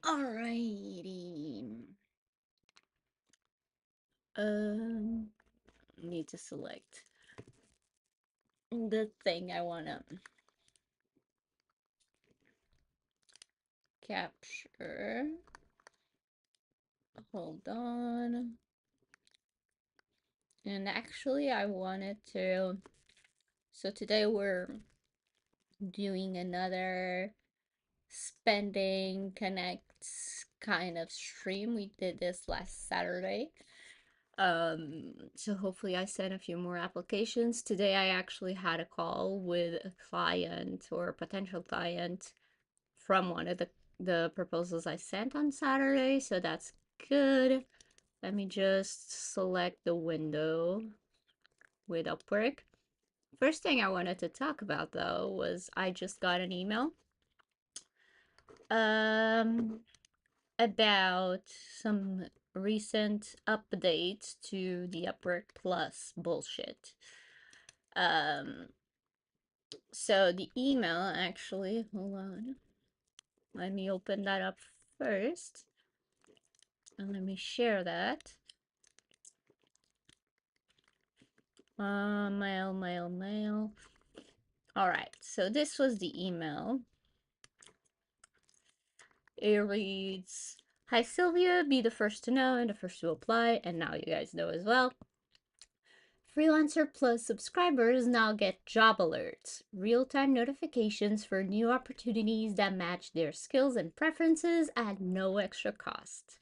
Alrighty. Need to select the thing I wanna capture. Hold on. And actually, I wanted to. So today we're doing another spending connects kind of stream. We did this last Saturday. So hopefully I sent a few more applications. Today I actually had a call with a client or a potential client from one of the proposals I sent on Saturday, so that's good. Let me just select the window with Upwork. First thing I wanted to talk about though was I just got an email um about some recent updates to the Upwork Plus bullshit. Um, so the email actually, hold on, let me open that up first and let me share that. Mail. All right, so this was the email. It reads, "Hi Sylvia, be the first to know and the first to apply, and now you guys know as well. Freelancer Plus subscribers now get job alerts, real-time notifications for new opportunities that match their skills and preferences at no extra cost.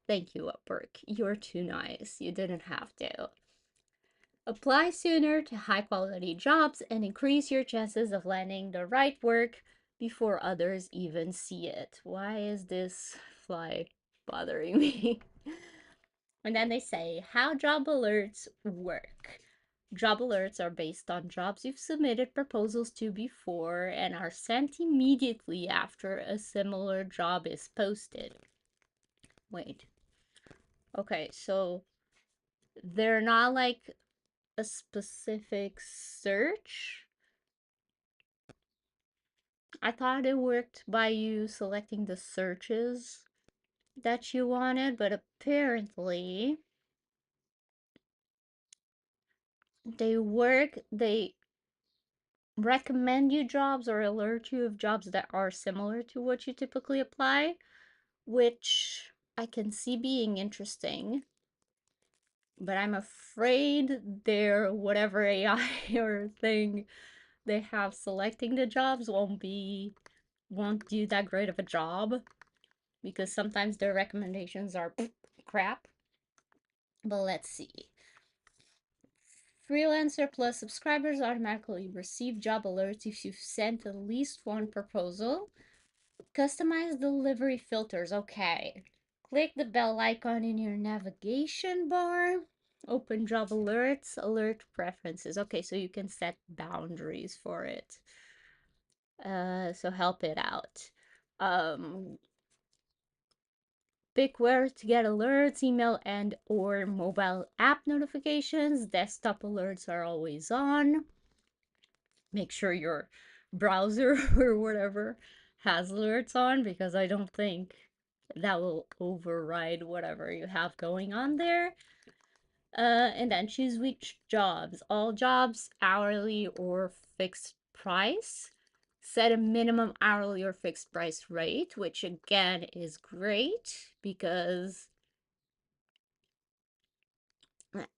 Thank you, Upwork. You're too nice. You didn't have to. Apply sooner to high-quality jobs and increase your chances of landing the right work before others even see it." Why is this fly bothering me? And then they say how job alerts work. Job alerts are based on jobs you've submitted proposals to before and are sent immediately after a similar job is posted. Wait. Okay, so they're not like a specific search. I thought it worked by you selecting the searches that you wanted, but apparently they recommend you jobs or alert you of jobs that are similar to what you typically apply, which I can see being interesting. But I'm afraid their whatever AI or thing they have selecting the jobs won't do that great of a job because sometimes their recommendations are crap. But let's see. Freelancer Plus subscribers automatically receive job alerts if you've sent at least one proposal. Customize delivery filters. Okay. Click the bell icon in your navigation bar. Open job alerts, alert preferences. Okay, so you can set boundaries for it. So help it out. Pick where to get alerts, email and or mobile app notifications. Desktop alerts are always on. Make sure your browser or whatever has alerts on because I don't think that will override whatever you have going on there. And then choose which jobs. All jobs, hourly or fixed price. Set a minimum hourly or fixed price rate, which again is great because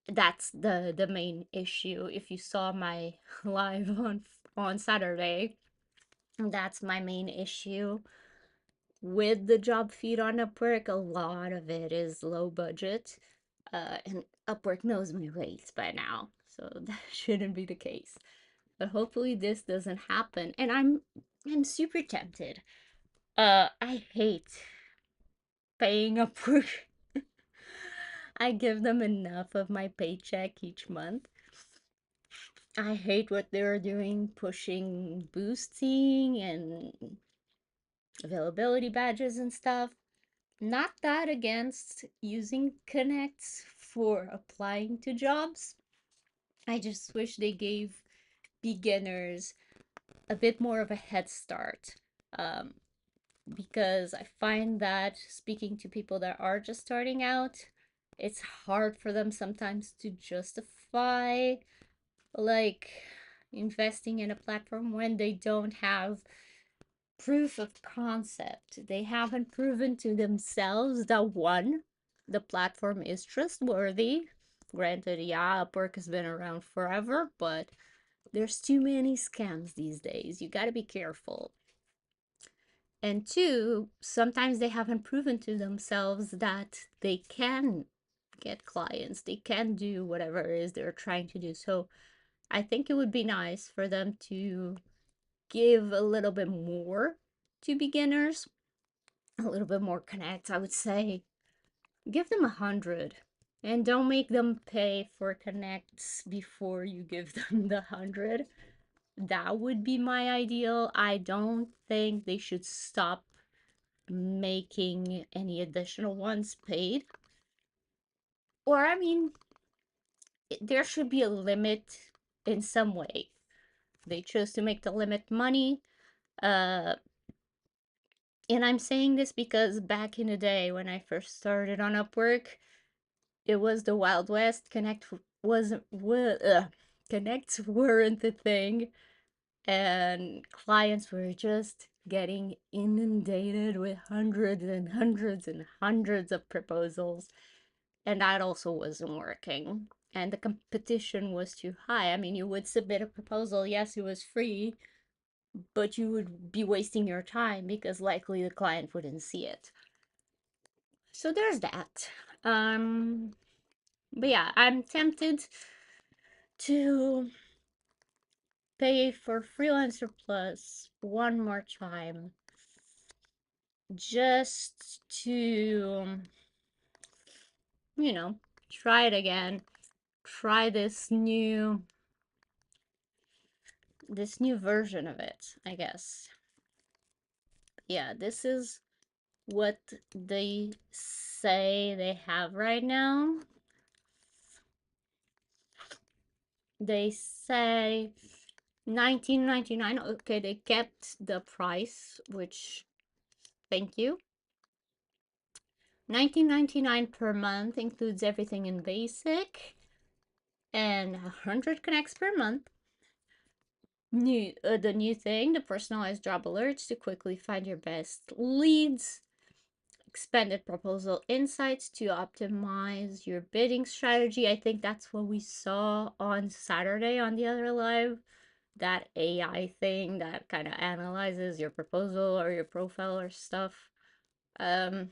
that's the main issue. If you saw my live on Saturday, that's my main issue with the job feed on Upwork. A lot of it is low budget, and Upwork knows my rates by now, so that shouldn't be the case. But hopefully this doesn't happen, and I'm super tempted. I hate paying Upwork. I give them enough of my paycheck each month. I hate what they're doing, pushing boosting and availability badges and stuff. Not that against using connects for applying to jobs. I just wish they gave beginners a bit more of a head start. Um, because I find that speaking to people that are just starting out, it's hard for them sometimes to justify like investing in a platform when they don't have proof of concept. They haven't proven to themselves that one, the platform is trustworthy. Granted, yeah, Upwork has been around forever, but there's too many scams these days. You gotta be careful. And two, sometimes they haven't proven to themselves that they can get clients, they can do whatever it is they're trying to do. So I think it would be nice for them to give a little bit more to beginners, a little bit more connects. I would say give them 100 and don't make them pay for connects before you give them the 100. That would be my ideal. I don't think they should stop making any additional ones paid. Or, I mean, there should be a limit in some way. They chose to make the limit money. Uh, and I'm saying this because back in the day when I first started on Upwork, it was the Wild West. Connects weren't the thing, and clients were just getting inundated with hundreds and hundreds and hundreds of proposals, and that also wasn't working. And the competition was too high. I mean, you would submit a proposal, yes, it was free, but you would be wasting your time because likely the client wouldn't see it. So there's that. Um, but yeah, I'm tempted to pay for Freelancer Plus one more time just to, you know, try it again. Try this new version of it, I guess. Yeah, this is what they say they have right now. They say 19.99. Okay, they kept the price, which thank you. 19.99 per month includes everything in basic and 100 connects per month. The new thing, the personalized job alerts to quickly find your best leads, expanded proposal insights to optimize your bidding strategy. I think that's what we saw on Saturday on the other live. That AI thing that kind of analyzes your proposal or your profile or stuff. Um,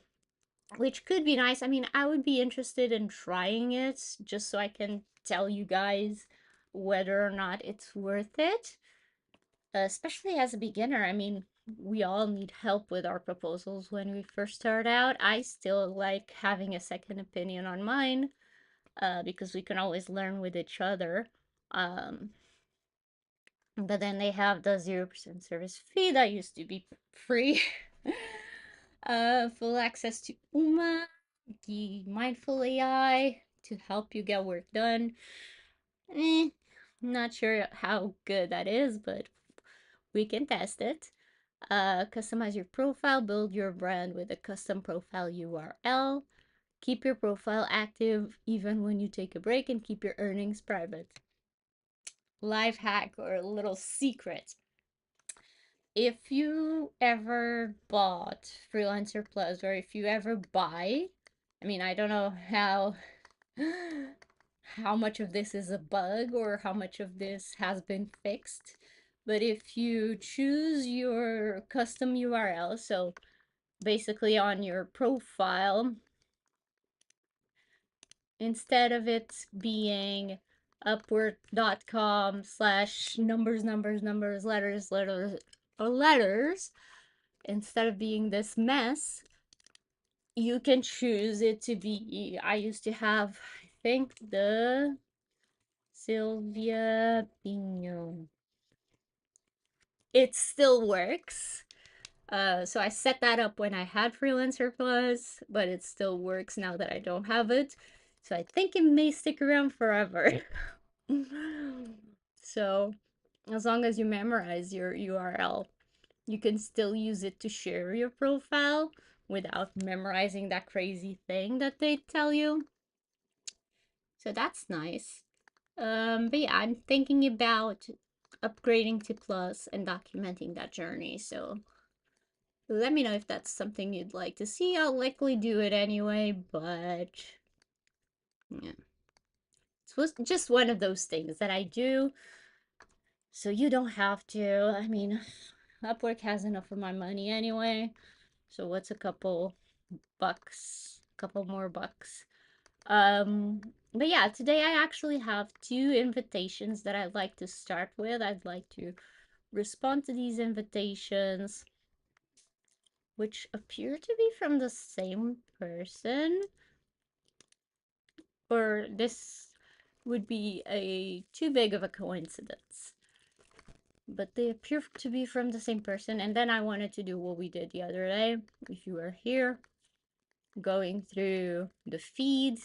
which could be nice. I mean, I would be interested in trying it just so I can tell you guys whether or not it's worth it, especially as a beginner. I mean, we all need help with our proposals when we first start out. I still like having a second opinion on mine because we can always learn with each other. Um, but then they have the 0% service fee that used to be free. Full access to Uma, the mindful AI to help you get work done. Not sure how good that is, but we can test it. Customize your profile, build your brand with a custom profile URL. Keep your profile active even when you take a break and keep your earnings private. Life hack or a little secret. If you ever bought Freelancer Plus or if you ever buy, I mean, I don't know how much of this is a bug or how much of this has been fixed, but if you choose your custom URL, so basically on your profile, instead of it being upwork.com/numbers, letters, instead of being this mess, you can choose it to be, I used to have, I think, the Sylvia Pignon. It still works. So I set that up when I had Freelancer Plus, but it still works now that I don't have it. So I think it may stick around forever. So as long as you memorize your URL. You can still use it to share your profile without memorizing that crazy thing that they tell you. So that's nice. But yeah, I'm thinking about upgrading to Plus and documenting that journey. So let me know if that's something you'd like to see. I'll likely do it anyway, but yeah. It was just one of those things that I do, so you don't have to. I mean, Upwork has enough of my money anyway, so what's a couple bucks? Couple more bucks. Um, but yeah, today I actually have two invitations that I'd like to start with. I'd like to respond to these invitations, which appear to be from the same person, or this would be a too big of a coincidence. But they appear to be from the same person. And then I wanted to do what we did the other day. If you were here, going through the feed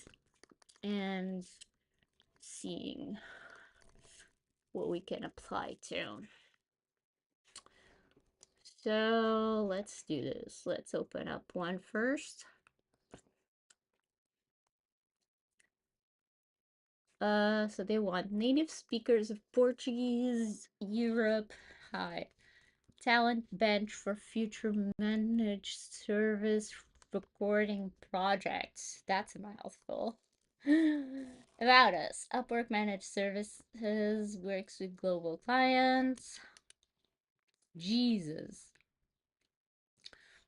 and seeing what we can apply to. So let's do this. Let's open up one first. So they want native speakers of Portuguese, Europe. Hi. Talent bench for future managed service recording projects. That's a mouthful. About us. Upwork Managed Services works with global clients. Jesus.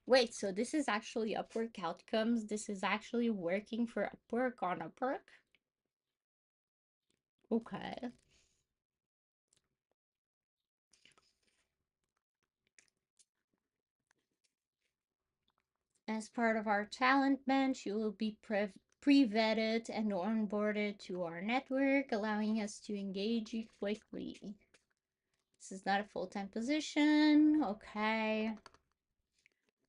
Wait, so this is actually Upwork outcomes? This is actually working for Upwork on Upwork? Okay. As part of our talent bench, you will be pre-vetted and onboarded to our network, allowing us to engage you quickly. This is not a full-time position. Okay.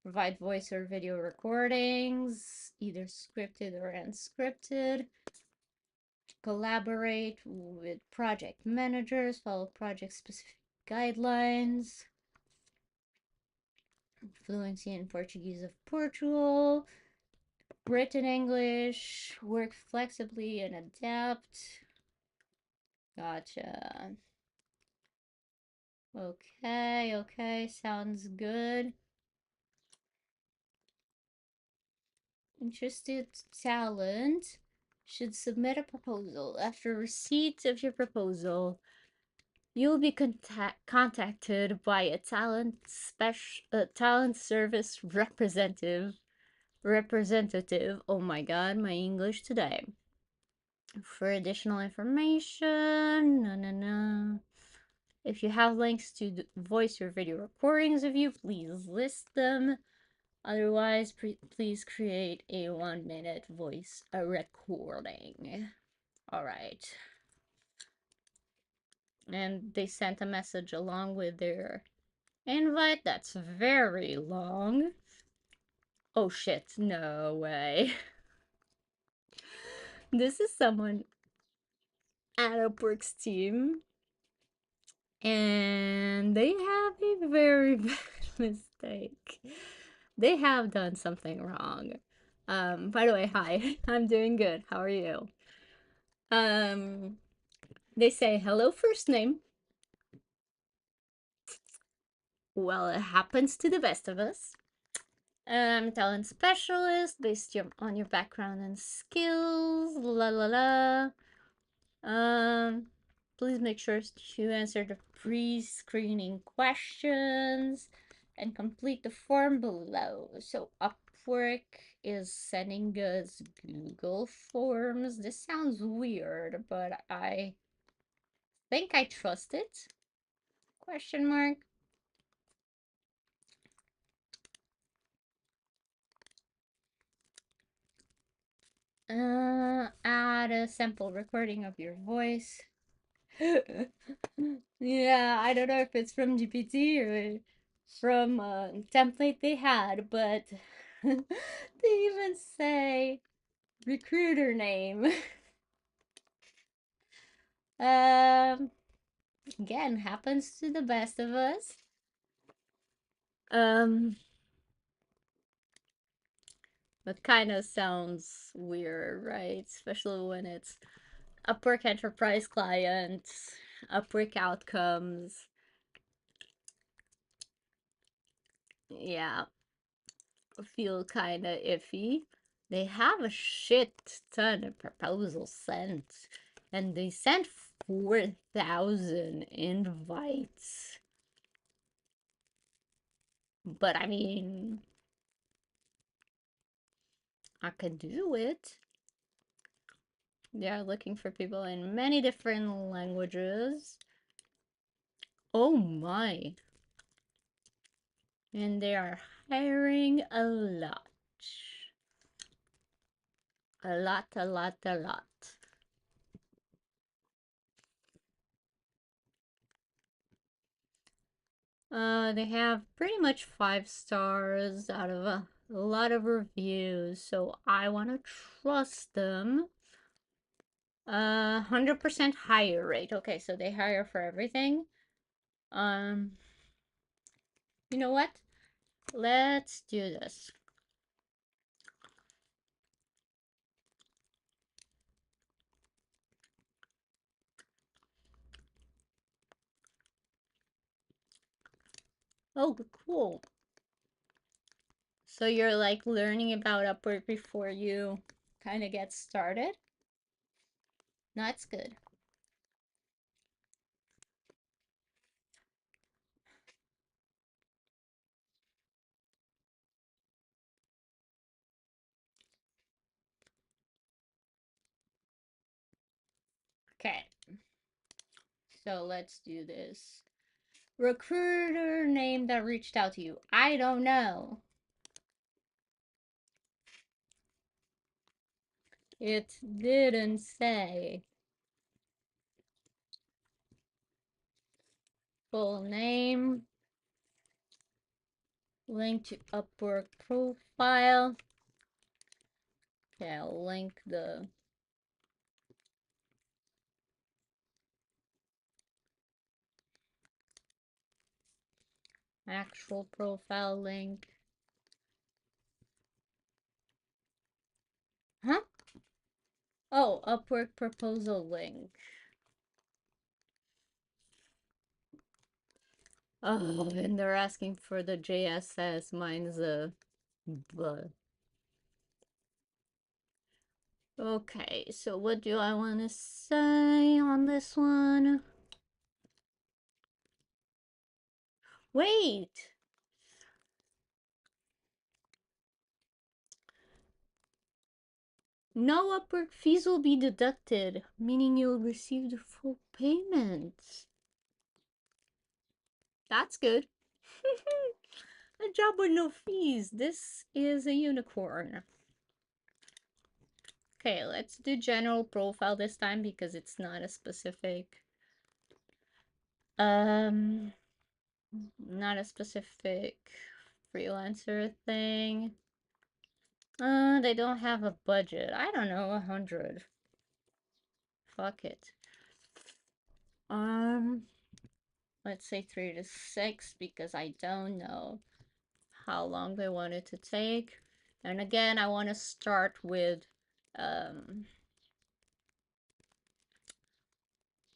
Provide voice or video recordings, either scripted or unscripted. Collaborate with project managers, follow project-specific guidelines. Fluency in Portuguese of Portugal. Written English, work flexibly and adapt. Gotcha. Okay, okay, sounds good. Interested talent should submit a proposal. After receipt of your proposal, you will be contacted by a talent service representative. Oh my god, my English today. For additional information, no. If you have links to voice or video recordings of you, please list them. Otherwise, please create a 1-minute voice recording. All right. And they sent a message along with their invite. That's very long. Oh shit, no way. This is someone at Upwork's team, and they have a very bad mistake. They have done something wrong. By the way, hi. I'm doing good. How are you? Um, they say hello first name. Well, it happens to the best of us. Talent specialist based on your background and skills. La la la. Um, Please make sure to answer the pre-screening questions and complete the form below. So Upwork is sending us Google Forms. This sounds weird, but I think I trust it. Question mark. Add a sample recording of your voice. Yeah, I don't know if it's from GPT or from a template they had, but they even say recruiter name. Um, Again, happens to the best of us. Um, that kind of sounds weird, right? Especially when it's Upwork Enterprise clients, Upwork outcomes. Yeah, feel kind of iffy. They have a shit ton of proposals sent, and they sent 4,000 invites. But I mean, I could do it. They are looking for people in many different languages. Oh my. And they are hiring a lot. A lot, a lot, a lot. They have pretty much 5 stars out of a lot of reviews, so I want to trust them. 100% hire rate. Okay, so they hire for everything. Um, you know what? Let's do this. Oh, cool. So you're like learning about Upwork before you kind of get started? That's good. Okay, so let's do this. Recruiter name that reached out to you. I don't know. It didn't say. Full name. Link to Upwork profile. Okay, I'll link the actual profile link. Huh? Oh, Upwork proposal link. Oh, and they're asking for the JSS. Mine's a blah. Okay, so what do I want to say on this one? Wait! No Upwork fees will be deducted, meaning you'll receive the full payment. That's good. A job with no fees. This is a unicorn. Okay, let's do general profile this time because it's not a specific um not a specific freelancer thing. They don't have a budget. I don't know, 100. Fuck it. Um, let's say 3 to 6 because I don't know how long they want it to take. And again, I want to start with um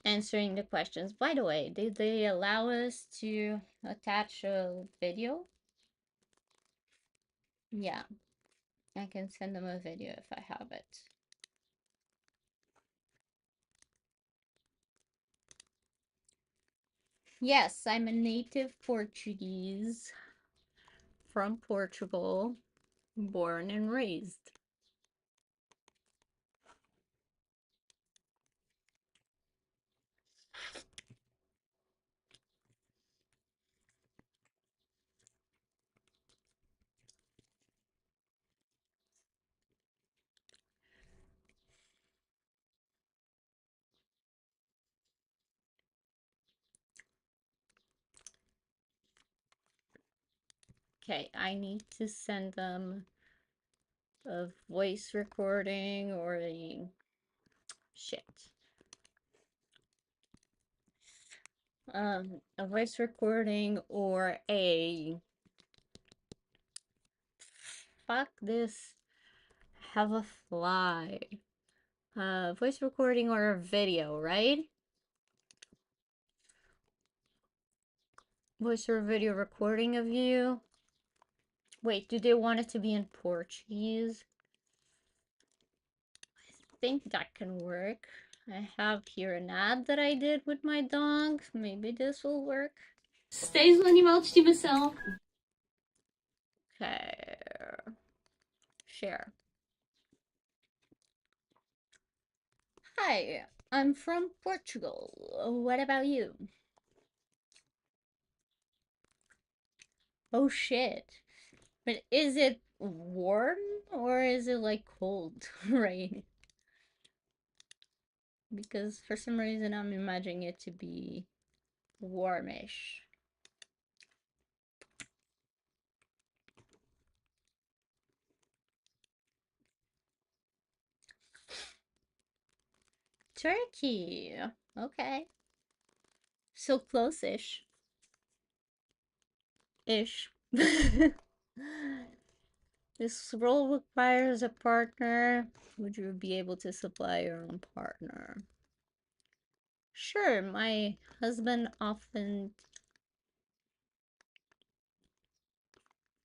answering the questions. By the way, did they allow us to attach a video? Yeah, I can send them a video if I have it. Yes, I'm a native Portuguese from Portugal, born and raised. Okay, I need to send them a voice recording or a shit. A voice recording or a fuck this. Have a fly. Voice recording or video, right? Voice or video recording of you. Wait, do they want it to be in Portuguese? I think that can work. I have here an ad that I did with my dog. Maybe this will work. Tens um animal de estimação. Okay. Share. Hi, I'm from Portugal. What about you? Oh shit. But is it warm or is it like cold, right? Because for some reason I'm imagining it to be warmish. Turkey. Okay. So close-ish. Ish. This role requires a partner. Would you be able to supply your own partner? Sure, my husband often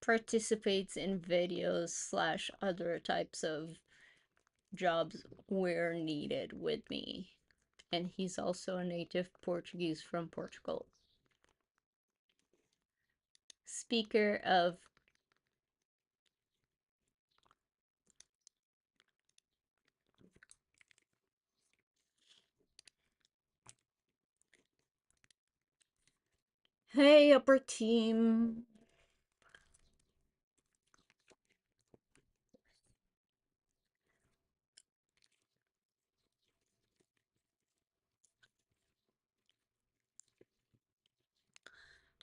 participates in videos slash other types of jobs where needed with me. And he's also a native Portuguese from Portugal. Speaker of Hey upper team.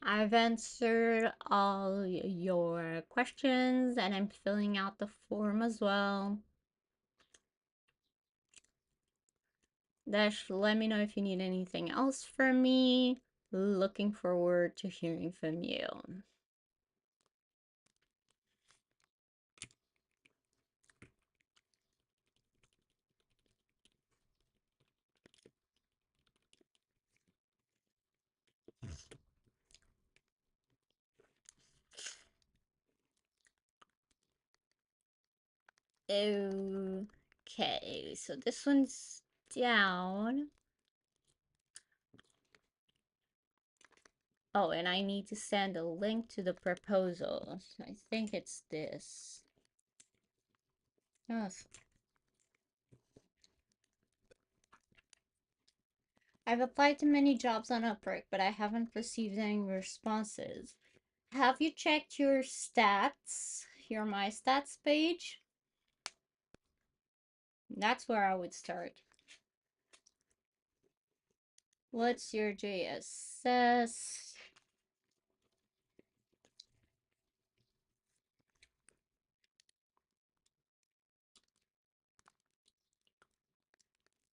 I've answered all your questions and I'm filling out the form as well. Dash, let me know if you need anything else from me. Looking forward to hearing from you. Okay, so this one's down. Oh, and I need to send a link to the proposal. I think it's this. Yes. I've applied to many jobs on Upwork, but I haven't received any responses. Have you checked your stats? Your My Stats page? That's where I would start. What's your JSS?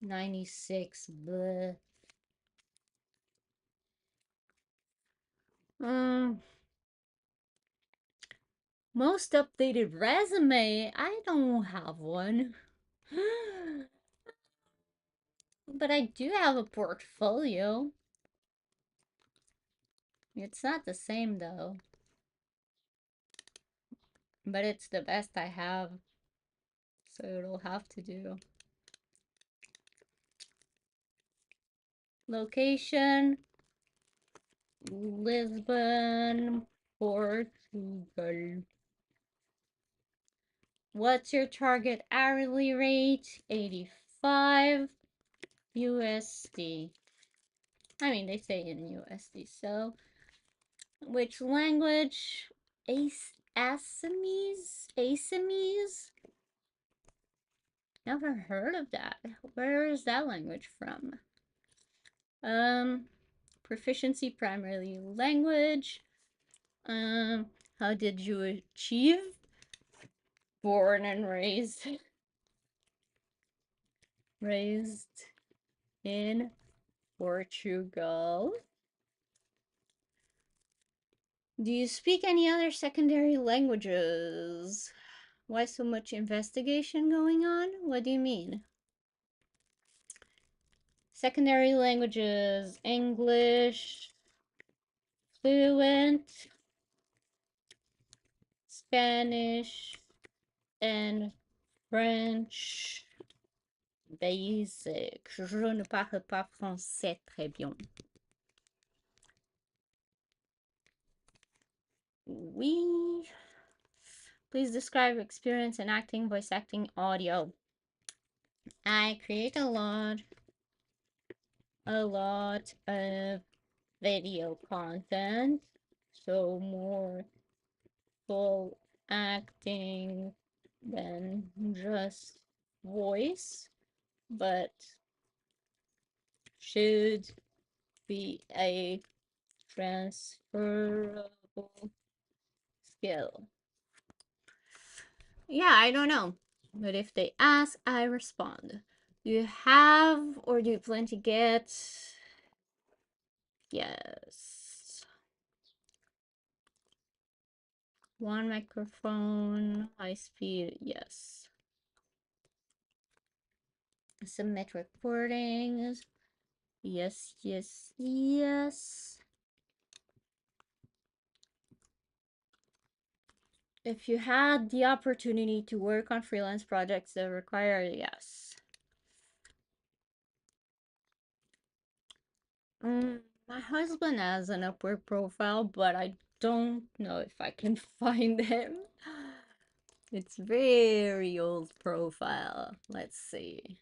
'96. Bleh. Most updated resume? I don't have one. But I do have a portfolio. It's not the same though. But it's the best I have. So it'll have to do. Location. Lisbon, Portugal. What's your target hourly rate? 85 USD. I mean, they say in USD, so. Which language? Assamese? Assamese? Never heard of that. Where is that language from? Proficiency primarily language. How did you achieve? Born and raised in Portugal. Do you speak any other secondary languages? Why so much investigation going on? What do you mean? Secondary languages, English, fluent, Spanish, and French. Basic. Je ne parle pas français très bien. Oui. Please describe experience in acting, voice acting, audio. I create a lot of video content, so more full acting than just voice, but should be a transferable skill. Yeah, I don't know. But if they ask, I respond. Do you have or do you plan to get? Yes. One microphone, high speed, yes. Submit recordings. Yes, yes, yes. If you had the opportunity to work on freelance projects that require, yes. My husband has an Upwork profile, but I don't know if I can find him. It's very old profile. Let's see.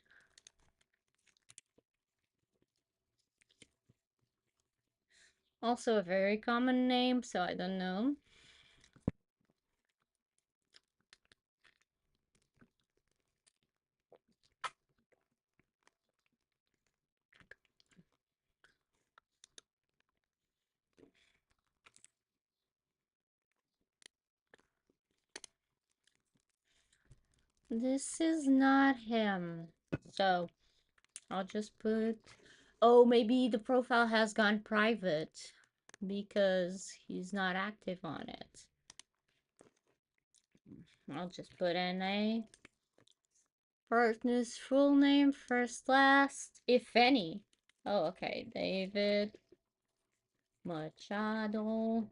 Also a very common name, so I don't know. This is not him. So I'll just put, oh, maybe the profile has gone private because he's not active on it. I'll just put NA. Partner's full name, first, last, if any. Oh, okay. David Machado.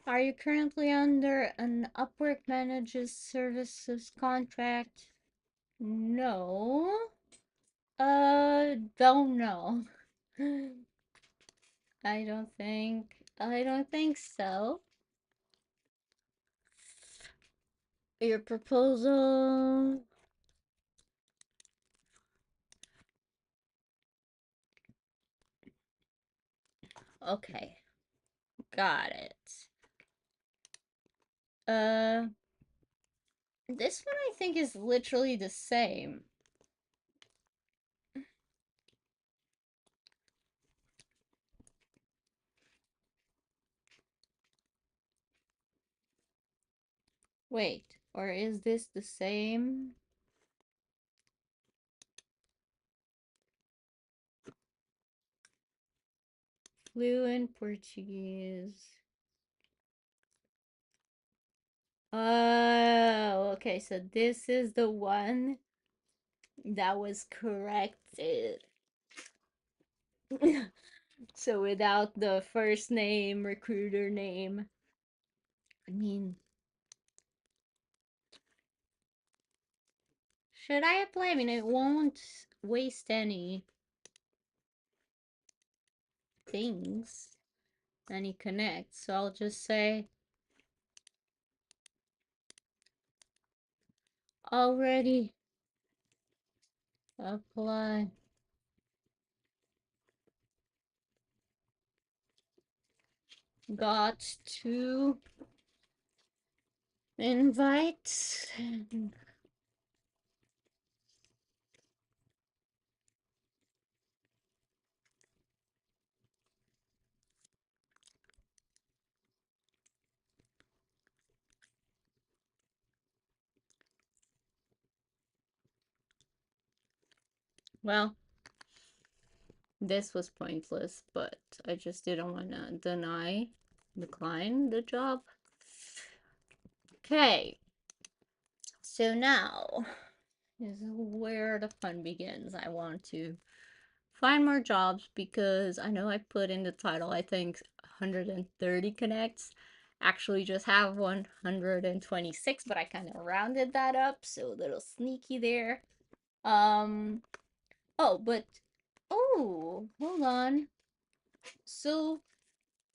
Are you currently under an Upwork Manages Services contract? No. Don't know. I don't think so. Your proposal. Okay, got it. Uh, this one I think is literally the same. Wait, or is this the same? Fluent Portuguese. Oh, okay, so this is the one that was corrected. So without the first name, recruiter name. I mean, should I apply? I mean, it won't waste any things, any connect. So I'll just say already apply. Got to invite. Well, this was pointless, but I just didn't want to decline the job. Okay, so now is where the fun begins. I want to find more jobs because I know I put in the title, I think 130 connects. Actually, just have 126, but I kind of rounded that up, so a little sneaky there. Um, oh, but hold on. So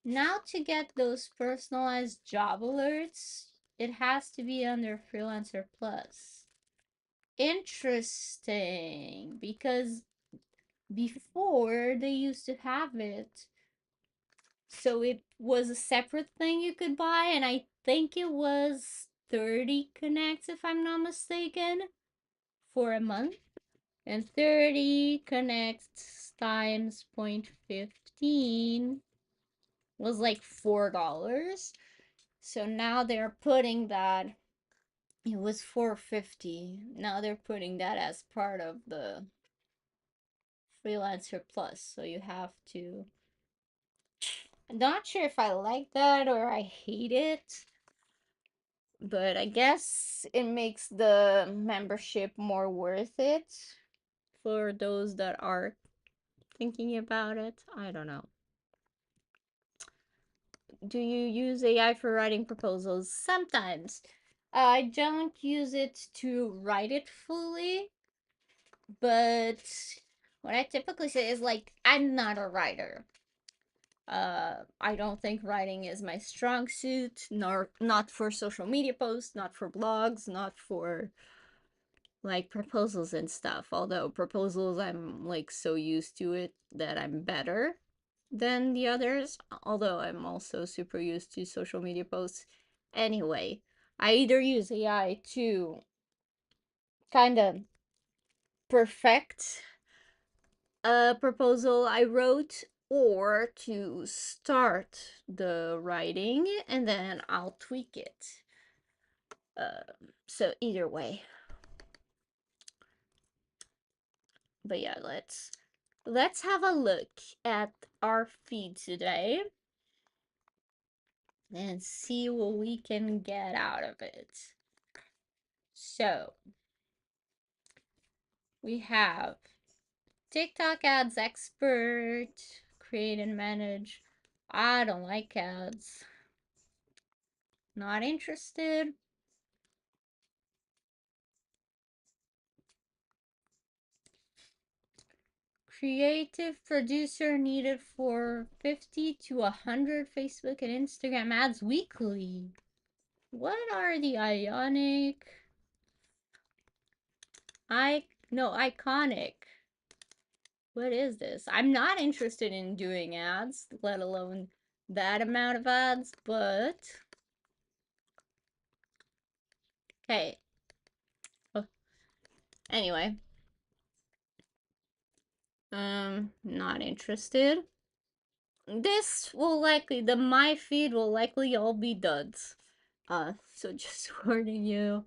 now to get those personalized job alerts, it has to be under Freelancer Plus. Interesting, because before they used to have it, so it was a separate thing you could buy, and I think it was 30 connects if I'm not mistaken for a month, and 30 connects times 0.15 was like $4. So now they're putting that, it was 450. Now they're putting that as part of the Freelancer Plus. So you have to, I'm not sure if I like that or I hate it, but I guess it makes the membership more worth it for those that are thinking about it. I don't know. Do you use AI for writing proposals? Sometimes. I don't use it to write it fully, but what I typically say is like, I'm not a writer. I don't think writing is my strong suit, nor not for social media posts, not for blogs, not for like proposals and stuff. Although proposals, I'm like so used to it that I'm better than the others. Although I'm also super used to social media posts. Anyway, I either use AI to kind of perfect a proposal I wrote or to start the writing and then I'll tweak it. So either way. But yeah, let's have a look at our feed today and see what we can get out of it. So, we have TikTok ads expert, create and manage. I don't like ads. Not interested. Creative producer needed for 50 to 100 Facebook and Instagram ads weekly. What are the ionic? No, iconic. What is this? I'm not interested in doing ads, let alone that amount of ads, but okay. Oh, anyway, not interested. This will likely, the my feed will likely all be duds. So just warning you.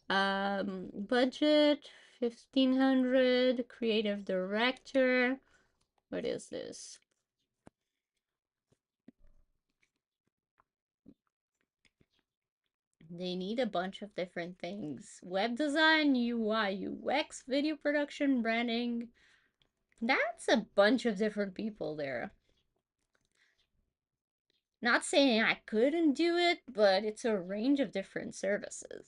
Budget 1500, creative director. What is this? They need a bunch of different things. Web design, UI, UX, video production, branding. That's a bunch of different people there. Not saying I couldn't do it, but it's a range of different services.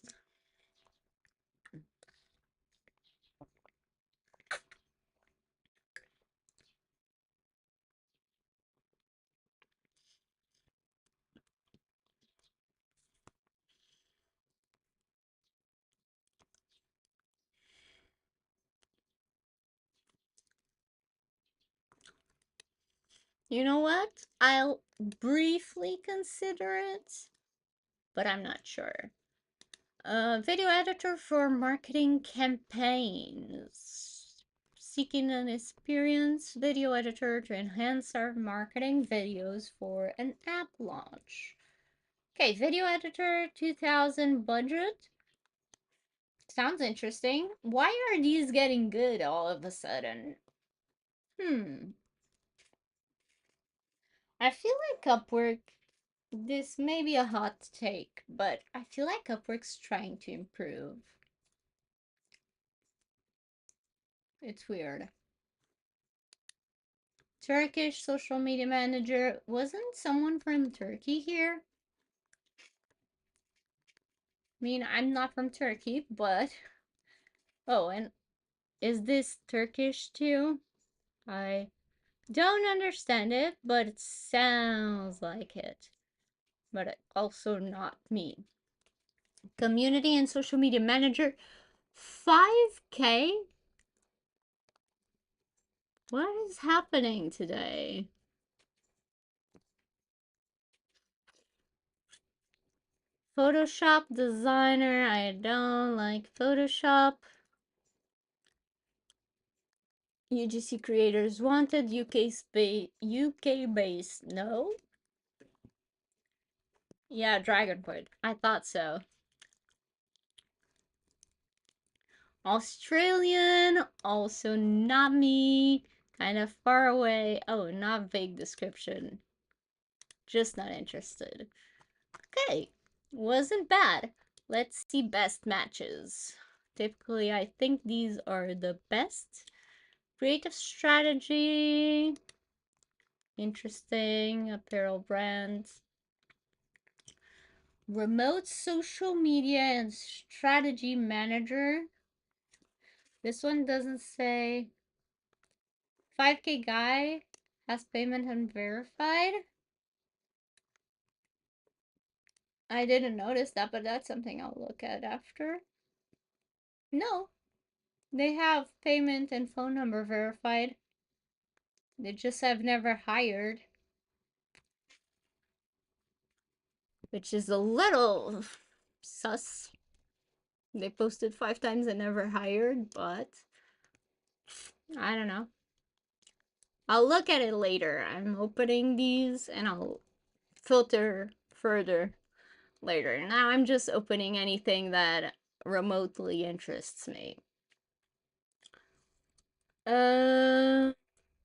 You know what? I'll briefly consider it, but I'm not sure. Video editor for marketing campaigns. Seeking an experienced video editor to enhance our marketing videos for an app launch. Okay, video editor 2000 budget. Sounds interesting. Why are these getting good all of a sudden? Hmm. I feel like Upwork, this may be a hot take, but I feel like Upwork's trying to improve. It's weird. Turkish social media manager. Wasn't someone from Turkey here? I mean, I'm not from Turkey, but. Oh, and is this Turkish too? I don't understand it, but it sounds like it. But also not me. Community and social media manager. 5K? What is happening today? Photoshop designer. I don't like Photoshop. UGC creators wanted. UK based. No? Yeah, Dragonpoint. I thought so. Australian. Also not me. Kind of far away. Oh, not vague description. Just not interested. Okay. Wasn't bad. Let's see best matches. Typically, I think these are the best. Creative strategy. Interesting. Apparel brands. Remote social media and strategy manager. This one doesn't say. 5K guy has payment unverified. I didn't notice that, but that's something I'll look at after. No, they have payment and phone number verified. They just have never hired, which is a little sus. They posted 5 times and never hired, but I don't know. I'll look at it later. I'm opening these and I'll filter further later. Now I'm just opening anything that remotely interests me. Uh,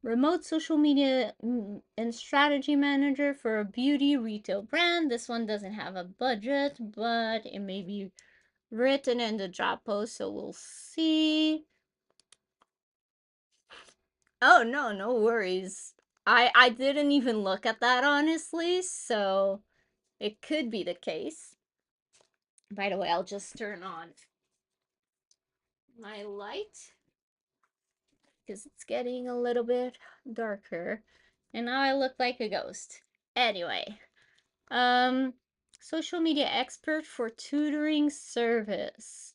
Remote social media and strategy manager for a beauty retail brand. This one doesn't have a budget, but it may be written in the job post, so we'll see. Oh no, no worries. I didn't even look at that honestly, so it could be the case. By the way, I'll just turn on my light because it's getting a little bit darker. And now I look like a ghost. Anyway, um, social media expert for tutoring service.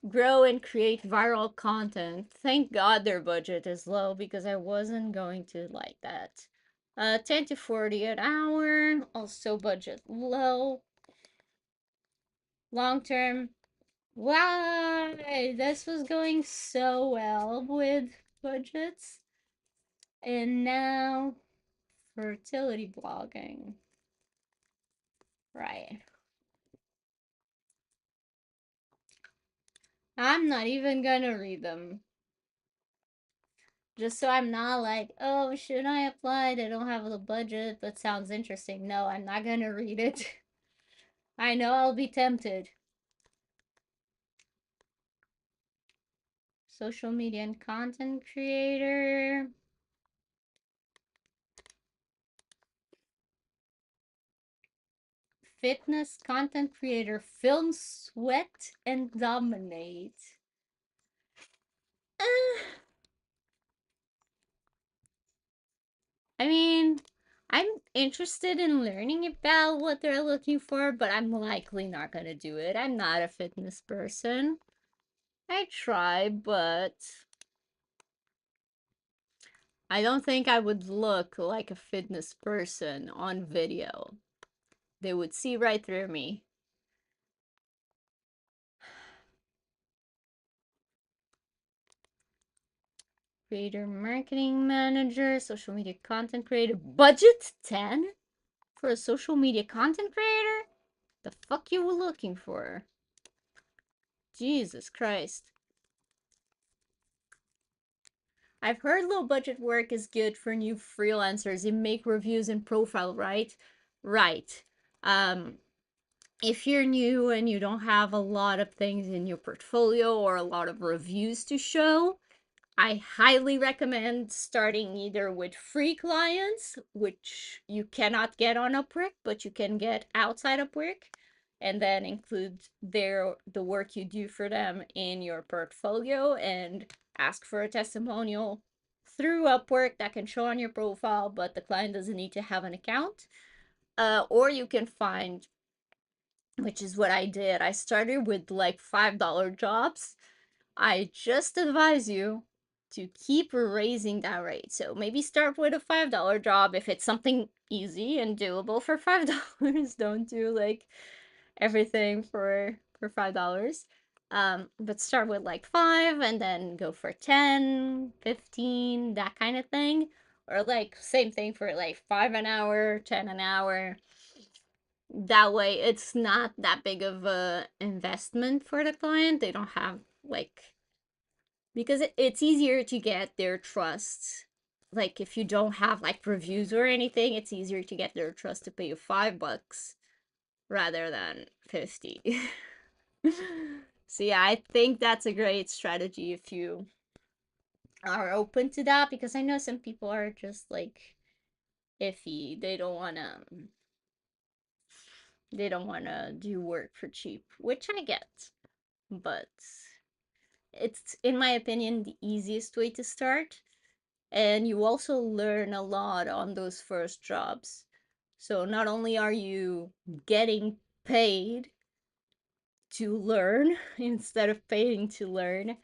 Grow and create viral content. Thank God their budget is low because I wasn't going to like that. 10 to 40 an hour, also budget low. Long term, why? This was going so well with budgets. And now, fertility blogging. Right. I'm not even gonna read them. Just so I'm not like, oh, should I apply? They don't have the budget, but sounds interesting. No, I'm not gonna read it. I know I'll be tempted. Social media and content creator. Fitness content creator. Film sweat and dominate. Uh, I mean, I'm interested in learning about what they're looking for, but I'm likely not gonna do it. I'm not a fitness person. I try, but I don't think I would look like a fitness person on video. They would see right through me. Creator marketing manager, social media content creator. Budget 10 for a social media content creator? The fuck you were looking for? Jesus Christ. I've heard low budget work is good for new freelancers. You make reviews and profile, right? Right. Um, if you're new and you don't have a lot of things in your portfolio or a lot of reviews to show, I highly recommend starting either with free clients, which you cannot get on Upwork, but you can get outside Upwork, and then include the work you do for them in your portfolio and ask for a testimonial through Upwork that can show on your profile, but the client doesn't need to have an account. Or you can find, which is what I did. I started with like $5 jobs. I just advise you to keep raising that rate. So maybe start with a $5 job if it's something easy and doable for $5. Don't do like everything for $5. But start with like 5 and then go for 10, 15, that kind of thing. Or like same thing for like 5 an hour, 10 an hour. That way it's not that big of a investment for the client. They don't have like, because it's easier to get their trust. Like if you don't have like reviews or anything, it's easier to get their trust to pay you $5 rather than 50. So yeah, I think that's a great strategy if you are open to that, because I know some people are just like iffy. They don't want to do work for cheap, which I get. But it's, in my opinion, the easiest way to start. And you also learn a lot on those first jobs. So not only are you getting paid to learn instead of paying to learn,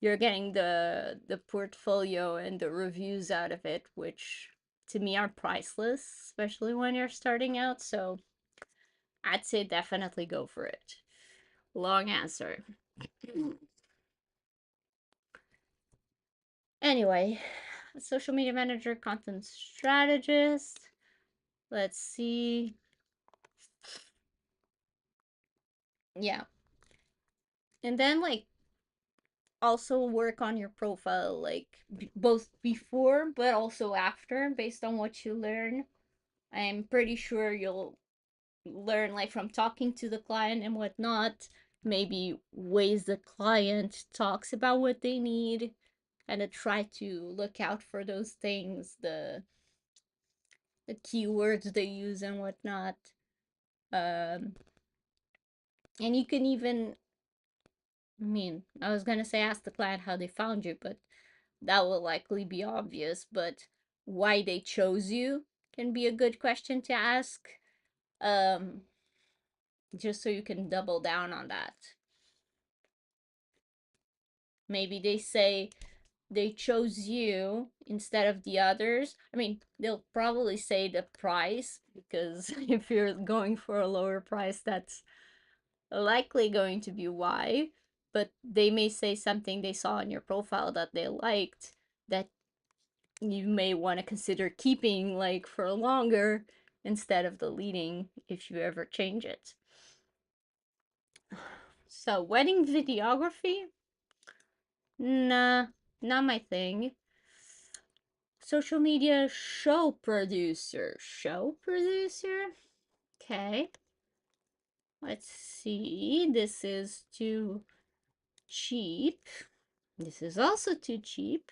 you're getting the portfolio and the reviews out of it, which to me are priceless, especially when you're starting out. So I'd say definitely go for it. Long answer. Anyway, social media manager, content strategist. Let's see. Yeah. And then like also work on your profile, like both before but also after, based on what you learn. I'm pretty sure you'll learn like from talking to the client and whatnot, maybe ways the client talks about what they need, and to try to look out for those things, the keywords they use and whatnot. um and you can even, I mean, I was gonna say ask the client how they found you, but that will likely be obvious. But why they chose you can be a good question to ask, um just so you can double down on that. Maybe they say they chose you instead of the others. I mean, they'll probably say the price, because if you're going for a lower price, that's likely going to be why. But they may say something they saw in your profile that they liked, that you may want to consider keeping like for longer instead of deleting if you ever change it. So, wedding videography? Nah, not my thing. Social media show producer. Show producer? Okay. Let's see. This is too cheap. This is also too cheap.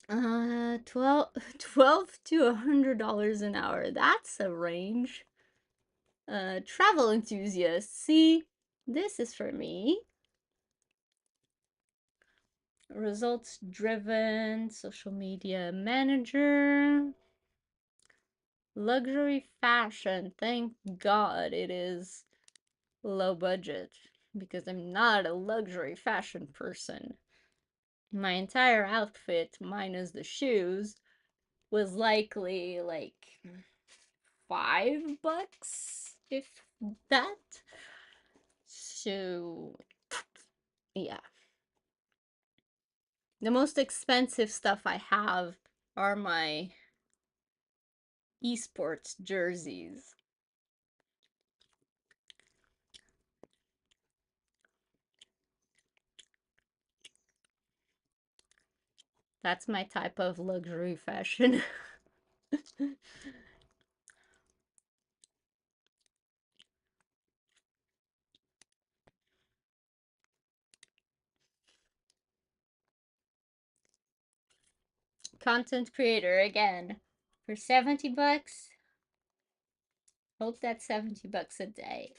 12 to $100 an hour. That's a range. Travel enthusiast. See, this is for me. Results driven social media manager. Luxury fashion. Thank God it is low budget, because I'm not a luxury fashion person. My entire outfit, minus the shoes, was likely like $5, if that. So, yeah. The most expensive stuff I have are my esports jerseys. That's my type of luxury fashion. Content creator again. For 70 bucks. Hope that's 70 bucks a day.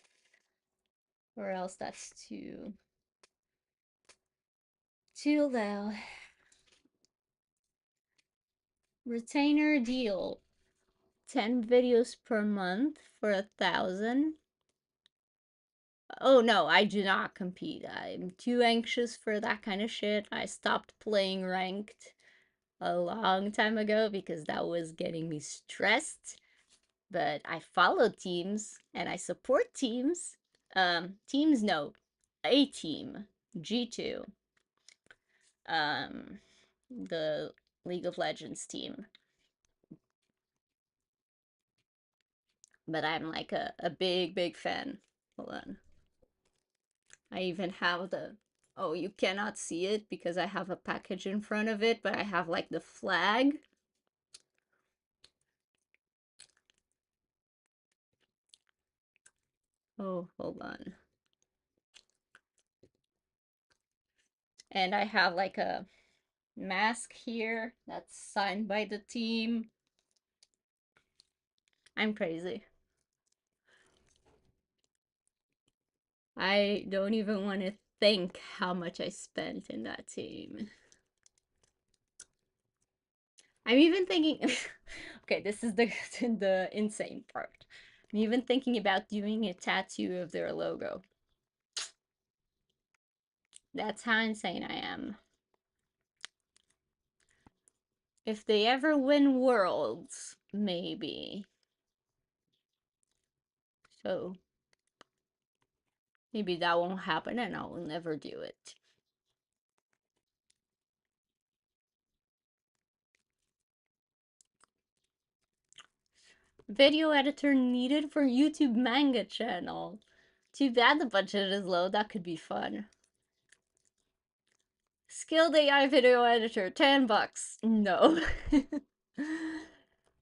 Or else that's too low. Retainer deal. 10 videos per month for 1,000. Oh no, I do not compete. I'm too anxious for that kind of shit. I stopped playing ranked a long time ago because that was getting me stressed. But I follow teams and I support teams. Teams, no, a team, G2, um, the League of Legends team. But I'm like a big, big fan. Hold on. I even have the, oh, you cannot see it because I have a package in front of it, but I have like the flag. Oh, hold on. And I have like a mask here that's signed by the team. I'm crazy. I don't even want to think how much I spent in that team. I'm even thinking, okay, this is the insane part. I'm even thinking about doing a tattoo of their logo. That's how insane I am. If they ever win Worlds, maybe. So maybe that won't happen and I will never do it. Video editor needed for YouTube manga channel. Too bad the budget is low, that could be fun. Skilled AI video editor, 10 bucks. No.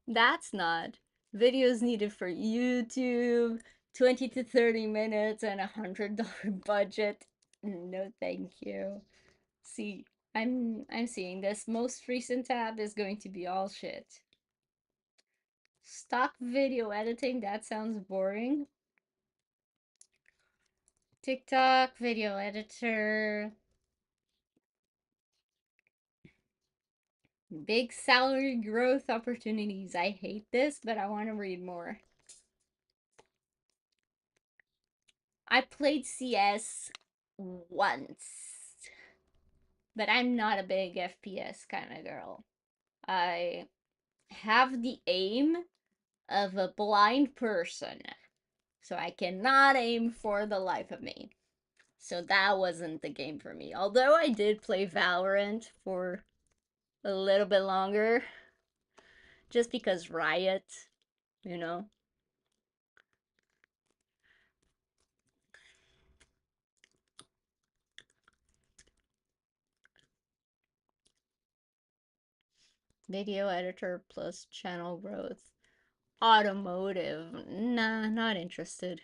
That's not. Videos needed for YouTube, 20 to 30 minutes and $100 budget. No, thank you. See, I'm seeing this. Most recent tab is going to be all shit. Stock video editing, that sounds boring. TikTok video editor. Big salary growth opportunities. I hate this, but I want to read more. I played CS once, but I'm not a big FPS kind of girl. I have the aim of a blind person, so I cannot aim for the life of me. So that wasn't the game for me. Although I did play Valorant for a little bit longer, just because Riot, you know. Video editor plus channel growth. Automotive. Nah, not interested.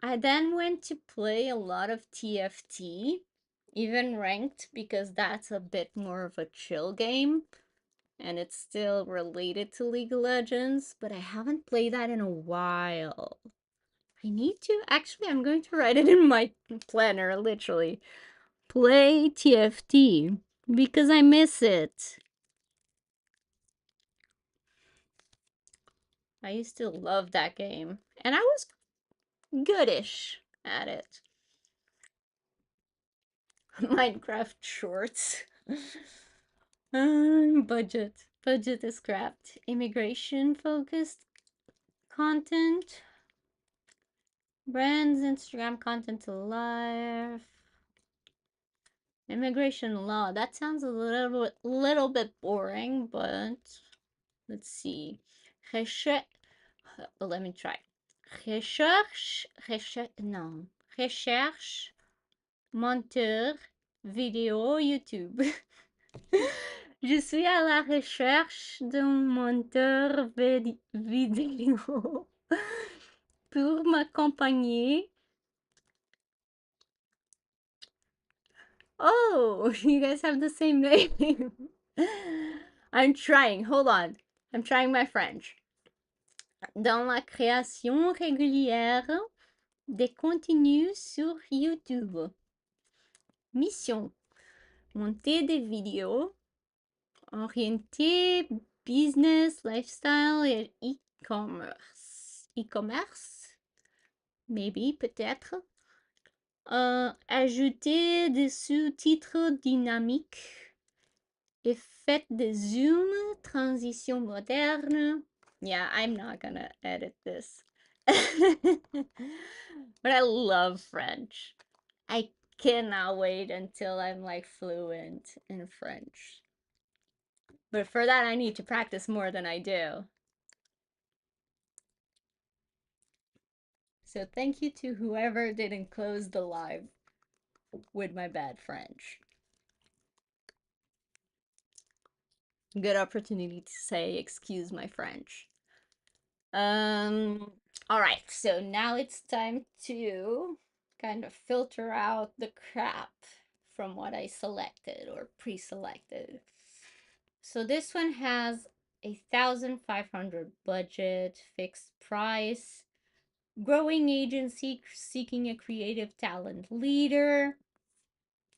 I then went to play a lot of TFT, even ranked, because that's a bit more of a chill game and it's still related to League of Legends, but I haven't played that in a while. I need to. Actually, I'm going to write it in my planner, literally. Play TFT because I miss it. I used to love that game, and I was goodish at it. Minecraft shorts. Budget. Budget is scrapped. Immigration focused content. Brands, Instagram content to life. Immigration law. That sounds a little bit boring, but let's see. Let me try. Non. Recherche, monteur, vidéo YouTube. Je suis à la recherche d'un monteur vidéo pour m'accompagner. Oh, you guys have the same name. I'm trying. Hold on. I'm trying my French. Dans la création régulière des contenus sur YouTube. Mission. Monter des vidéos orientées business, lifestyle et e-commerce. E-commerce? Maybe, peut-être. Ajouter des sous-titres dynamiques. Effet de zoom, transition moderne. Yeah, I'm not gonna edit this. But I love French. I cannot wait until I'm like fluent in French. But for that, I need to practice more than I do. So thank you to whoever didn't close the live with my bad French. Good opportunity to say, excuse my French. All right, so now it's time to kind of filter out the crap from what I selected or pre-selected. So this one has 1,500 budget, fixed price, growing agency seeking a creative talent leader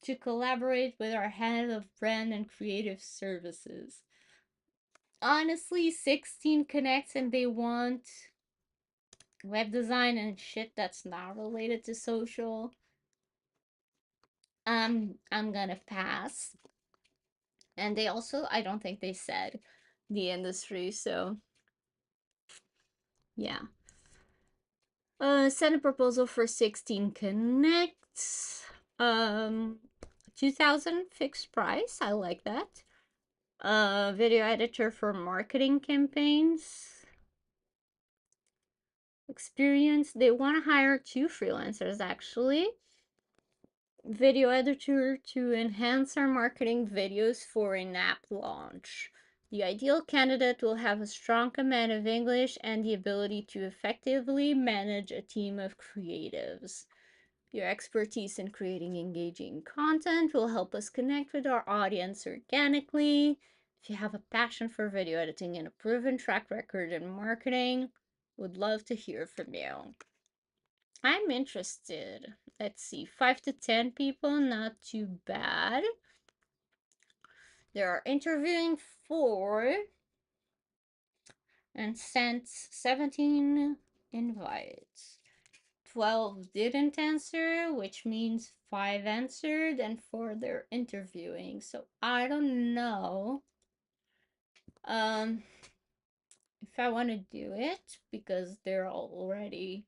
to collaborate with our head of brand and creative services. Honestly, 16 connects and they want web design and shit that's not related to social. I'm gonna pass. And they also, I don't think they said the industry, so yeah. Send a proposal for 16 connects. 2,000 fixed price. I like that. Video editor for marketing campaigns. Experience. They want to hire 2 freelancers actually. Video editor to enhance our marketing videos for an app launch. The ideal candidate will have a strong command of English and the ability to effectively manage a team of creatives. Your expertise in creating engaging content will help us connect with our audience organically. If you have a passion for video editing and a proven track record in marketing, would love to hear from you. I'm interested. Let's see, 5 to 10 people, not too bad. They are interviewing 4 and sent 17 invites. 12 didn't answer, which means 5 answered and 4 they're interviewing. So I don't know if I want to do it because they're already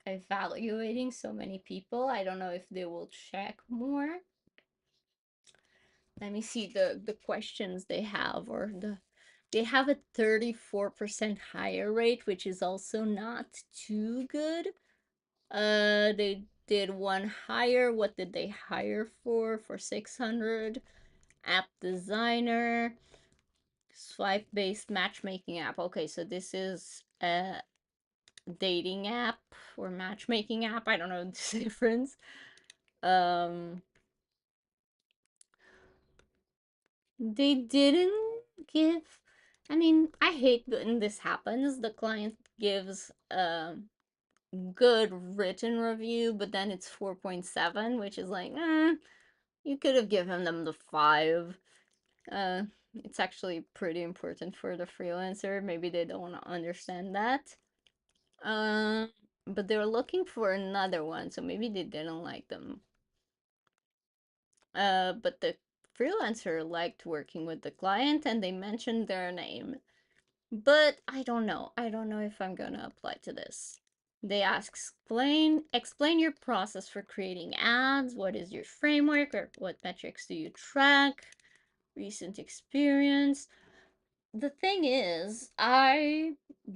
evaluating so many people. I don't know if they will check more. Let me see the questions they have, or they have a 34% higher rate, which is also not too good. They did one hire. What did they hire for? For 600. App designer, swipe based matchmaking app. Okay, so this is a dating app or matchmaking app. I don't know the difference. Um, they didn't give. I mean, I hate when this happens. The client gives a good written review, but then it's 4.7, which is like, you could have given them the 5. Uh, it's actually pretty important for the freelancer. Maybe they don't understand that. Uh, but they were looking for another one, so maybe they didn't like them. But the freelancer liked working with the client and they mentioned their name. But I don't know. I don't know if I'm gonna apply to this. They ask, explain your process for creating ads. What is your framework, or what metrics do you track? Recent experience. The thing is, I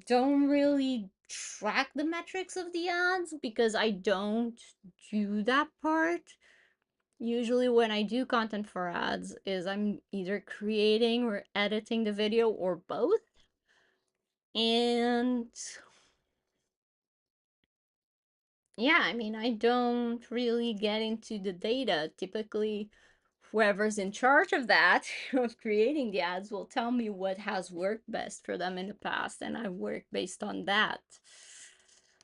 don't really track the metrics of the ads because I don't do that part. Usually when I do content for ads is I'm either creating or editing the video or both. And yeah, I mean, I don't really get into the data. Typically, whoever's in charge of that, of creating the ads, will tell me what has worked best for them in the past, and I work based on that.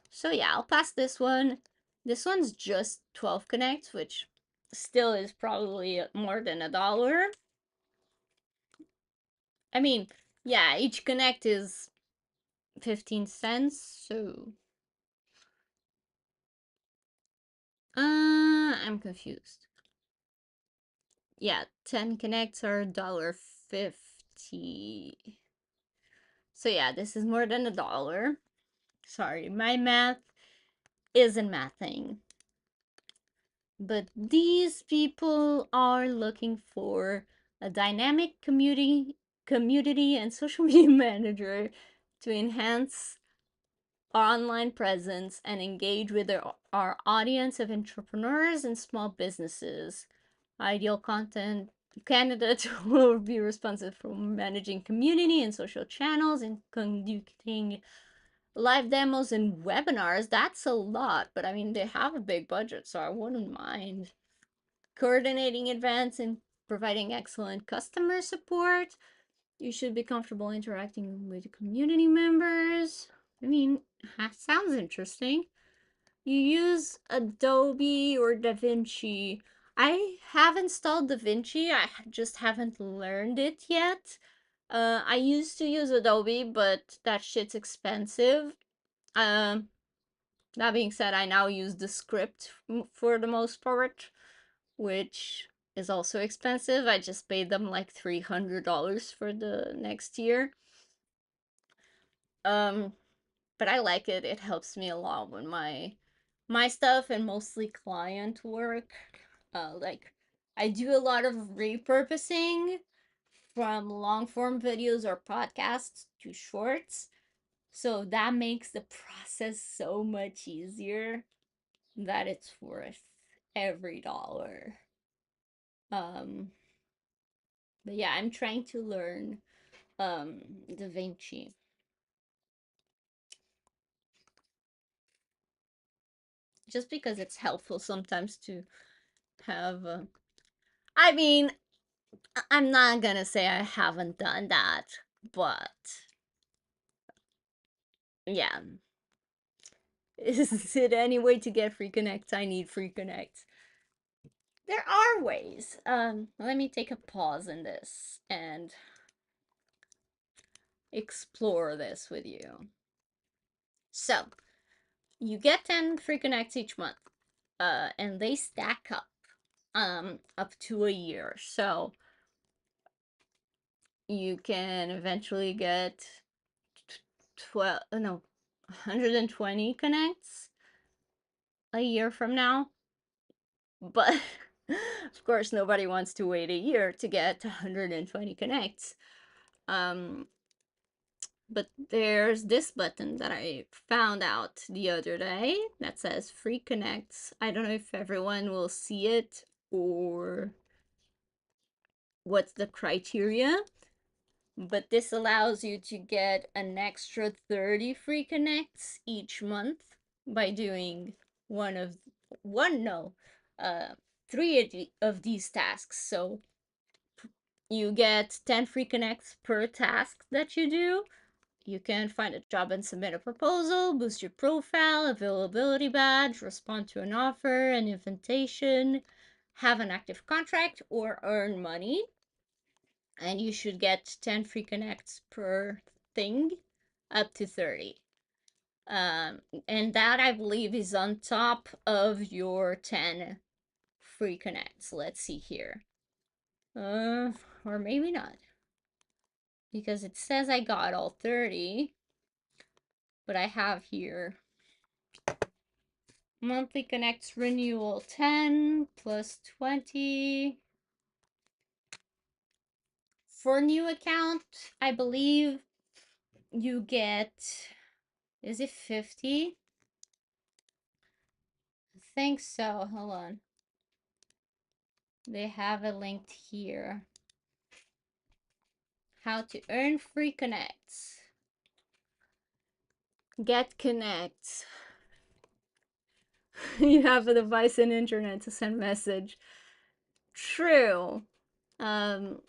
So yeah, I'll pass this one. This one's just 12 connects, which still is probably more than $1. I mean, yeah, each connect is 15 cents, so I'm confused. Yeah, 10 connects are $1.50. So yeah, this is more than $1. Sorry, my math isn't mathing. But these people are looking for a dynamic community and social media manager to enhance our online presence and engage with our audience of entrepreneurs and small businesses. Ideal content candidates will be responsible for managing community and social channels and conducting live demos and webinars. That's a lot, but I mean, they have a big budget, so I wouldn't mind. Coordinating events and providing excellent customer support. You should be comfortable interacting with community members. I mean, sounds interesting. You use Adobe or DaVinci. I have installed DaVinci, I just haven't learned it yet. I used to use Adobe, but that shit's expensive. Um, that being said, I now use the script for the most part, which is also expensive. I just paid them like $300 for the next year. Um, but I like it. It helps me a lot with my stuff and mostly client work. Like I do a lot of repurposing from long form videos or podcasts to shorts. So that makes the process so much easier that it's worth every dollar. Um, but yeah, I'm trying to learn DaVinci just because it's helpful sometimes to have. I mean, I'm not gonna say I haven't done that, but yeah. Is it any way to get free connects? I need free connects. There are ways. Let me take a pause in this and explore this with you. So, you get 10 free connects each month. And they stack up to a year. So, you can eventually get 12 no 120 connects a year from now, but of course nobody wants to wait a year to get 120 connects. um but there's this button that I found out the other day that says free connects. I don't know if everyone will see it or what's the criteria, but this allows you to get an extra 30 free connects each month by doing one of one no uh three of these tasks. So you get 10 free connects per task that you do. You can find a job and submit a proposal, boost your profile, availability badge, respond to an offer, an invitation, have an active contract, or earn money. And you should get 10 free connects per thing, up to 30. And that I believe is on top of your 10 free connects. Let's see here. Or maybe not. Because it says I got all 30, but I have here monthly connects renewal 10 plus 20. For new account, I believe you get, is it 50? I think so. Hold on. They have it linked here. How to earn free connects. Get connects. You have a device and internet to send message. True. Um,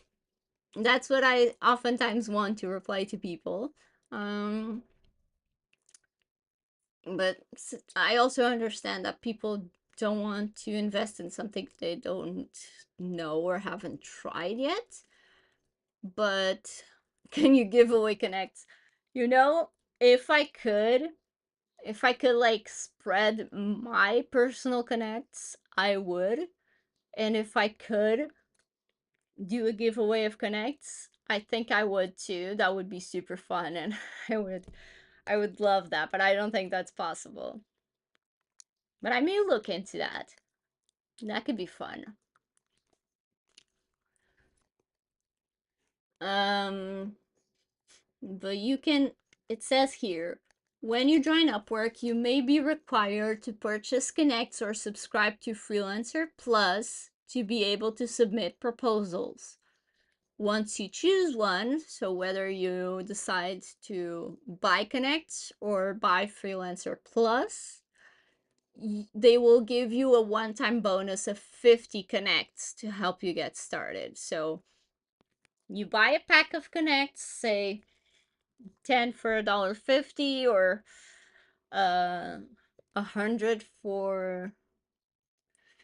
that's what I oftentimes want to reply to people. Um, but I also understand that people don't want to invest in something they don't know or haven't tried yet. But can you give away connects? You know, if I could, if I could like spread my personal connects, I would. And if I could do a giveaway of connects, I think I would too. That would be super fun and I would love that, but I don't think that's possible. But I may look into that. That could be fun. Um but you can, it says here, when you join Upwork, you may be required to purchase Connects or subscribe to Freelancer Plus to be able to submit proposals. Once you choose one, so whether you decide to buy Connects or buy Freelancer Plus, they will give you a one-time bonus of 50 Connects to help you get started. So you buy a pack of Connects, say 10 for $1.50 or 100 for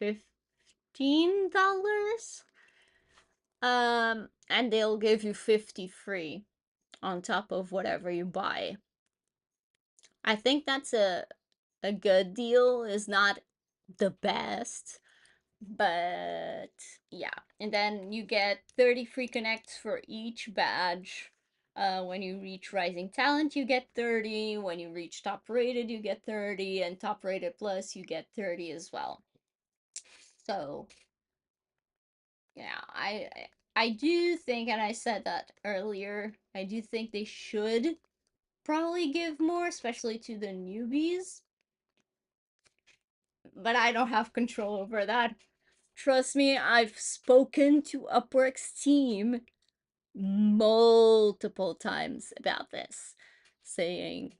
$15, and they'll give you 50 free on top of whatever you buy. I think that's a good deal. Is not the best, but yeah. And then you get 30 free connects for each badge. When you reach Rising Talent, you get 30. When you reach Top Rated, you get 30. And Top Rated Plus, you get 30 as well. So, yeah, I do think, and I said that earlier, I do think they should probably give more, especially to the newbies. But I don't have control over that. Trust me, I've spoken to Upwork's team multiple times about this, saying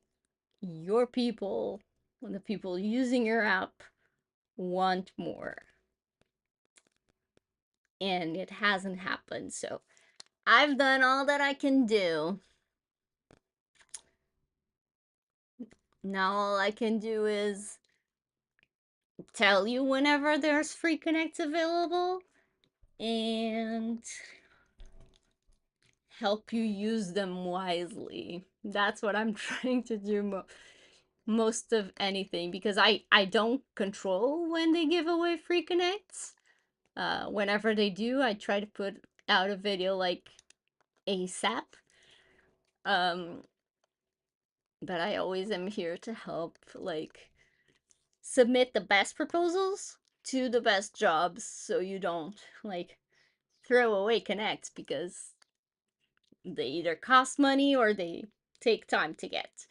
your people, the people using your app, want more. And it hasn't happened. So I've done all that I can do. Now all I can do is tell you whenever there's free connects available and help you use them wisely. That's what I'm trying to do most of anything, because I don't control when they give away free connects. Whenever they do, I try to put out a video like ASAP. Um, but I always am here to help, like, submit the best proposals to the best jobs so you don't, like, throw away connects because they either cost money or they take time to get.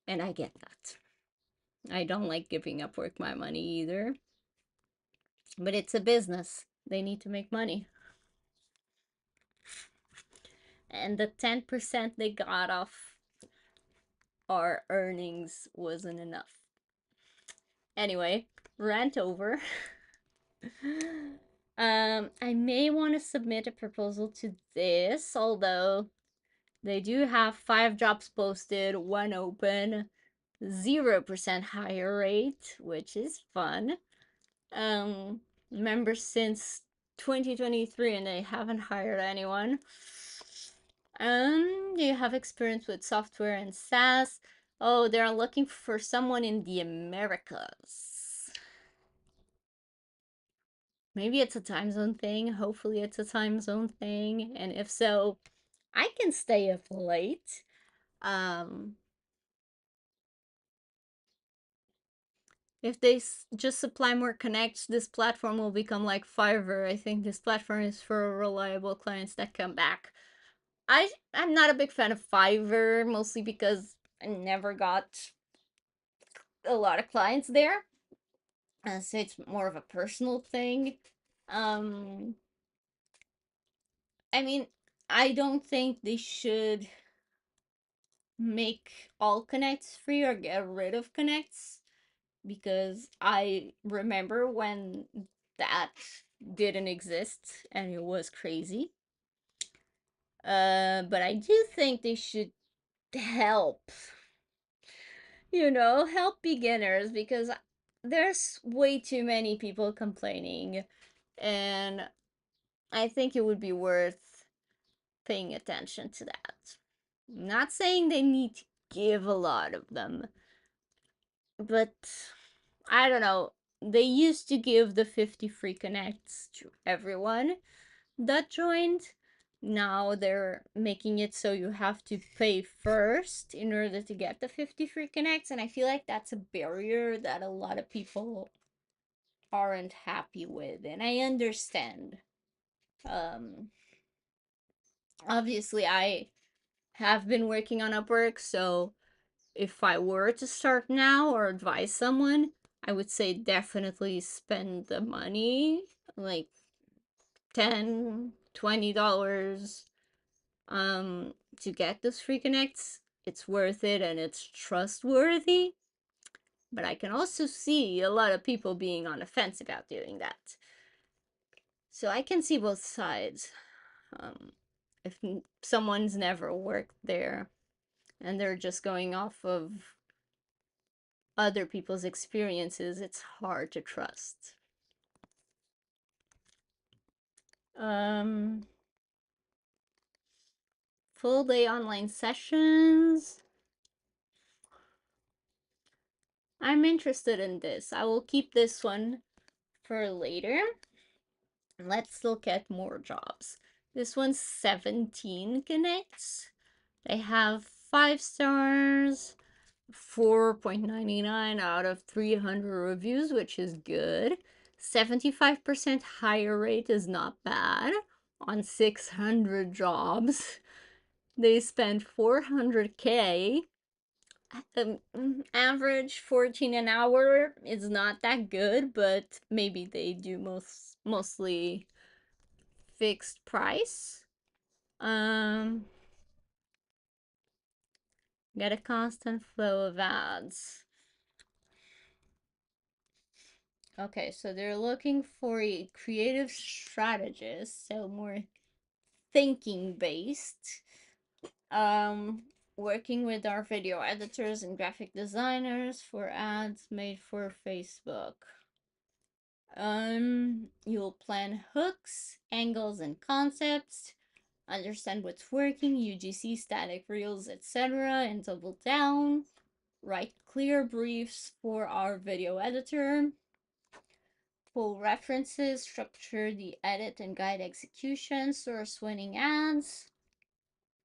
And I get that. I don't like giving Upwork my money either. But it's a business. They need to make money. And the 10% they got off our earnings wasn't enough. Anyway, rant over. I may want to submit a proposal to this, although they do have 5 jobs posted, 1 open, 0% hire rate, which is fun. Members since 2023 and they haven't hired anyone. Do you have experience with software and SaaS? Oh, they're looking for someone in the Americas. Maybe it's a time zone thing. Hopefully, it's a time zone thing. And if so, I can stay up late. Um, if they just supply more connects, this platform will become like Fiverr. I think this platform is for reliable clients that come back. I'm not a big fan of Fiverr, mostly because I never got a lot of clients there. So it's more of a personal thing. Um, I mean, I don't think they should make all connects free or get rid of connects, because I remember when that didn't exist and it was crazy. But I do think they should help, help beginners, because there's way too many people complaining, and I think it would be worth paying attention to that. I'm not saying they need to give a lot of them, but I don't know. They used to give the 50 free connects to everyone that joined. Now they're making it so you have to pay first in order to get the 50 free connects, and I feel like that's a barrier that a lot of people aren't happy with, and I understand. Um Obviously I have been working on Upwork, so if I were to start now or advise someone, I would say definitely spend the money, like $10, $20, to get those free connects. It's worth it and it's trustworthy. But I can also see a lot of people being on the fence about doing that. So I can see both sides. If someone's never worked there and they're just going off of other people's experiences, it's hard to trust. Um, Full day online sessions. I'm interested in this. I will keep this one for later. Let's look at more jobs. This one's 17 connects. They have 5 stars, 4.99 out of 300 reviews, which is good. 75% higher rate is not bad on 600 jobs. They spent 400K. Average 14 an hour is not that good, but maybe they do mostly fixed price. Um, get a constant flow of ads. Okay, so they're looking for a creative strategist, so more thinking based. Um, Working with our video editors and graphic designers for ads made for Facebook. You'll plan hooks, angles, and concepts, understand what's working, UGC, static reels, etc., and double down. Write clear briefs for our video editor. Pull references, structure the edit and guide execution, source winning ads,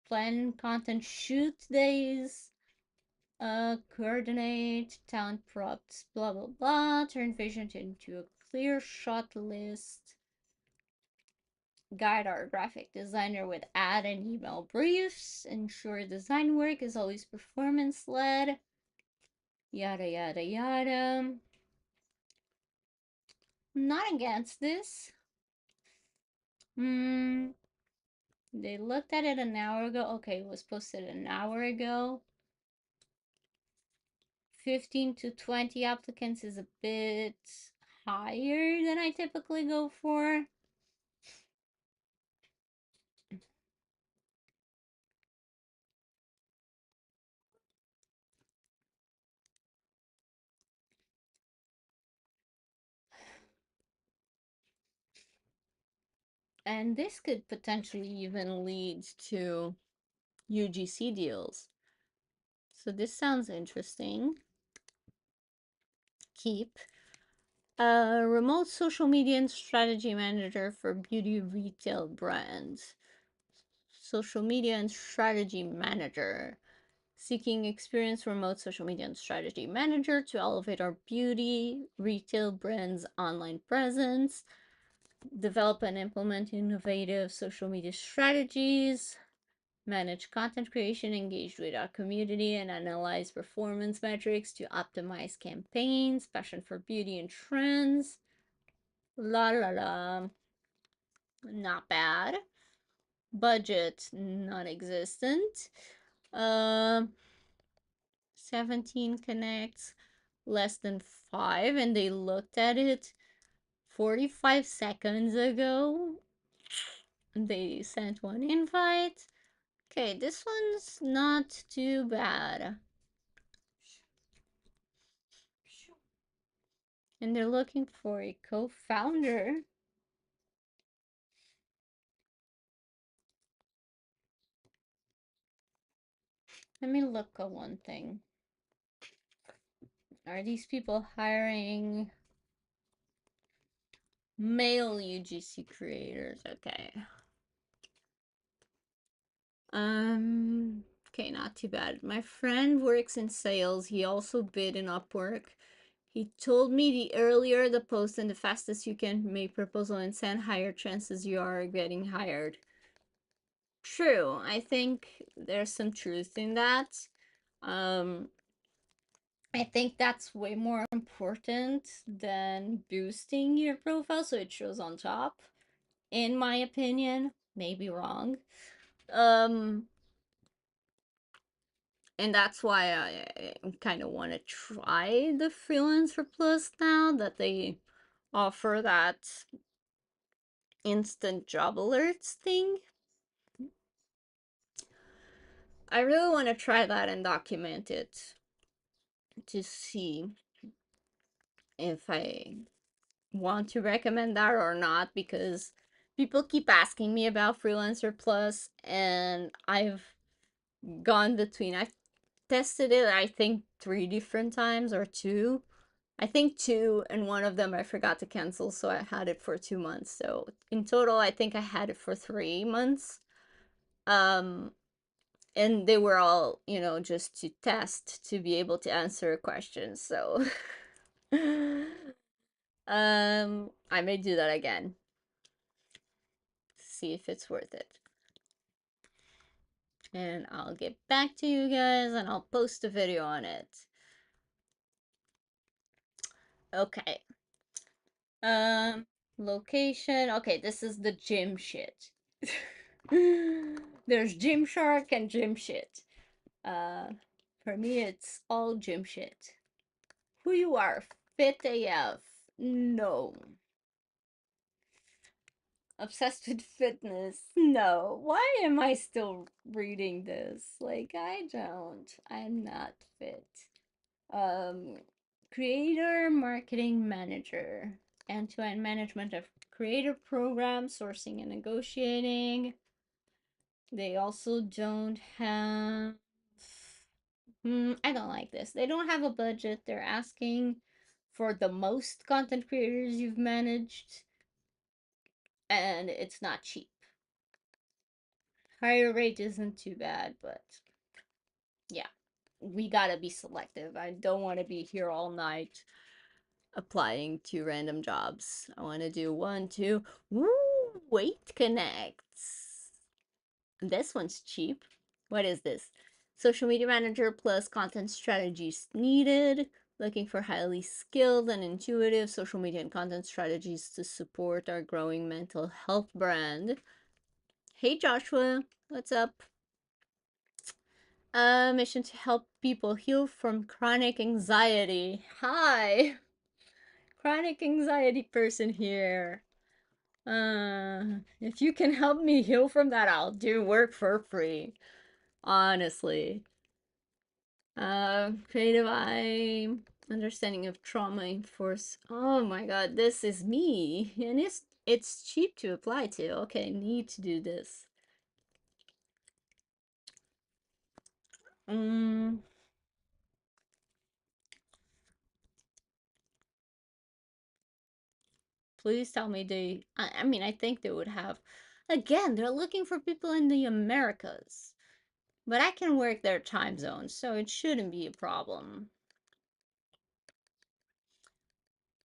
plan content shoot days, coordinate talent props, blah blah blah, turn vision into a clear shot list, guide our graphic designer with ad and email briefs, ensure design work is always performance led, yada yada yada. I'm not against this. They looked at it an hour ago. Okay, it was posted an hour ago. 15 to 20 applicants is a bit higher than I typically go for. And this could potentially even lead to UGC deals. So this sounds interesting. Keep. A remote social media and strategy manager for beauty retail brands. Social media and strategy manager. Seeking experienced remote social media and strategy manager to elevate our beauty retail brands' online presence, develop and implement innovative social media strategies, manage content creation, engage with our community, and analyze performance metrics to optimize campaigns, passion for beauty and trends. La la la. Not bad. Budget non-existent. Um, 17 connects, less than 5, and they looked at it 45 seconds ago. They sent one invite. Okay, this one's not too bad. And they're looking for a co-founder. Let me look at one thing. Are these people hiring male UGC creators? Okay. Okay, not too bad. My friend works in sales. He also bid in Upwork. He told me the earlier the post and the fastest you can make proposal and send, higher chances you are getting hired. True. I think there's some truth in that. Um, I think that's way more important than boosting your profile so it shows on top, in my opinion. Maybe wrong. Um, and that's why I kind of want to try the Freelancer Plus now that they offer that instant job alerts thing. I really want to try that and document it to see if I want to recommend that or not, because people keep asking me about Freelancer Plus and I've gone between. I've tested it, I think, 3 different times or two. I think two, and one of them I forgot to cancel, so I had it for 2 months. So in total, I think I had it for 3 months. Um, and they were all, just to test to be able to answer questions. So, I may do that again. See if it's worth it. And I'll get back to you guys and I'll post a video on it. Okay. Um, Location. Okay, this is the gym shit. There's Gymshark and gym shit. Uh, for me, it's all gym shit. Who you are? Fit AF? No. Obsessed with fitness? No. Why am I still reading this? Like, I don't. I'm not fit. Um, Creator marketing manager. End-to-end management of creator programs, sourcing and negotiating. They also don't have. I don't like this. They don't have a budget. They're asking for the most content creators you've managed, and it's not cheap. Higher rate isn't too bad, but yeah, we gotta be selective. I don't want to be here all night applying to random jobs. I want to do one, two. Woo! Weight connects. This one's cheap. What is this? Social media manager plus content strategies needed. Looking for highly skilled and intuitive social media and content strategies to support our growing mental health brand. Hey Joshua, what's up? Mission to help people heal from chronic anxiety. Hi, chronic anxiety person here. If you can help me heal from that, I'll do work for free. Honestly. Creative eye, understanding of trauma in force. Oh my god, this is me. And it's cheap to apply to. Okay, need to do this. Um, Please tell me I mean, I think they would have. Again, they're looking for people in the Americas. But I can work their time zone, so it shouldn't be a problem.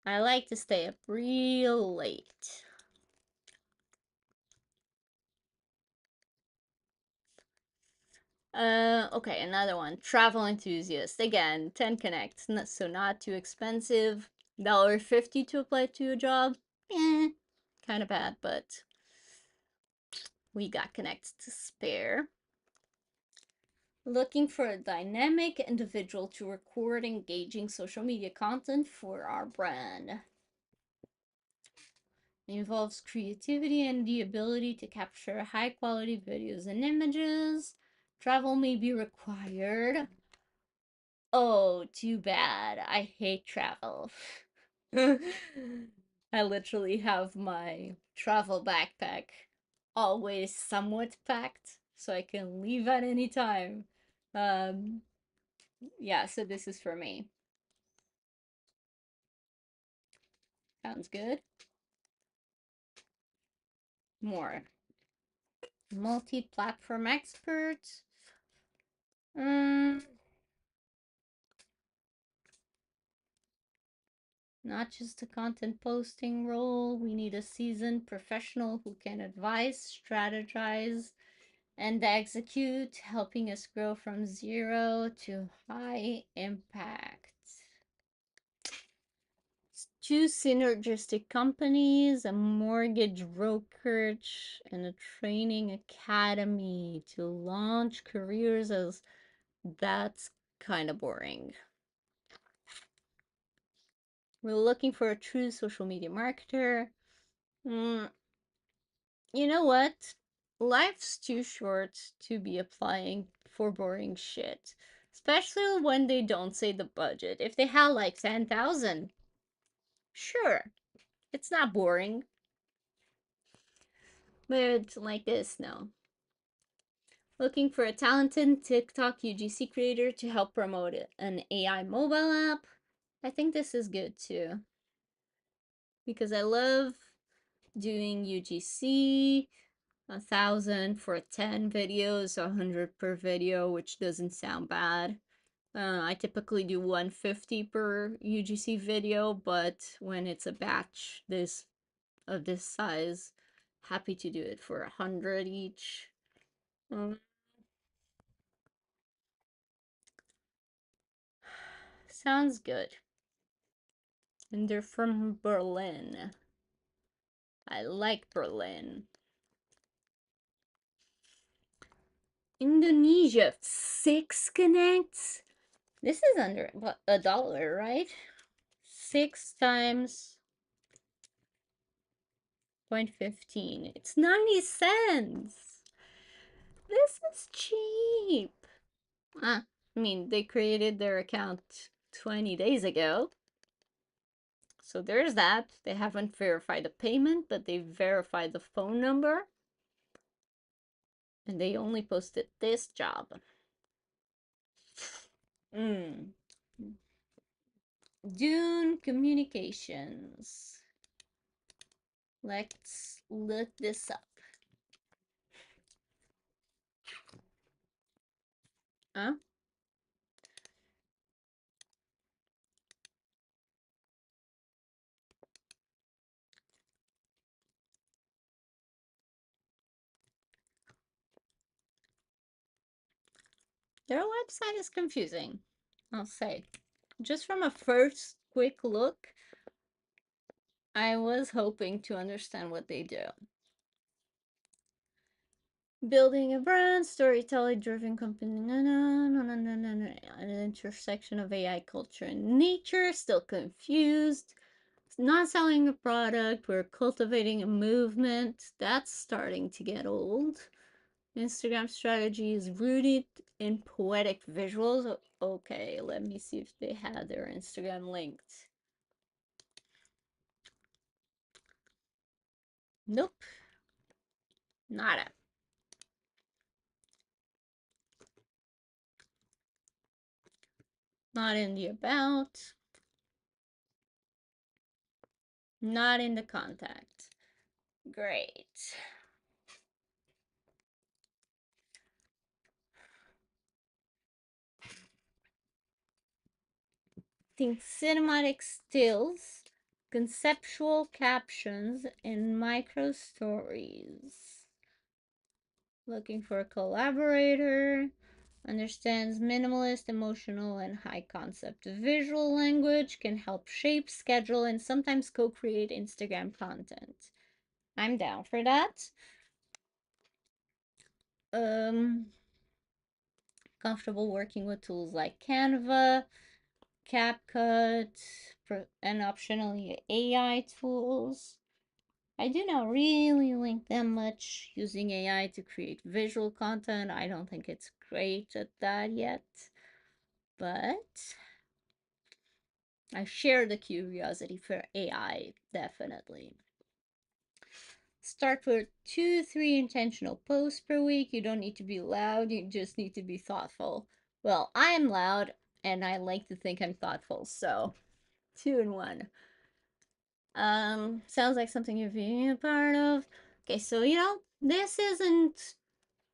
I like to stay up real late. Okay, another one. Travel enthusiast. Again, 10 connects, so not too expensive. $1.50 to apply to a job. Eh, kind of bad, but we got connects to spare. Looking for a dynamic individual to record engaging social media content for our brand. It involves creativity and the ability to capture high quality videos and images. Travel may be required. Oh, too bad. I hate travel. I literally have my travel backpack always somewhat packed so I can leave at any time. Um, yeah, so this is for me. Sounds good. More. Multi platform expert. Um, Not just a content posting role. We need a seasoned professional who can advise, strategize, and execute, helping us grow from zero to high impact. Two synergistic companies, a mortgage brokerage, and a training academy to launch careers as that's kind of boring. We're looking for a true social media marketer. Mm, you know what? Life's too short to be applying for boring shit. Especially when they don't say the budget. If they had like 10,000, sure, it's not boring. But like this, no. Looking for a talented TikTok UGC creator to help promote an AI mobile app. I think this is good too. Because I love doing UGC, 1,000 for 10 videos, 100 per video, which doesn't sound bad. I typically do 150 per UGC video, but when it's a batch of this size, happy to do it for 100 each. Um, Sounds good. And they're from Berlin. I like Berlin. Indonesia, 6 connects? This is under a dollar, right? 6 times 0.15. It's 90 cents. This is cheap. I mean, they created their account 20 days ago. So there's that. They haven't verified the payment, but they verified the phone number. And they only posted this job. Mm. Dune Communications. Let's look this up. Huh? Their website is confusing, I'll say. Just from a first quick look, I was hoping to understand what they do. Building a brand, storytelling driven company, an intersection of AI culture and nature, still confused. Not selling a product, we're cultivating a movement. That's starting to get old. Instagram strategy is rooted in poetic visuals. Okay, let me see if they had their Instagram linked. Nope, nada. Not in the about. Not in the contact. Great. Think cinematic stills, conceptual captions, and micro stories. Looking for a collaborator. Understands minimalist, emotional, and high concept visual language, can help shape, schedule, and sometimes co create Instagram content. I'm down for that. Um, Comfortable working with tools like Canva, CapCut, and optionally AI tools. I do not really link them much using AI to create visual content. I don't think it's great at that yet, but I share the curiosity for AI, definitely. Start with 2, 3 intentional posts per week. You don't need to be loud, you just need to be thoughtful. Well, I'm loud and I like to think I'm thoughtful, so 2 in 1. Sounds like something you're being a part of. Okay, so this isn't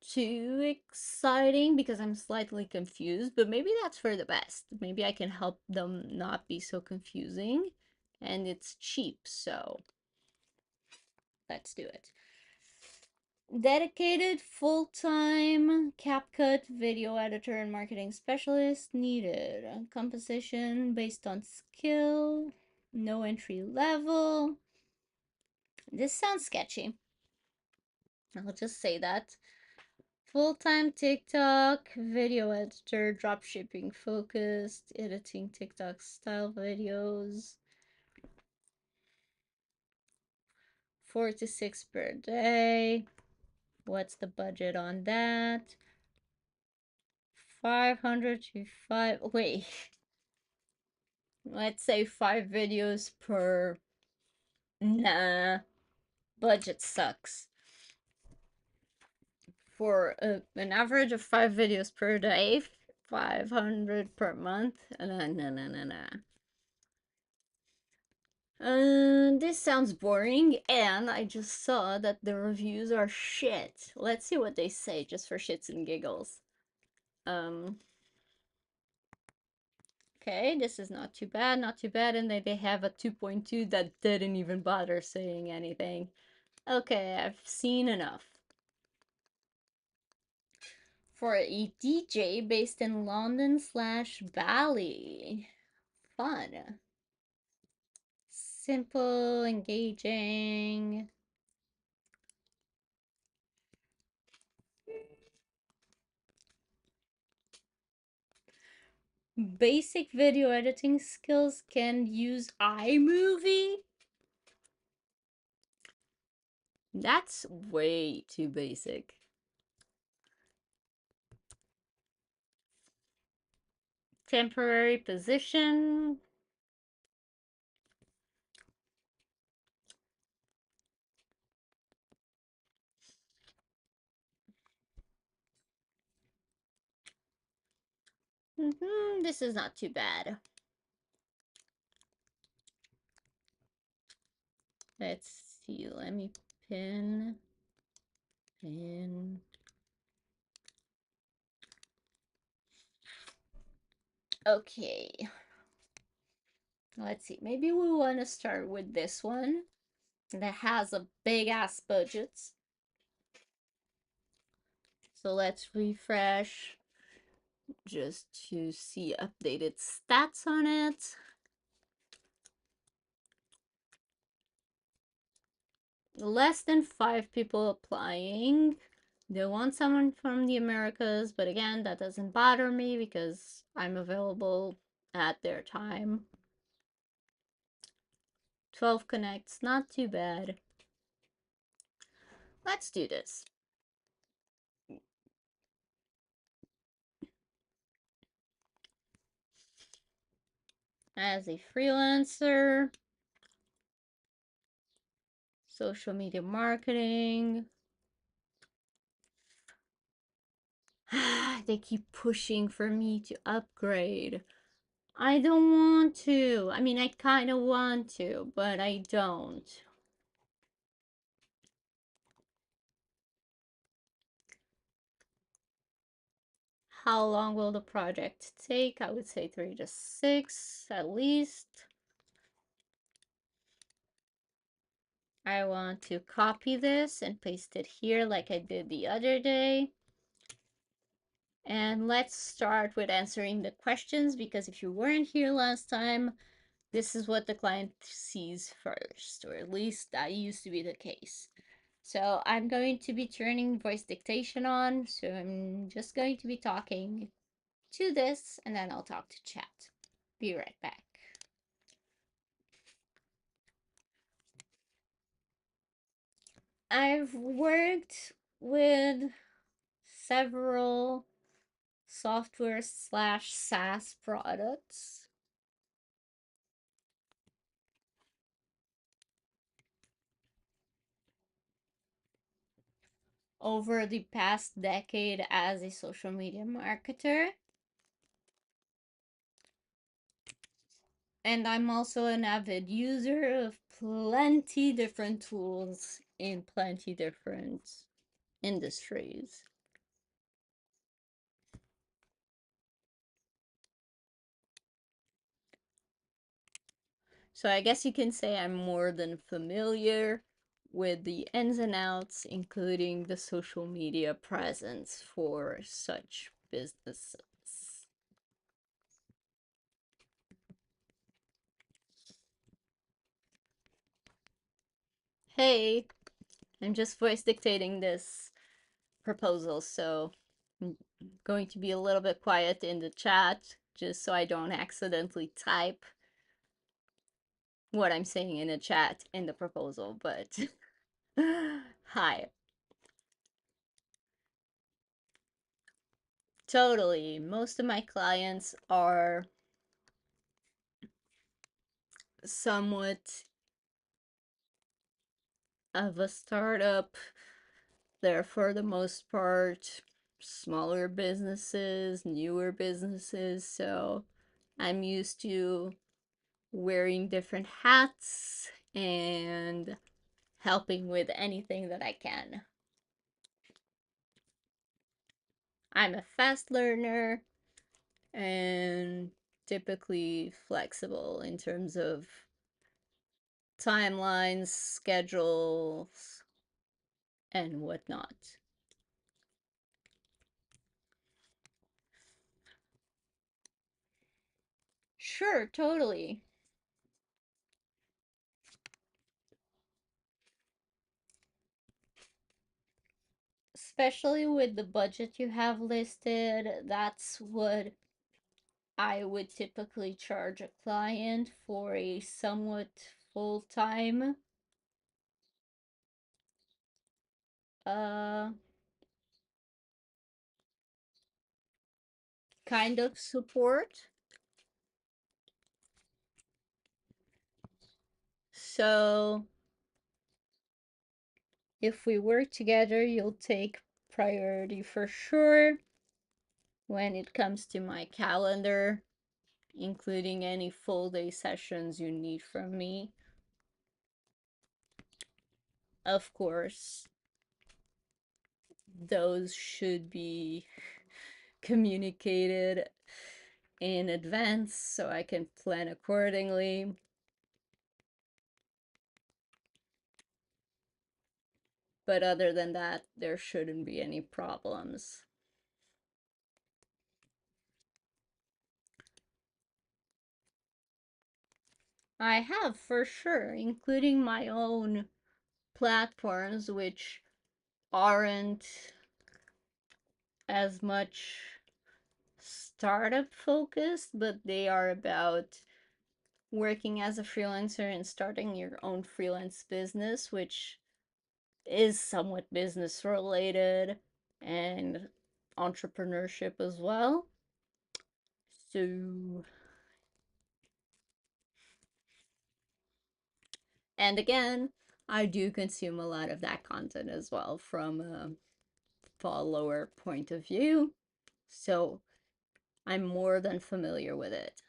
too exciting because I'm slightly confused, but maybe that's for the best. Maybe I can help them not be so confusing, and it's cheap, so let's do it. Dedicated full-time CapCut video editor and marketing specialist needed. Composition based on skill, no entry level. This sounds sketchy. I'll just say that. Full-time TikTok video editor, dropshipping focused, editing TikTok style videos. 4 to 6 per day. What's the budget on that? 500 to 5. Wait. Let's say 5 videos per. Nah. Budget sucks. For an average of 5 videos per day, 500 per month. Nah, nah, nah, nah, nah. This sounds boring, and I just saw that the reviews are shit. Let's see what they say, just for shits and giggles. Um, okay, this is not too bad, not too bad, and they have a 2.2 that didn't even bother saying anything. Okay, I've seen enough. For a DJ based in London/Bali. Fun. Simple, engaging. Basic video editing skills, can use iMovie. That's way too basic. Temporary position. This is not too bad. Let's see. Let me pin. Okay. Let's see. Maybe we want to start with this one that has a big ass budget. So let's refresh just to see updated stats on it. Less than 5 people applying. They want someone from the Americas, but again, that doesn't bother me because I'm available at their time. 12 connects, not too bad. Let's do this. As a freelancer, social media marketing. They keep pushing for me to upgrade. I don't want to. I mean, I kind of want to, but I don't. How long will the project take? I would say 3 to 6 at least. I want to copy this and paste it here like I did the other day. And let's start with answering the questions because if you weren't here last time, this is what the client sees first, or at least that used to be the case. So I'm going to be turning voice dictation on, so I'm just going to be talking to this and then I'll talk to chat. Be right back. I've worked with several software slash SaaS products over the past decade as a social media marketer. And I'm also an avid user of plenty different tools in plenty different industries. So I guess you can say I'm more than familiar with the ins and outs, including the social media presence for such businesses. Hey, I'm just voice dictating this proposal, so I'm going to be a little bit quiet in the chat just so I don't accidentally type what I'm saying in the chat in the proposal, but hi. Totally. Most of my clients are somewhat of a startup. They're for the most part smaller businesses, newer businesses, so I'm used to wearing different hats and helping with anything that I can. I'm a fast learner and typically flexible in terms of timelines, schedules, and whatnot. Sure, totally. Especially with the budget you have listed, that's what I would typically charge a client for a somewhat full-time uh kind of support. So if we work together, you'll take priority for sure when it comes to my calendar, including any full day sessions you need from me. Of course, those should be communicated in advance so I can plan accordingly. But other than that, there shouldn't be any problems. I have for sure, including my own platforms, which aren't as much startup focused, but they are about working as a freelancer and starting your own freelance business, which is somewhat business related and entrepreneurship as well. So, and again, I do consume a lot of that content as well from a follower point of view. So, I'm more than familiar with it.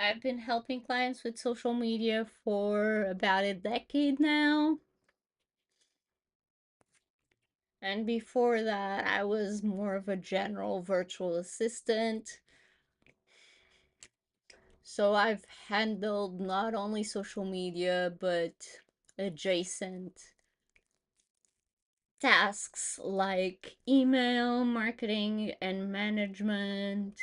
I've been helping clients with social media for about a decade now. And before that, I was more of a general virtual assistant. So I've handled not only social media, but adjacent tasks like email, marketing, and management,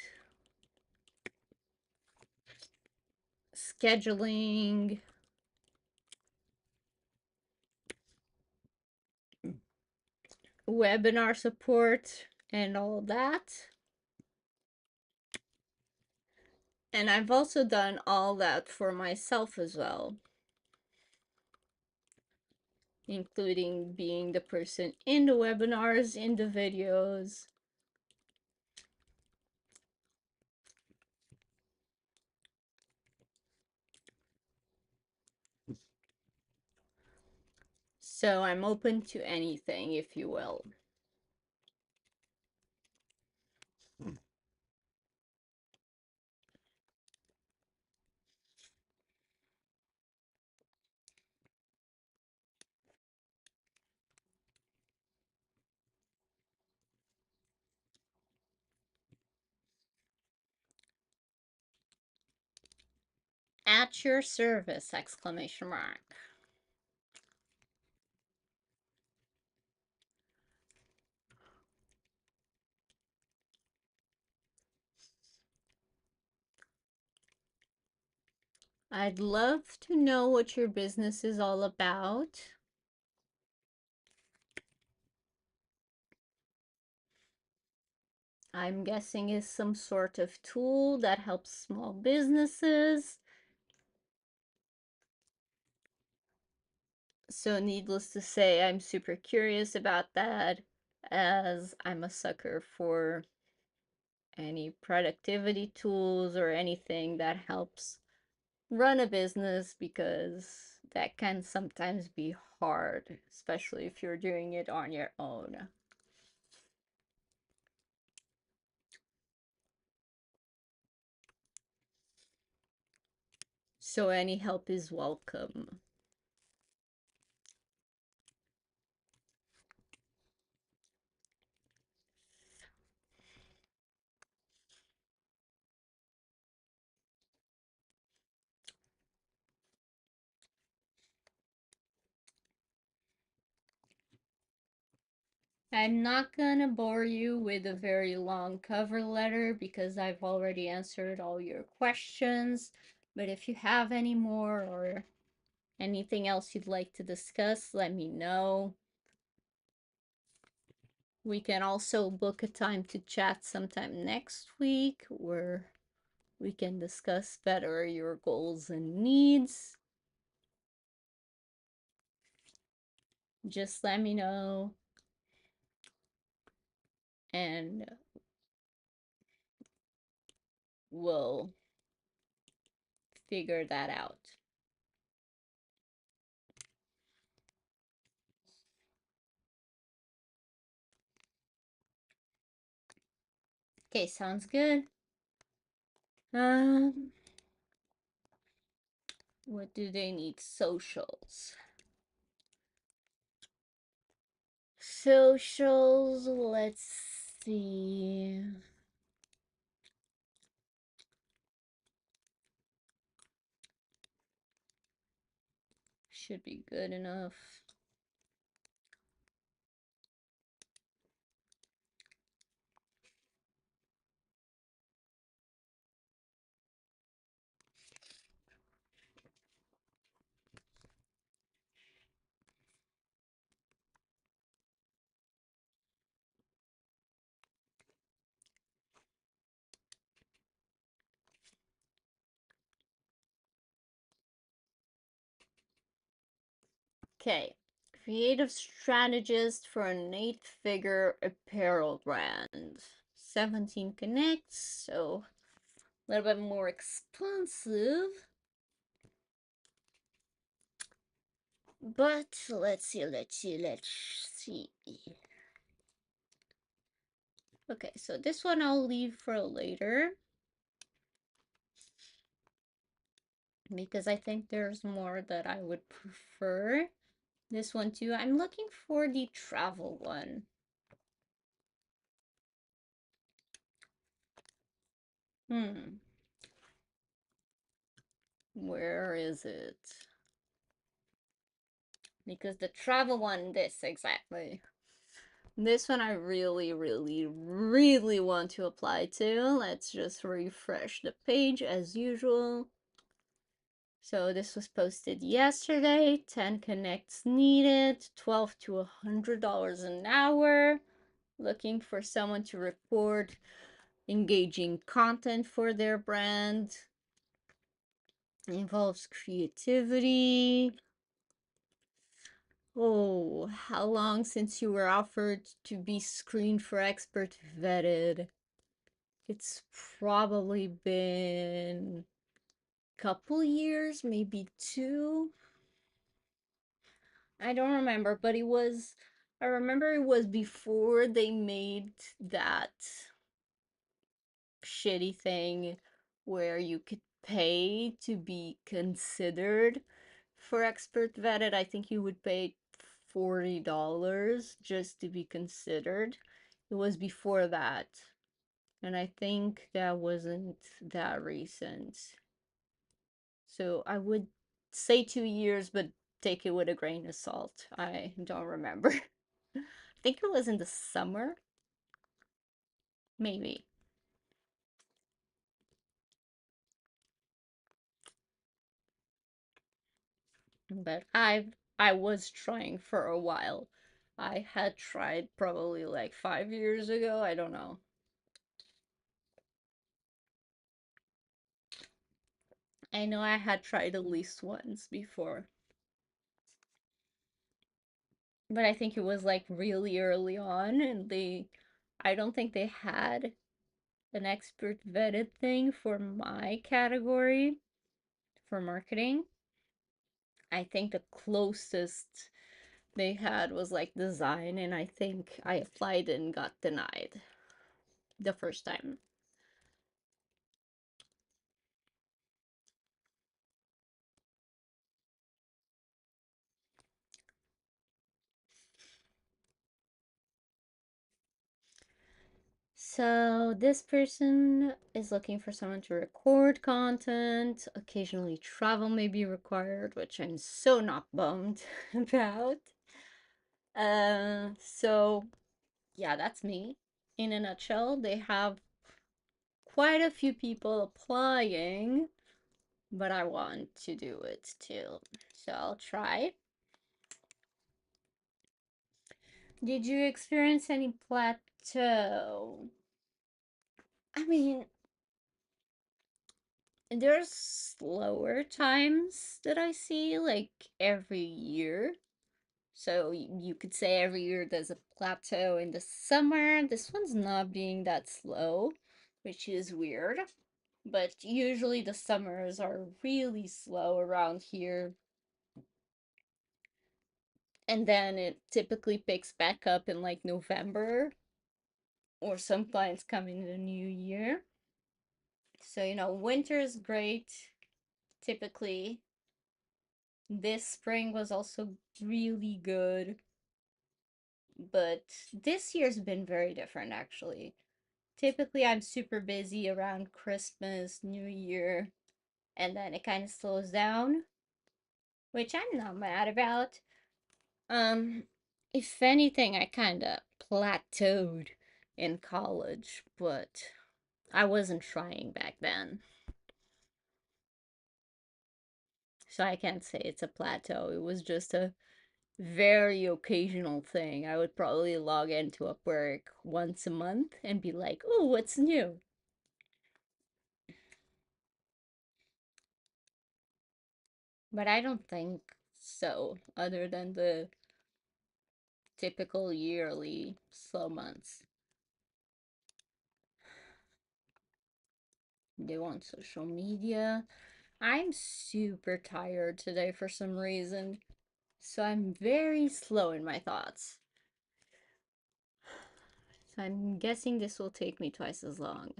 scheduling, webinar support, and all that. And I've also done all that for myself as well, including being the person in the webinars, in the videos. So I'm open to anything, if you will. At your service! Exclamation mark. I'd love to know what your business is all about. I'm guessing is some sort of tool that helps small businesses. So needless to say, I'm super curious about that, as I'm a sucker for any productivity tools or anything that helps run a business, because that can sometimes be hard, especially if you're doing it on your own. So any help is welcome. I'm not gonna bore you with a very long cover letter because I've already answered all your questions. But if you have any more or anything else you'd like to discuss, let me know. We can also book a time to chat sometime next week where we can discuss better your goals and needs. Just let me know and we'll figure that out. Okay, sounds good. Um, what do they need? Socials. Socials, let's see. Should be good enough. Okay. Creative strategist for an 8-figure apparel brand. 17 connects, so a little bit more expensive. But let's see. Okay, so this one I'll leave for later because I think there's more that I would prefer. This one too. I'm looking for the travel one. Hmm, where is it? Because the travel one, this exactly. This one I really, really, really want to apply to. Let's just refresh the page as usual. So this was posted yesterday. 10 connects needed, 12 to $100 an hour. Looking for someone to record engaging content for their brand. Involves creativity. Oh, how long since you were offered to be screened for expert vetted? It's probably been a couple years, maybe two. I don't remember, but I remember it was before they made that shitty thing where you could pay to be considered for expert vetted. I think you would pay $40 just to be considered. It was before that. And I think that wasn't that recent. So I would say 2 years, but take it with a grain of salt. I don't remember. I think it was in the summer, maybe. But I was trying for a while. I had tried probably like 5 years ago. I don't know. I know I had tried at least once before. But I think it was like really early on, and I don't think they had an expert vetted thing for my category for marketing. I think the closest they had was like design, and I think I applied and got denied the first time. So this person is looking for someone to record content. Occasionally travel may be required, which I'm so not bummed about. So yeah, that's me. In a nutshell, they have quite a few people applying, but I want to do it too. So I'll try. Did you experience any plateau? I mean, there's slower times that I see, like every year. So you could say every year there's a plateau in the summer. This one's not being that slow, which is weird. But usually the summers are really slow around here. And then it typically picks back up in like November, or some clients come in the new year. So, winter is great typically. This spring was also really good, but this year's been very different actually. Typically, I'm super busy around Christmas, New Year, and then it kind of slows down, which I'm not mad about. Um, if anything, I kind of plateaued in college, but I wasn't trying back then. So I can't say it's a plateau. It was just a very occasional thing. I would probably log into Upwork once a month and be like, oh, what's new? But I don't think so, other than the typical yearly slow months. They want social media. I'm super tired today for some reason, so I'm very slow in my thoughts. So I'm guessing this will take me twice as long.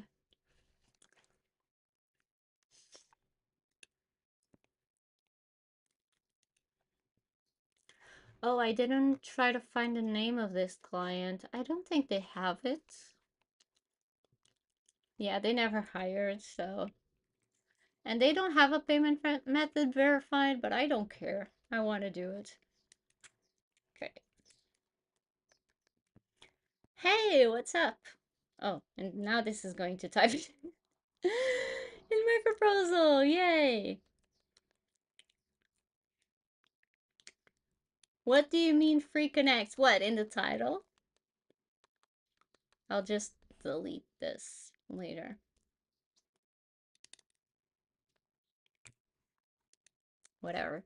Oh, I didn't try to find the name of this client. I don't think they have it. Yeah, they never hired, so. And they don't have a payment method verified, but I don't care. I want to do it. Okay. Hey, what's up? Oh, and now this is going to type in my proposal. Yay! What do you mean free connects? What, in the title? I'll just delete this later. Whatever.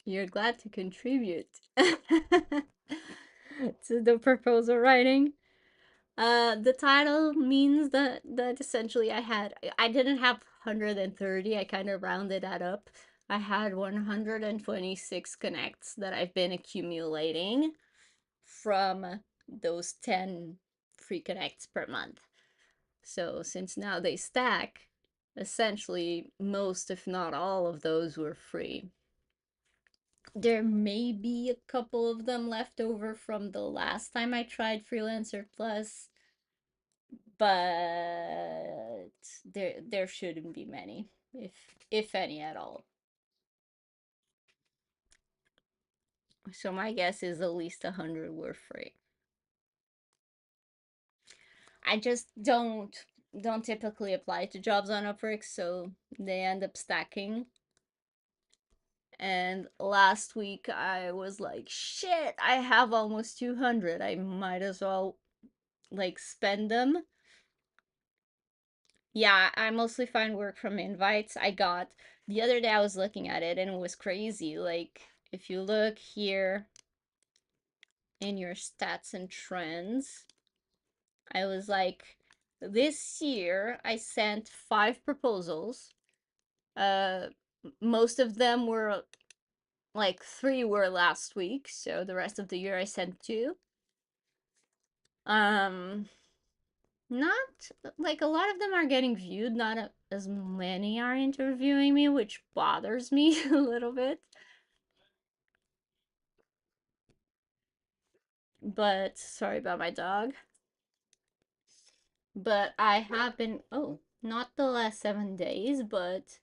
You're glad to contribute to the proposal writing. The title means that essentially I didn't have 130. I kind of rounded that up. I had 126 connects that I've been accumulating from those 10 free connects per month. So since now they stack, essentially most, if not all of those were free. There may be a couple of them left over from the last time I tried Freelancer Plus, but there shouldn't be many, if any at all. So my guess is at least 100 were free. I just don't typically apply to jobs on Upwork, so they end up stacking. And last week I was like, shit, I have almost 200. I might as well like spend them. Yeah, I mostly find work from invites. I got the other day I was looking at it and it was crazy. Like if you look here in your stats and trends, I was like, this year I sent 5 proposals. Uh, most of them were like 3 were last week, so the rest of the year I sent 2. Um, not like a lot of them are getting viewed, not as many are interviewing me, which bothers me a little bit. But sorry about my dog. But I have been, oh, not the last 7 days, but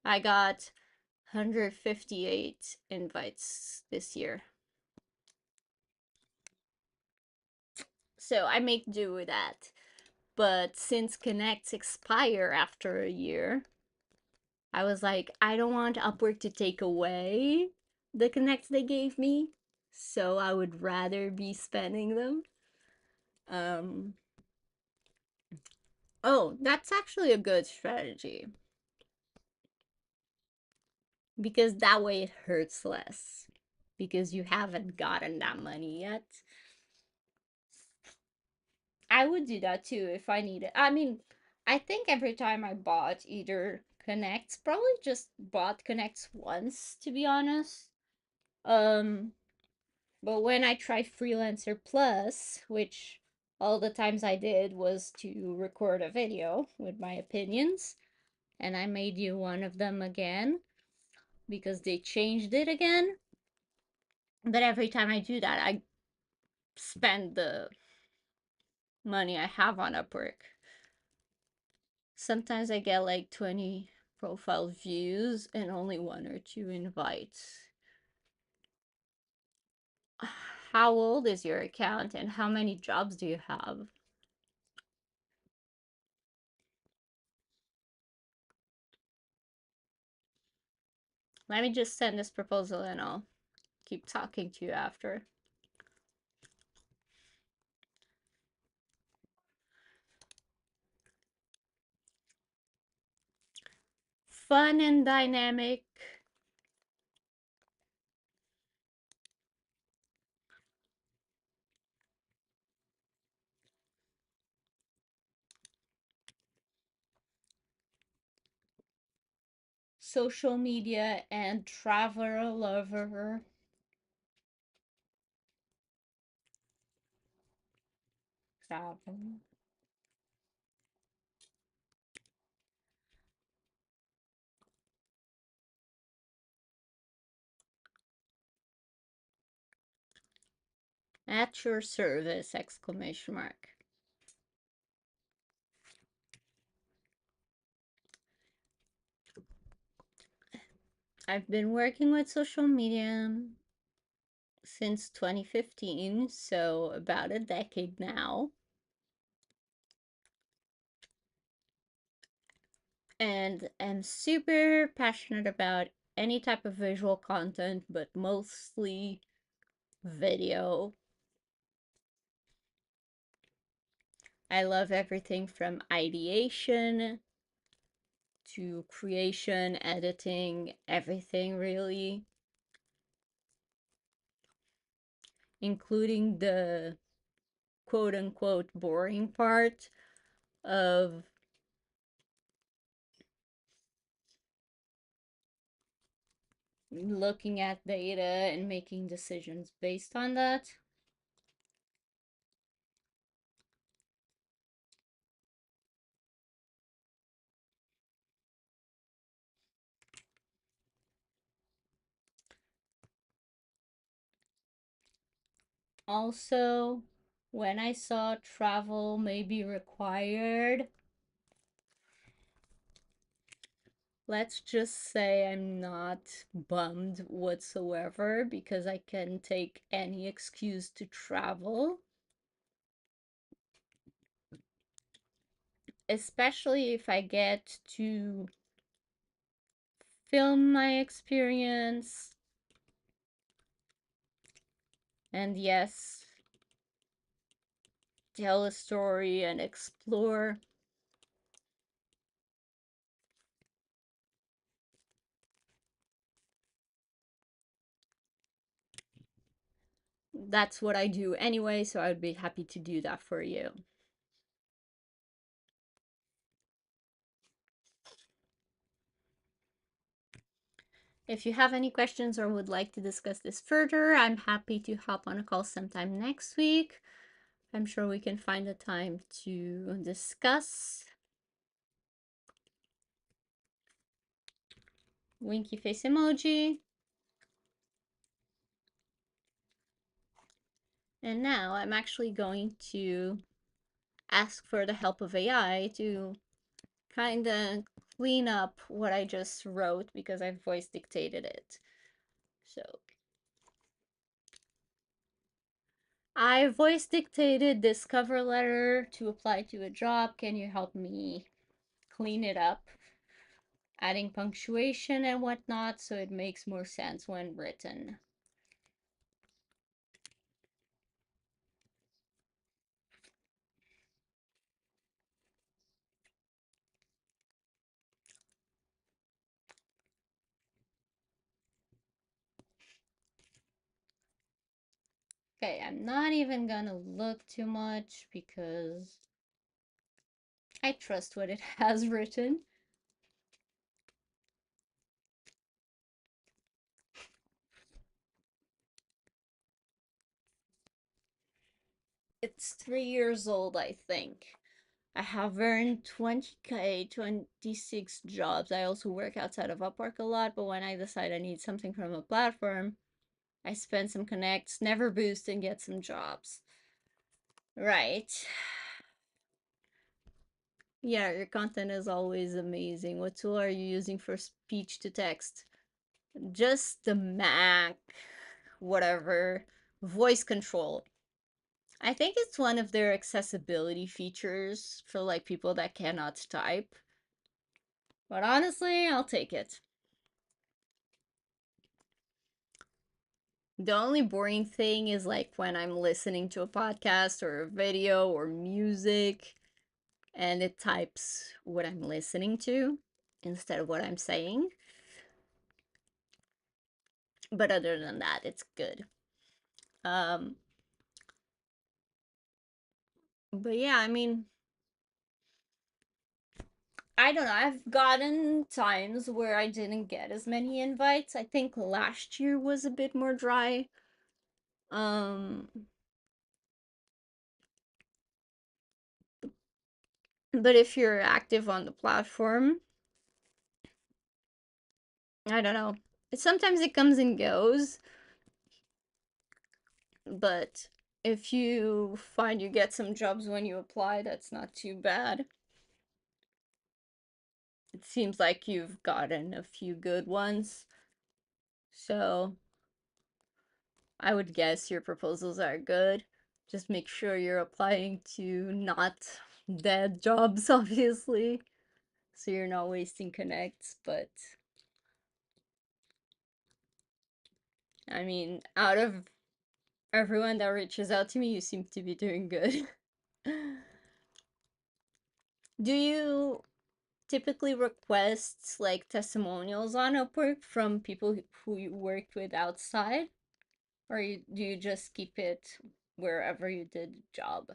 I got 158 invites this year. So I make do with that. But since connects expire after a year, I was like, I don't want Upwork to take away the connects they gave me. So I would rather be spending them. Um, oh, that's actually a good strategy because that way it hurts less because you haven't gotten that money yet. I would do that too if I need it. I mean, I think every time I bought either Connects, probably just bought Connects once to be honest. Um, but when I tried Freelancer Plus, which all the times I did was to record a video with my opinions, and I made you one of them again because they changed it again. But every time I do that, I spend the money I have on Upwork. Sometimes I get like 20 profile views and only 1 or 2 invites. How old is your account and how many jobs do you have? Let me just send this proposal and I'll keep talking to you after. Fun and dynamic. Social media and traveler lover. Travel. At your service! Exclamation mark. I've been working with social media since 2015, so about a decade now. And I'm super passionate about any type of visual content, but mostly video. I love everything from ideation to creation, editing, everything really, including the quote unquote boring part of looking at data and making decisions based on that. Also, when I saw travel may be required, let's just say I'm not bummed whatsoever because I can take any excuse to travel, especially if I get to film my experience and, yes, tell a story and explore. That's what I do anyway, so I would be happy to do that for you. If you have any questions or would like to discuss this further, I'm happy to hop on a call sometime next week. I'm sure we can find a time to discuss. Winky face emoji. And now I'm actually going to ask for the help of AI to kind of clean up what I just wrote because I voice dictated it. So I voice dictated this cover letter to apply to a job. Can you help me clean it up? Adding punctuation and whatnot so it makes more sense when written. Okay, I'm not even gonna look too much because I trust what it has written. It's 3 years old, I think. I have earned 20K, 26 jobs. I also work outside of Upwork a lot, but when I decide I need something from a platform, I spend some connects, never boost, and get some jobs. Right. Yeah, your content is always amazing. What tool are you using for speech to text? Just the Mac, whatever, voice control. I think it's one of their accessibility features for like people that cannot type. But honestly, I'll take it. The only boring thing is like when I'm listening to a podcast or a video or music and it types what I'm listening to instead of what I'm saying. But other than that, it's good. Um, but yeah, I mean, I don't know. I've gotten times where I didn't get as many invites. I think last year was a bit more dry. Um, but if you're active on the platform, I don't know. Sometimes it comes and goes, but if you find you get some jobs when you apply, that's not too bad. It seems like you've gotten a few good ones. So I would guess your proposals are good. Just make sure you're applying to not dead jobs, obviously, so you're not wasting connects. But I mean, out of everyone that reaches out to me, you seem to be doing good. Do you typically request like testimonials on Upwork from people who you worked with outside, or do you just keep it wherever you did the job?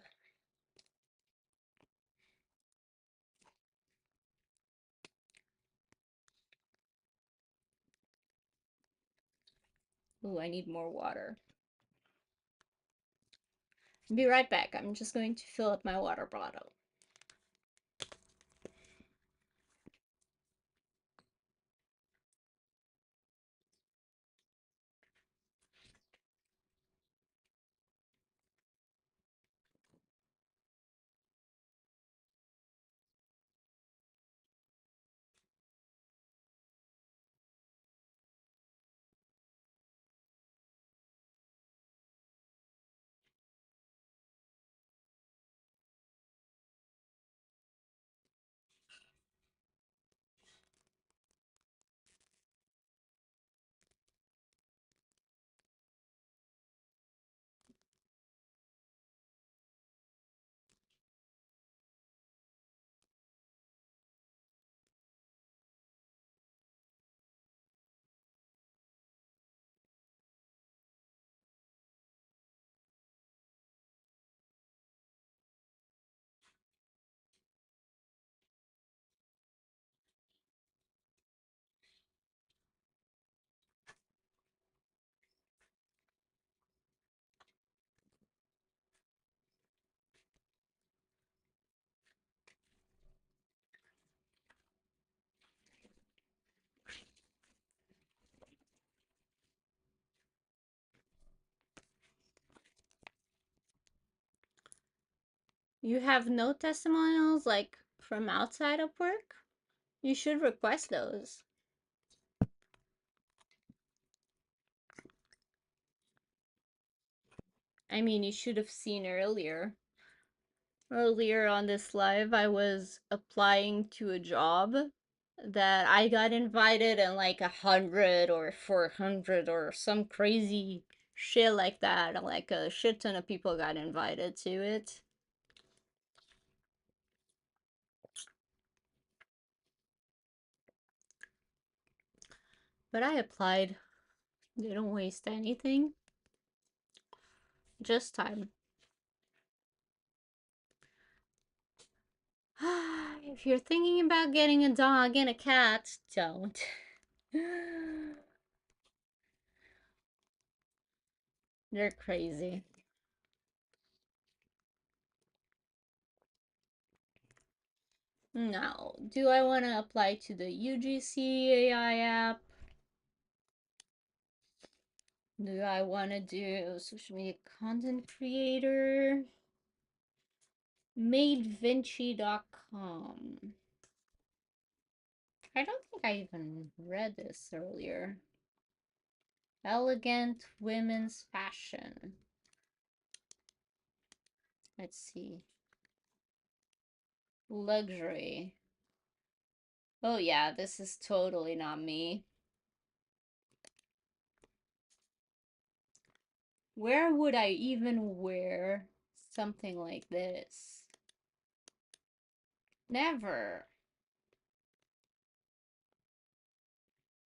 Ooh, I need more water. Be right back. I'm just going to fill up my water bottle. You have no testimonials like from outside of work? You should request those. I mean, you should have seen earlier. Earlier on this live, I was applying to a job that I got invited and like 100 or 400 or some crazy shit like that. Like a shit ton of people got invited to it. But I applied. They don't waste anything, just time. If you're thinking about getting a dog and a cat, don't. They're crazy. Now, do I want to apply to the UGC AI app? Do I want to do social media content creator? MadeVinci.com. I don't think I even read this earlier. Elegant women's fashion. Let's see. Luxury. Oh yeah, this is totally not me. Where would I even wear something like this? Never.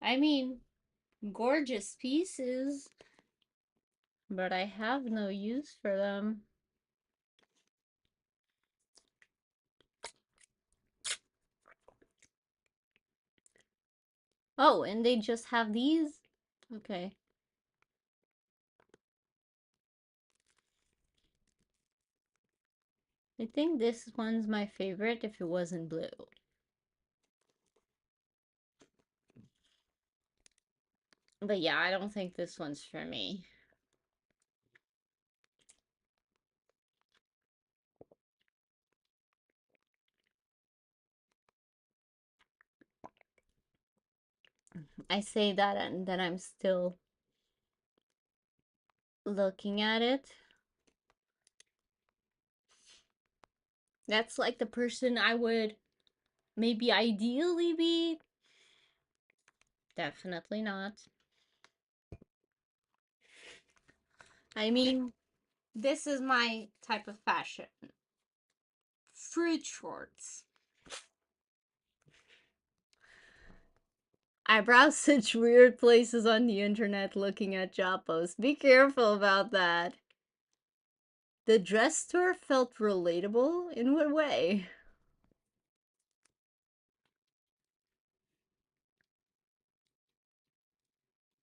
I mean, gorgeous pieces, but I have no use for them. Oh, and they just have these? Okay. I think this one's my favorite if it wasn't blue. But yeah, I don't think this one's for me. I say that and then I'm still looking at it. That's like the person I would maybe ideally be. Definitely not. I mean, this is my type of fashion. Fruit shorts. I browse such weird places on the internet looking at job posts. Be careful about that. The dress store felt relatable? In what way?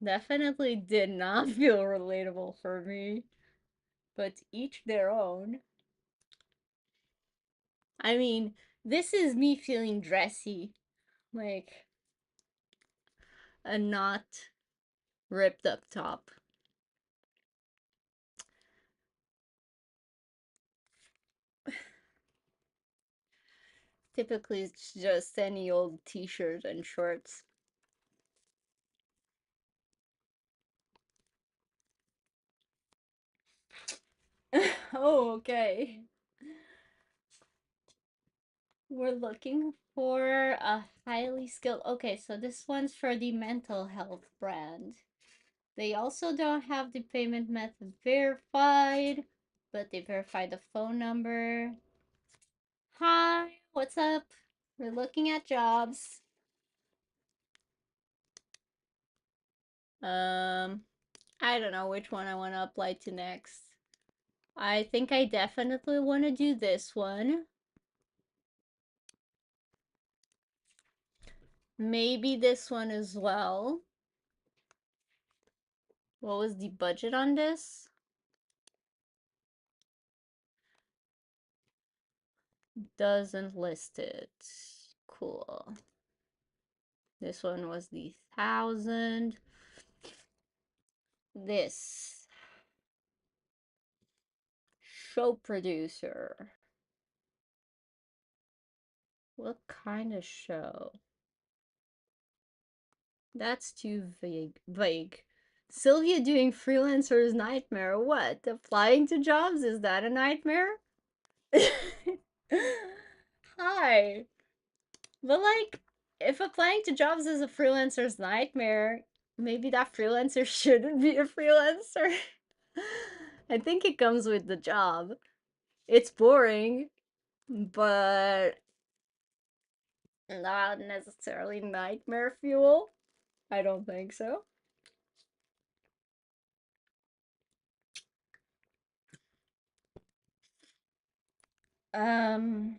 Definitely did not feel relatable for me, but each their own. I mean, this is me feeling dressy, like a not ripped up top. Typically, it's just any old t shirt and shorts. Oh, okay. We're looking for a highly skilled. Okay, so this one's for the mental health brand. They also don't have the payment method verified, but they verified the phone number. Hi, what's up? We're looking at jobs. Um, I don't know which one I want to apply to next. I think I definitely want to do this one. Maybe this one as well. What was the budget on this? Doesn't list it. Cool. This one was the 1,000. This show producer. What kind of show? That's too vague. Sylvia doing freelancer's nightmare. What? Applying to jobs? Is that a nightmare? Hi. But like, if applying to jobs is a freelancer's nightmare, maybe that freelancer shouldn't be a freelancer. I think it comes with the job. It's boring, but not necessarily nightmare fuel. I don't think so. Um,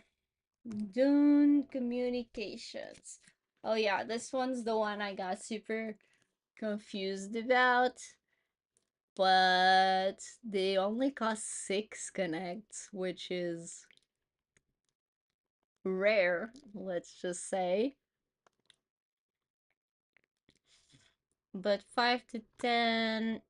Dune Communications. Oh yeah, this one's the one I got super confused about, but they only cost 6 connects, which is rare, let's just say. But 5 to 10,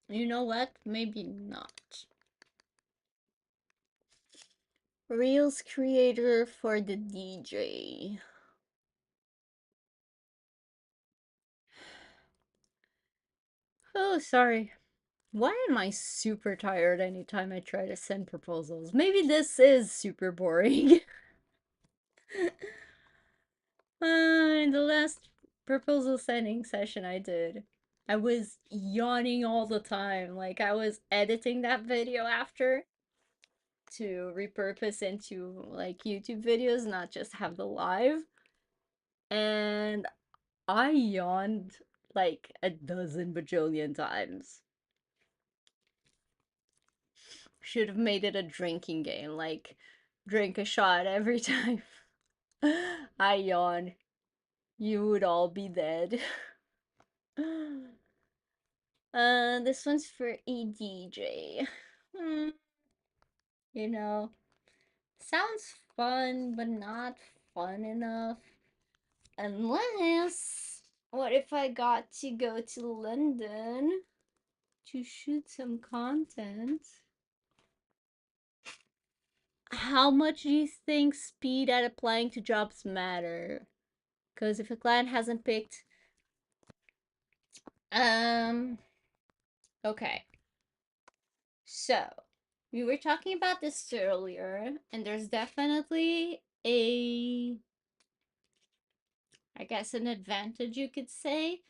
you know what? Maybe not. Reels creator for the DJ. Oh, sorry. Why am I super tired anytime I try to send proposals? Maybe this is super boring. In the last proposal sending session I did, I was yawning all the time. Like, I was editing that video after to repurpose into like YouTube videos, not just have the live. And I yawned like a dozen bajillion times. Should have made it a drinking game, like drink a shot every time I yawn. You would all be dead. This one's for a DJ. Hmm, you know, sounds fun, but not fun enough. Unless, what if I got to go to London to shoot some content. How much do you think speed at applying to jobs matter? Because if a client hasn't picked, um, okay. So, we were talking about this earlier, and there's definitely I guess, an advantage you could say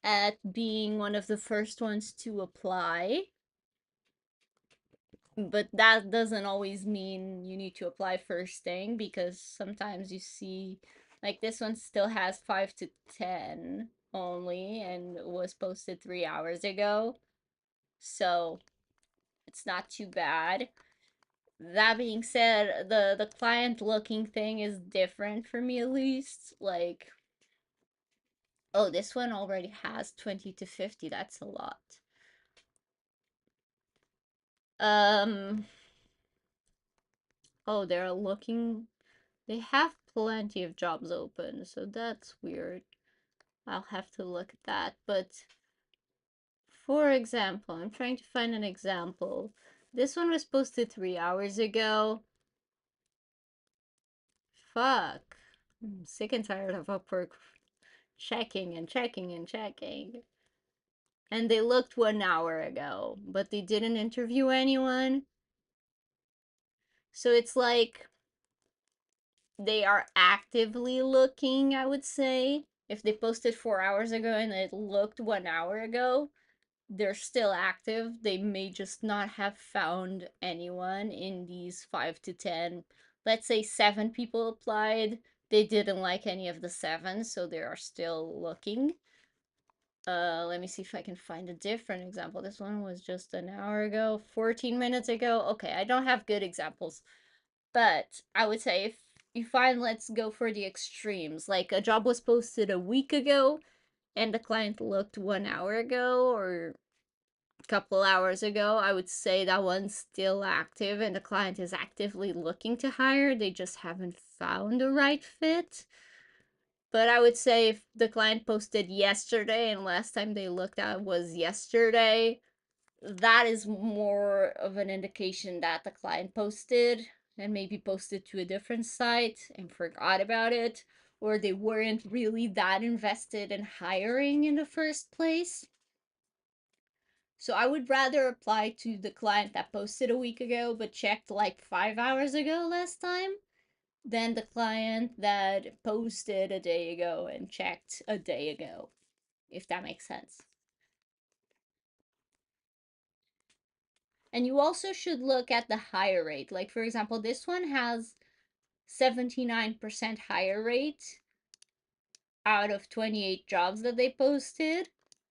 at being one of the first ones to apply. But that doesn't always mean you need to apply first thing, because sometimes you see, like, this one still has 5 to 10 only and was posted 3 hours ago. So it's not too bad. That being said, the client looking thing is different for me, at least. Like, oh, this one already has 20 to 50. That's a lot. Um, oh, they're looking. They have plenty of jobs open, so that's weird. I'll have to look at that. But for example, I'm trying to find an example. This one was posted 3 hours ago. Fuck. I'm sick and tired of Upwork checking and checking and checking. And they looked 1 hour ago, but they didn't interview anyone. So it's like they are actively looking, I would say. If they posted 4 hours ago and it looked 1 hour ago, they're still active. They may just not have found anyone in these 5 to 10. Let's say 7 people applied. They didn't like any of the 7, so they are still looking. Let me see if I can find a different example. This one was just an hour ago, 14 minutes ago. Okay, I don't have good examples. But I would say if you find, let's go for the extremes. Like a job was posted a week ago and the client looked 1 hour ago or a couple hours ago, I would say that one's still active and the client is actively looking to hire. They just haven't found the right fit. But I would say if the client posted yesterday and last time they looked at was yesterday, that is more of an indication that the client posted and maybe posted to a different site and forgot about it, or they weren't really that invested in hiring in the first place. So I would rather apply to the client that posted a week ago but checked like 5 hours ago last time than the client that posted a day ago and checked a day ago, if that makes sense. And you also should look at the hire rate. Like, for example, this one has 79% hire rate out of 28 jobs that they posted.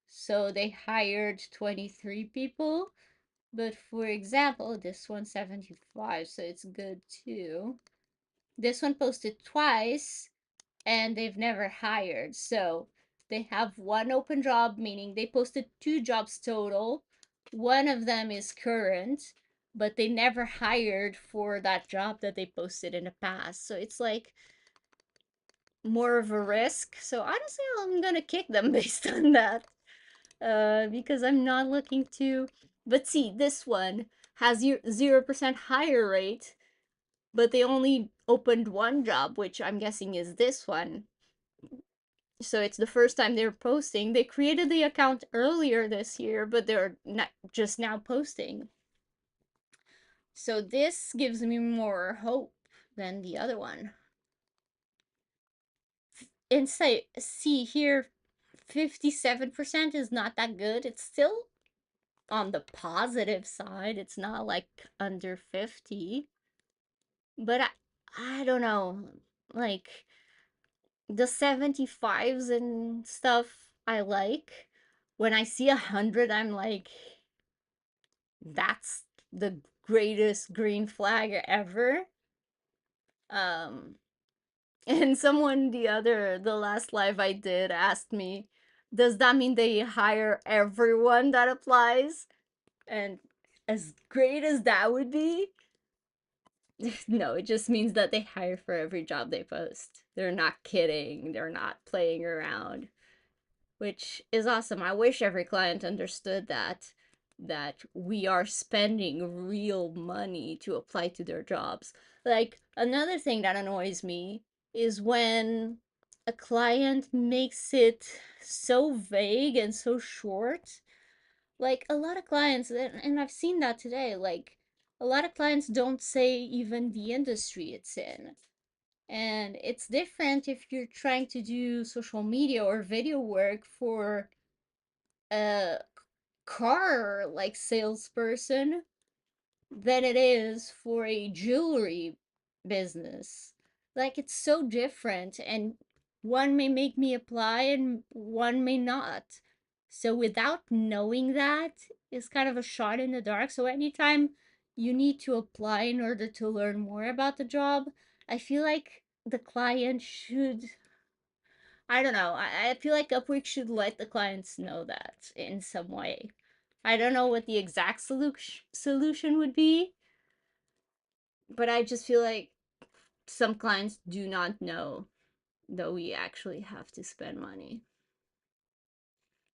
So they hired 23 people. But for example, this one 75, so it's good too. This one posted twice and they've never hired. So they have one open job, meaning they posted 2 jobs total. One of them is current, but they never hired for that job that they posted in the past. So it's like more of a risk. So honestly, I'm gonna kick them based on that. Because I'm not looking to. But see, this one has 0% hire rate, but they only opened one job, which I'm guessing is this one. So it's the first time they're posting. They created the account earlier this year, but they're not just now posting. So this gives me more hope than the other one. And say, see here, 57% is not that good. It's still on the positive side. It's not like under 50. But I don't know. Like the 75s and stuff I like. When I see 100, I'm like, that's the greatest green flag ever. Um, and someone the last live I did asked me, does that mean they hire everyone that applies? And as great as that would be, no, it just means that they hire for every job they post. They're not kidding, they're not playing around, which is awesome. I wish every client understood that. that we are spending real money to apply to their jobs. Like, another thing that annoys me is when a client makes it so vague and so short. Like, a lot of clients, and I've seen that today, like, a lot of clients don't say even the industry it's in. And it's different if you're trying to do social media or video work for a car like salesperson than it is for a jewelry business. Like, it's so different, and one may make me apply and one may not. So without knowing that is kind of a shot in the dark. So anytime you need to apply in order to learn more about the job, I feel like the client should, I don't know, I feel like Upwork should let the clients know that in some way. I don't know what the exact solution would be, but I just feel like some clients do not know that we actually have to spend money.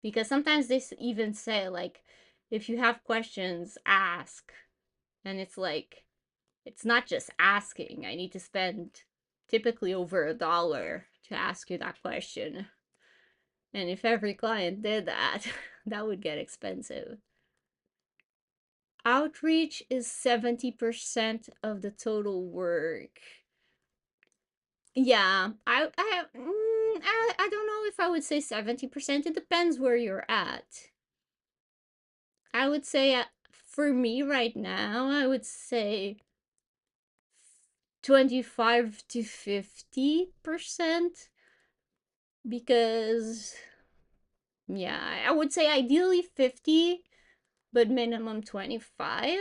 Because sometimes they even say, like, if you have questions, ask. And it's like, it's not just asking. I need to spend typically over $1 to ask you that question. And if every client did that, that would get expensive. Outreach is 70% of the total work. Yeah, I don't know if I would say 70%. It depends where you're at. I would say for me right now, I would say 25 to 50% because yeah, I would say ideally 50, but minimum 25,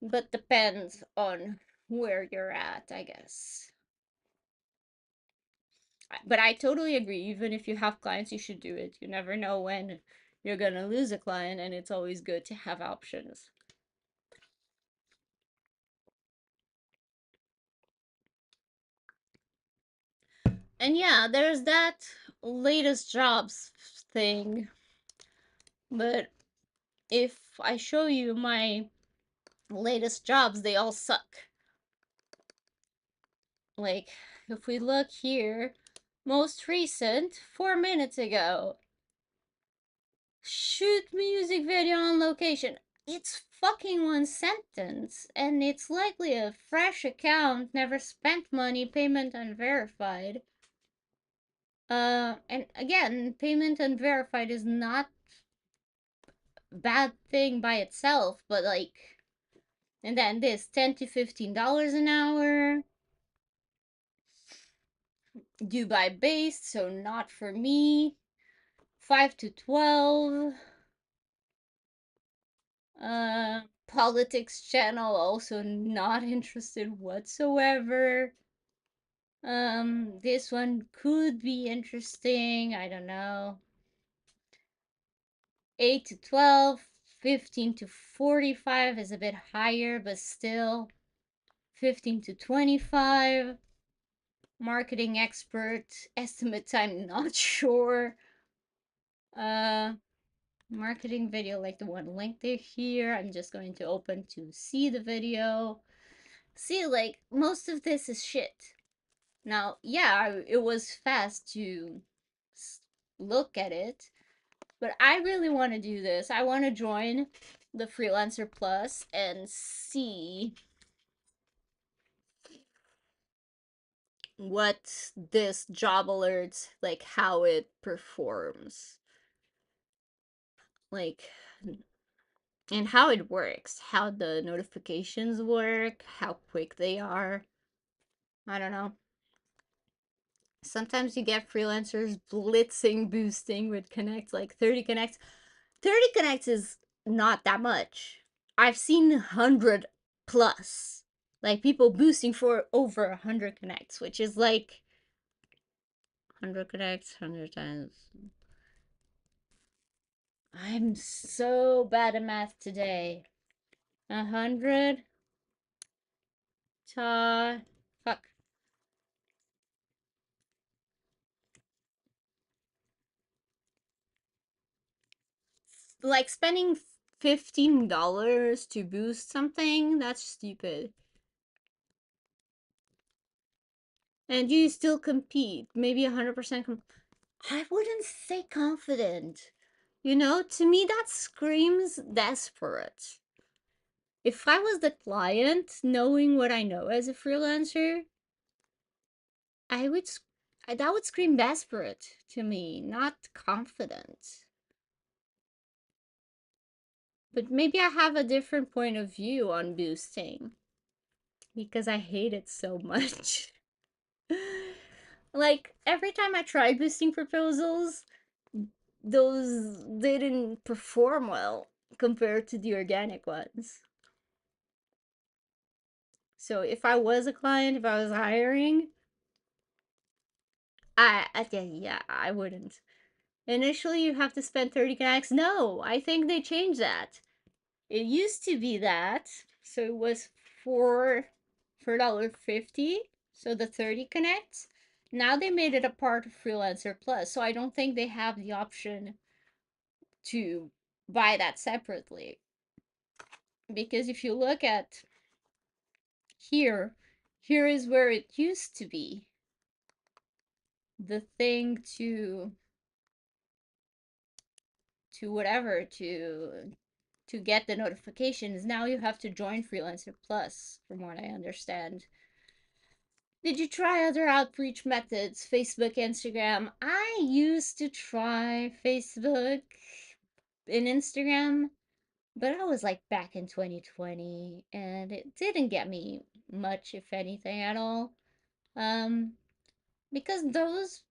but depends on where you're at, I guess. But I totally agree. Even if you have clients, you should do it. You never know when you're gonna lose a client, and it's always good to have options. And yeah, there's that latest jobs thing. But if I show you my latest jobs, they all suck. Like, if we look here, most recent, 4 minutes ago, shoot music video on location. It's fucking one sentence, and it's likely a fresh account, never spent money, payment unverified. And again, payment unverified is not a bad thing by itself, but like, and then this $10 to $15 an hour, Dubai based, so not for me. 5 to 12. Politics channel, also not interested whatsoever. This one could be interesting, I don't know. 8 to 12, 15 to 45 is a bit higher, but still 15 to 25. Marketing expert, estimate time, not sure. Uh, Marketing video like the one linked here. I'm just going to open to see the video. See, like, most of this is shit. Now, yeah, it was fast to look at it, but I really want to do this. I want to join the Freelancer Plus and see what this job alerts, like, how it performs. Like, and how it works, how the notifications work, how quick they are. I don't know. Sometimes you get freelancers blitzing, boosting with connects, like 30 connects. 30 connects is not that much. I've seen 100 plus. Like people boosting for over 100 connects, which is like 100 connects, 100 times. I'm so bad at math today. 100 ta. Fuck. Like spending $15 to boost something? That's stupid. And you still compete. Maybe 100% I wouldn't say confident. You know, to me that screams desperate. If I was the client, knowing what I know as a freelancer, I would that would scream desperate to me, not confident. But maybe I have a different point of view on boosting because I hate it so much. Like every time I tried boosting proposals, those didn't perform well compared to the organic ones. So if I was a client, if I was hiring, yeah, I wouldn't. Initially, you have to spend 30 connects. No, I think they changed that. It used to be that, so it was $4.50. So the 30 connects. Now they made it a part of Freelancer Plus, so I don't think they have the option to buy that separately. Because if you look at here, here is where it used to be. The thing to whatever to get the notifications. Now you have to join Freelancer Plus, from what I understand. Did you try other outreach methods? Facebook, Instagram? I used to try Facebook and Instagram, but I was like back in 2020 and it didn't get me much, if anything, at all. Um, because those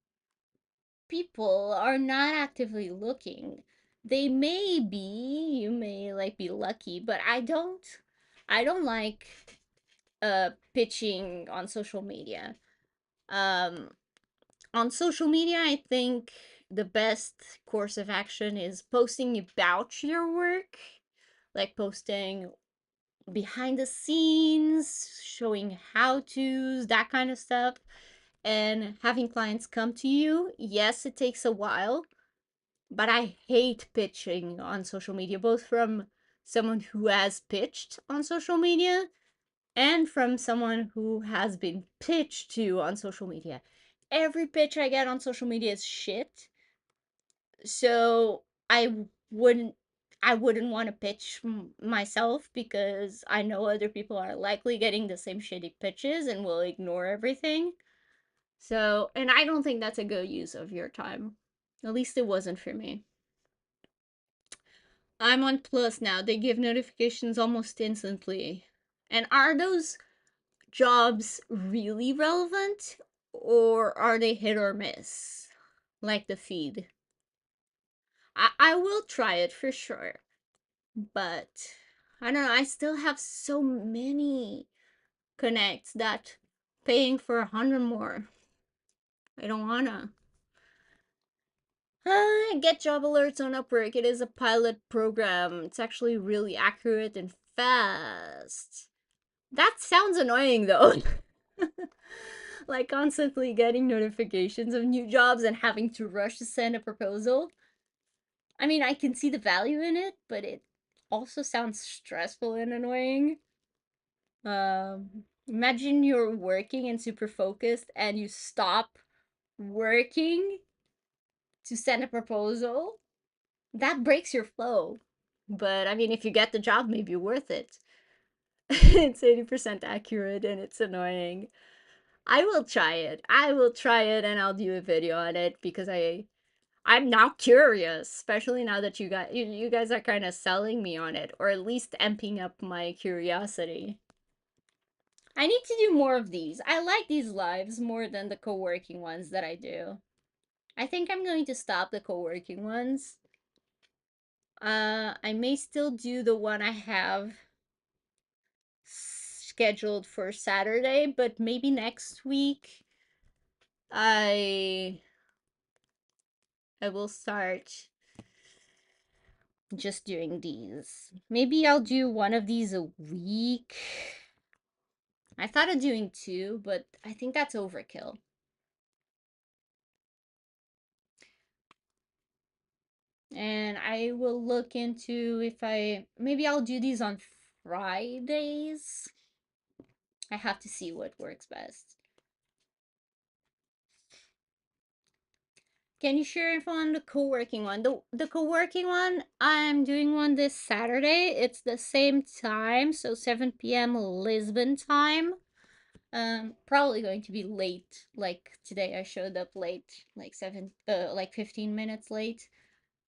people are not actively looking. They may be, you may like be lucky, but I don't like pitching on social media. Um on social media, I think the best course of action is posting about your work, like posting behind the scenes, showing how to's, that kind of stuff, and having clients come to you. Yes, it takes a while, but I hate pitching on social media, both from someone who has pitched on social media and from someone who has been pitched to on social media. Every pitch I get on social media is shit. So wouldn't I wouldn't want to pitch myself because I know other people are likely getting the same shitty pitches and will ignore everything. So, and I don't think that's a good use of your time. At least it wasn't for me. I'm on Plus now. They give notifications almost instantly. And are those jobs really relevant or are they hit or miss? Like the feed. I will try it for sure. But I don't know. I still have so many connects that paying for 100 more. I don't wanna. Get job alerts on Upwork. It is a pilot program. It's actually really accurate and fast. That sounds annoying though. Like constantly getting notifications of new jobs and having to rush to send a proposal. I mean, I can see the value in it, but it also sounds stressful and annoying. Imagine you're working and super focused and you stop working to send a proposal. That breaks your flow. But I mean, if you get the job, maybe worth it. It's 80% accurate and it's annoying. I will try it. I will try it and I'll do a video on it because I'm now curious, especially now that you guys are kind of selling me on it or at least amping up my curiosity. I need to do more of these. I like these lives more than the co-working ones that I do. I think I'm going to stop the co-working ones. I may still do the one I have scheduled for Saturday, but maybe next week I I will start just doing these. Maybe I'll do one of these a week. I thought of doing two, but I think that's overkill. And I will look into if maybe I'll do these on Fridays. I have to see what works best. Can you share info on the co-working one? The co-working one, I'm doing one this Saturday. It's the same time, so 7 p.m. Lisbon time. Probably going to be late. Like today I showed up late, like 15 minutes late.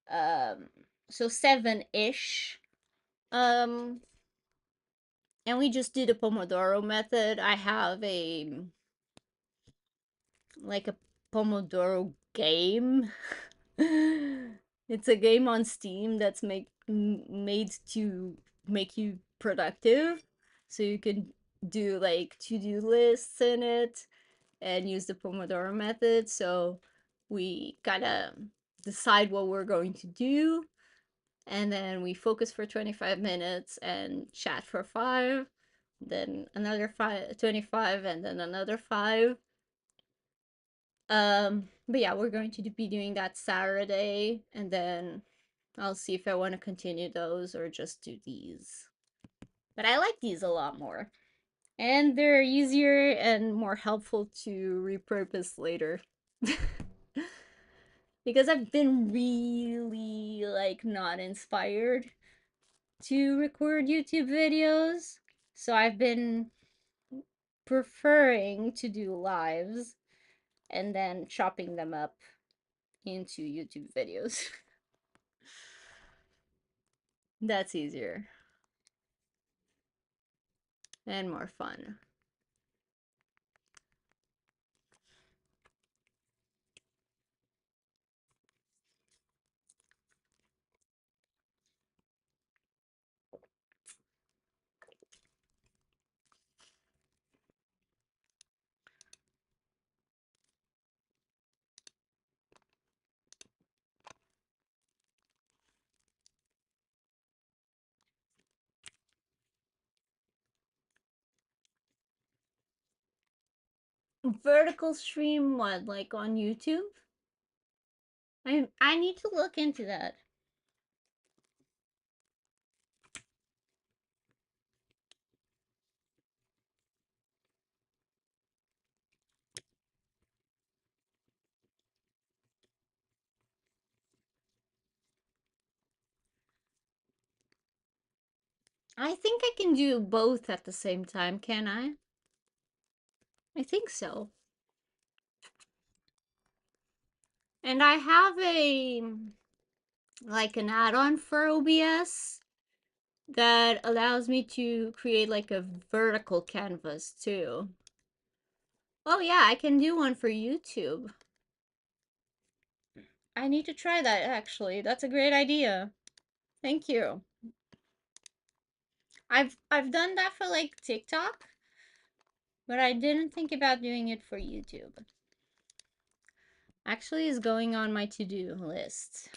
Um so 7-ish. Um and we just do the Pomodoro method. I have a Pomodoro game. It's a game on Steam that's made to make you productive. So you can do like to-do lists in it and use the Pomodoro method. So we gotta decide what we're going to do, and then we focus for 25 minutes and chat for 5, then another 25, and then another 5. But yeah, we're going to be doing that Saturday, and then I'll see if I want to continue those or just do these. But I like these a lot more. And they're easier and more helpful to repurpose later. Because I've been really like not inspired to record YouTube videos. So I've been preferring to do lives and then chopping them up into YouTube videos. That's easier and more fun. Vertical stream what, like on YouTube? I need to look into that. I think I can do both at the same time, can I? I think so. And I have an add-on for OBS that allows me to create like a vertical canvas too. Oh yeah, I can do one for YouTube. I need to try that actually. That's a great idea. Thank you. I've done that for like TikTok, but I didn't think about doing it for YouTube. Actually is going on my to-do list.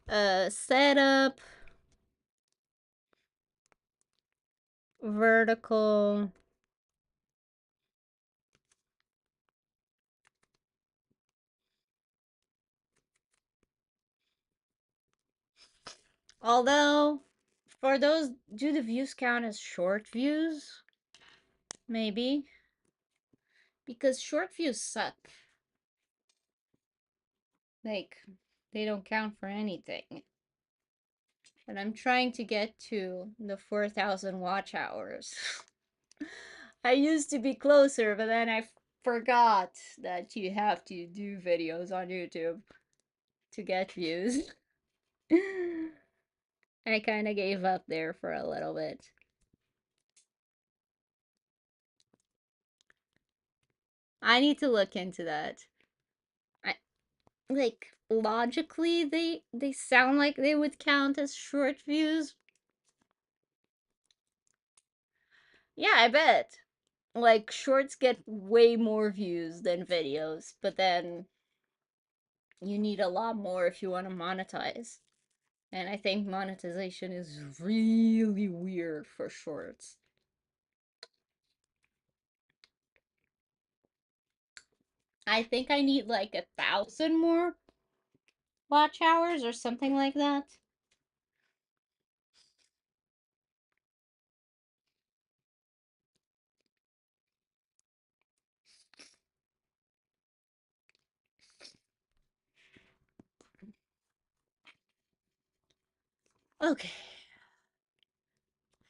Setup, vertical. Although, for those, do the views count as short views? Maybe. Because short views suck. Like, they don't count for anything. But I'm trying to get to the 4,000 watch hours. I used to be closer, but then I forgot that you have to do videos on YouTube to get views. I kind of gave up there for a little bit. I need to look into that. I like logically they sound like they would count as short views. Yeah, I bet. Like shorts get way more views than videos, but then you need a lot more if you want to monetize. And I think monetization is really weird for shorts. I think I need like 1,000 more watch hours or something like that. Okay.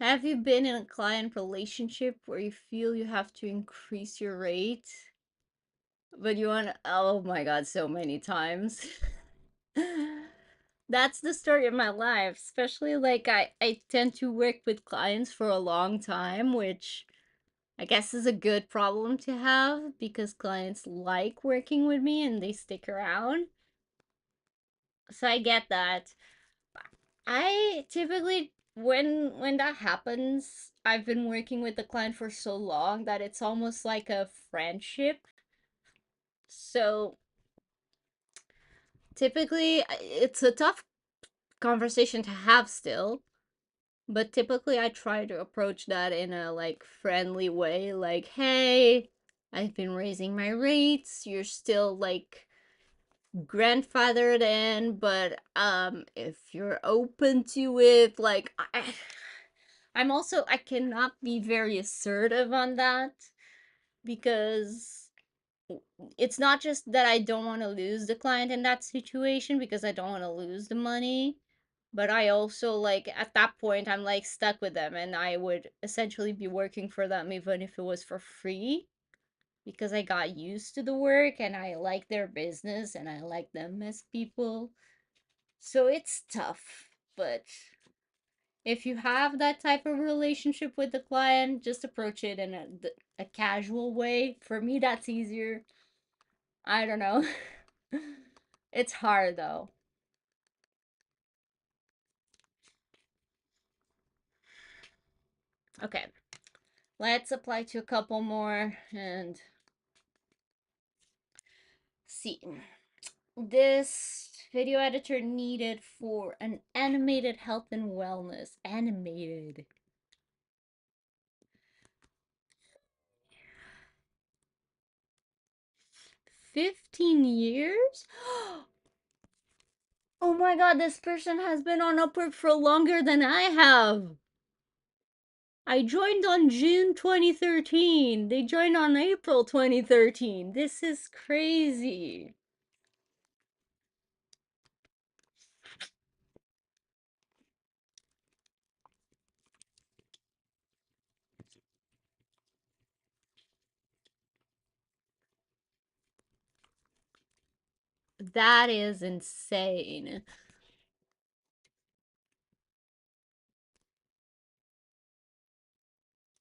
Have you been in a client relationship where you feel you have to increase your rate, but you want, oh my god, so many times. That's the story of my life, especially like I tend to work with clients for a long time, which I guess is a good problem to have because clients like working with me and they stick around. So I get that. I typically when that happens, I've been working with the client for so long that it's almost like a friendship. So typically it's a tough conversation to have still, but typically I try to approach that in a like friendly way, like, "Hey, I've been raising my rates. You're still like grandfathered in, but if you're open to it, like I'm also I cannot be very assertive on that because it's not just that I don't want to lose the client in that situation because I don't want to lose the money, but I also like at that point I'm like stuck with them and I would essentially be working for them even if it was for free because I got used to the work and I like their business and I like them as people. So it's tough, but if you have that type of relationship with the client, just approach it in a casual way. For me, that's easier. I don't know. It's hard though. Okay, let's apply to a couple more and see. This video editor needed for an animated health and wellness. Animated. 15 years? Oh my god, this person has been on Upwork for longer than I have. I joined on June 2013. They joined on April 2013. This is crazy. That is insane.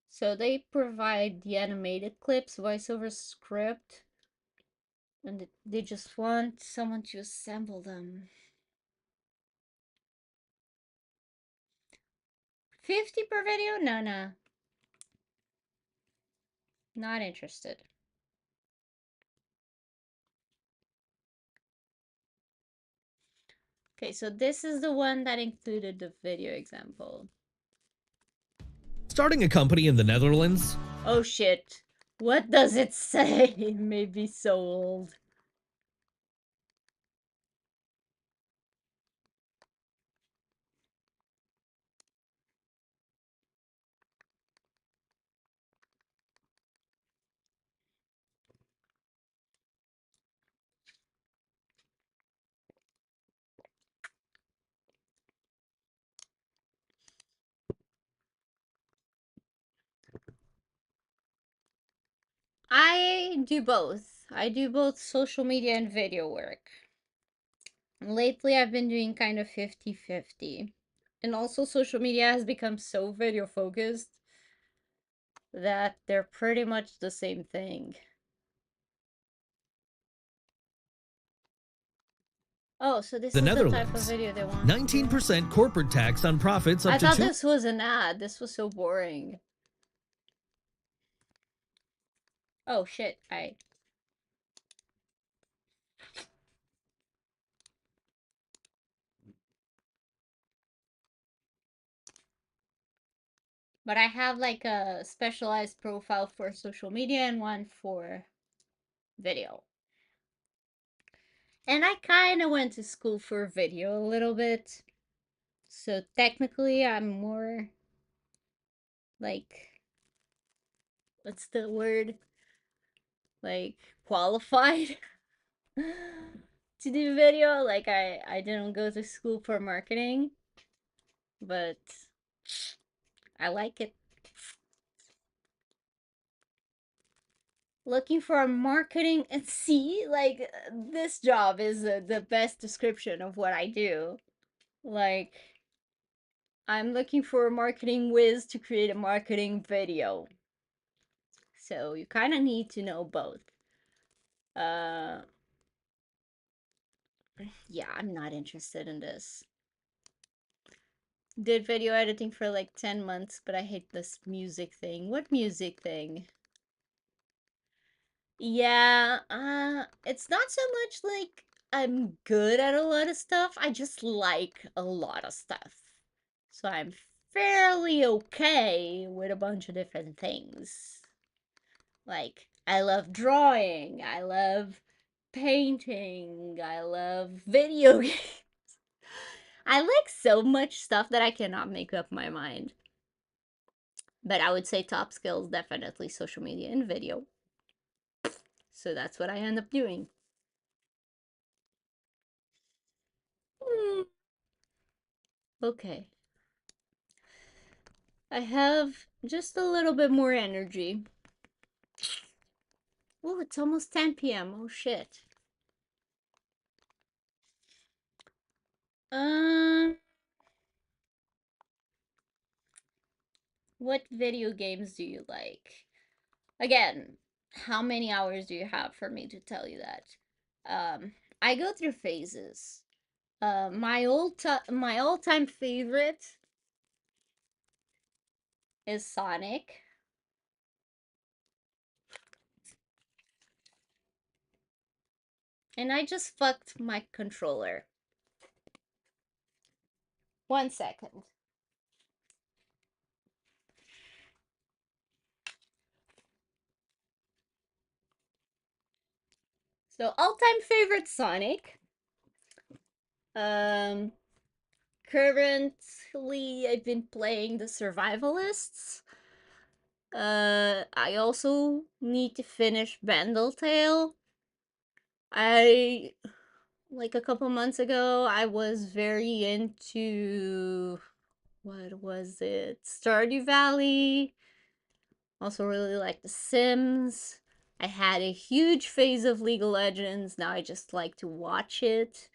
So they provide the animated clips, voiceover script, and they just want someone to assemble them. 50 per video? No, no. Not interested. Okay, so this is the one that included the video example. Starting a company in the Netherlands? Oh shit. What does it say? It may be so old. I do both. I do both social media and video work. And lately, I've been doing kind of 50-50. And also, social media has become so video focused that they're pretty much the same thing. Oh, so this The is the type of Netherlands. video they want. 19% corporate tax on profits up I to thought 2. this was an ad. This was so boring. Oh shit, but I have like a specialized profile for social media and one for video. And I kind of went to school for video a little bit. So technically, I'm more like, what's the word? Like, qualified to do video. Like, I didn't go to school for marketing, but I like it. Looking for a marketing and see, like, this job is the best description of what I do. Like, I'm looking for a marketing whiz to create a marketing video. So you kind of need to know both. Uh, yeah, I'm not interested in this. Did video editing for like 10 months, but I hate this music thing. What music thing? Yeah, it's not so much like I'm good at a lot of stuff. I just like a lot of stuff. So I'm fairly okay with a bunch of different things. Like, I love drawing, I love painting, I love video games. I like so much stuff that I cannot make up my mind. But I would say top skills definitely social media and video. So that's what I end up doing. Hmm, okay. I have just a little bit more energy. Oh, it's almost 10 p.m. Oh shit. Um, what video games do you like? Again, how many hours do you have for me to tell you that? I go through phases. My all-time favorite is Sonic. And I just fucked my controller. 1 second. So all-time favorite Sonic. Um, currently I've been playing the Survivalists. I also need to finish Tale. I like a couple months ago, I was very into what was it? Stardew Valley. Also really like The Sims. I had a huge phase of League of Legends. Now I just like to watch it.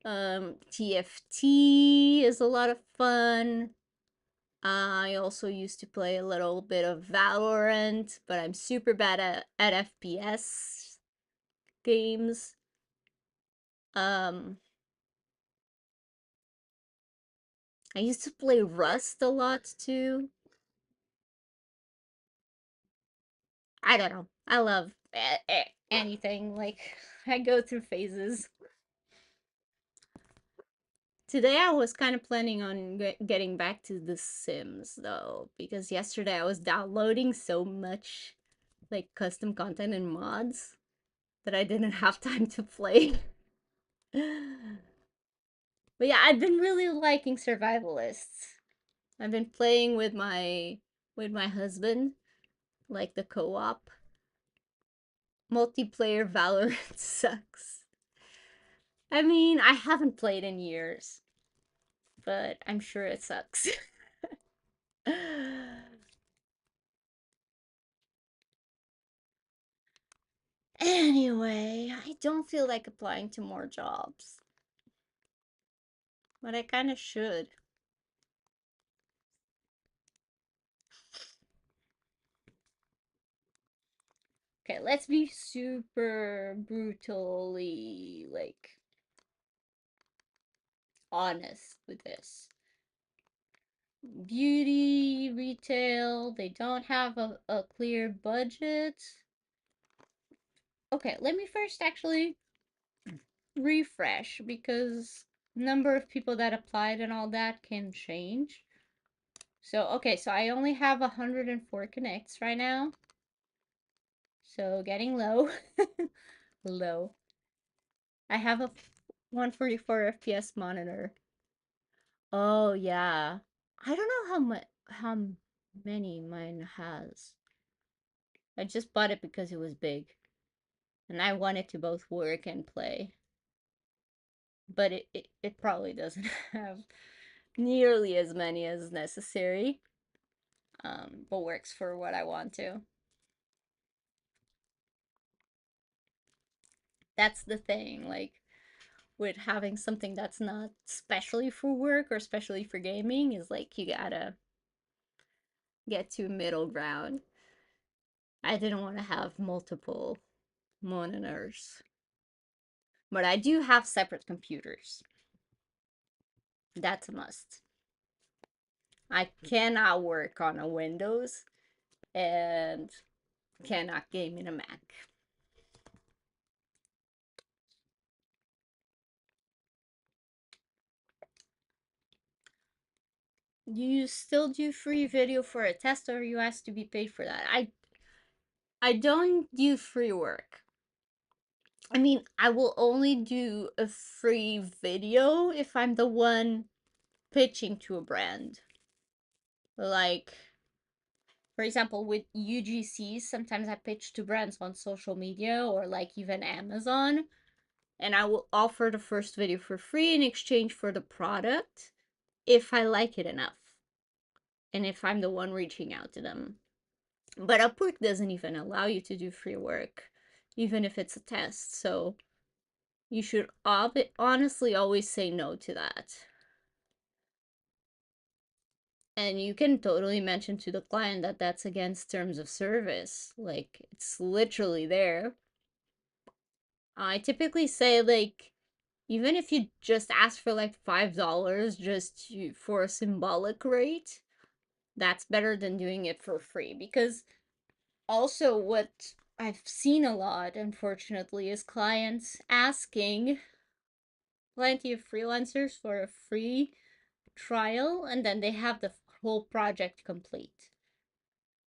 TFT is a lot of fun. I also used to play a little bit of Valorant, but I'm super bad at FPS games. Um, I used to play Rust a lot too. I don't know. I love anything. Like, I go through phases. Today I was kind of planning on getting back to The Sims though, because yesterday I was downloading so much like custom content and mods that I didn't have time to play. But yeah, I've been really liking survivalists. I've been playing with my husband, like the co-op. Multiplayer Valorant sucks. I mean, I haven't played in years, but I'm sure it sucks. Anyway, I don't feel like applying to more jobs, but I kind of should. Okay, let's be super brutally, like, honest with this. Beauty, retail, they don't have a clear budget. Okay, let me first actually refresh because number of people that applied and all that can change. So, okay, so I only have 104 connects right now. So, getting low. Low. I have a 144 FPS monitor. Oh yeah. I don't know how many mine has. I just bought it because it was big. And I wanted to both work and play. But it probably doesn't have nearly as many as necessary. But works for what I want to. That's the thing, like with having something that's not specially for work or especially for gaming is like you gotta get to middle ground. I didn't want to have multiple monitors, but I do have separate computers. That's a must. I cannot work on a Windows and cannot game in a Mac. You still do free video for a test or you ask to be paid for that? I don't do free work. I mean, I will only do a free video if I'm the one pitching to a brand. Like, for example, with UGCs, sometimes I pitch to brands on social media or like even Amazon, and I will offer the first video for free in exchange for the product if I like it enough and if I'm the one reaching out to them. But Upwork doesn't even allow you to do free work, even if it's a test. So you should honestly always say no to that. And you can totally mention to the client that that's against terms of service. Like, it's literally there. I typically say, like, even if you just ask for like $5 for a symbolic rate, that's better than doing it for free. Because also, what I've seen a lot, unfortunately, is clients asking plenty of freelancers for a free trial and then they have the whole project complete.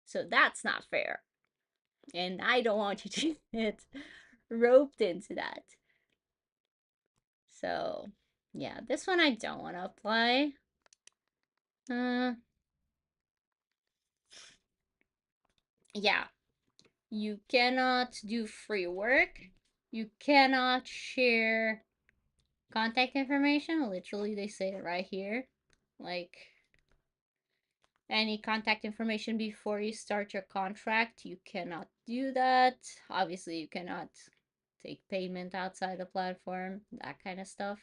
So that's not fair. And I don't want you to get roped into that. So, yeah, this one I don't want to apply. Yeah, you cannot do free work. You cannot share contact information. Literally, they say it right here. Like, any contact information before you start your contract, you cannot do that. Obviously, you cannot take payment outside the platform, that kind of stuff.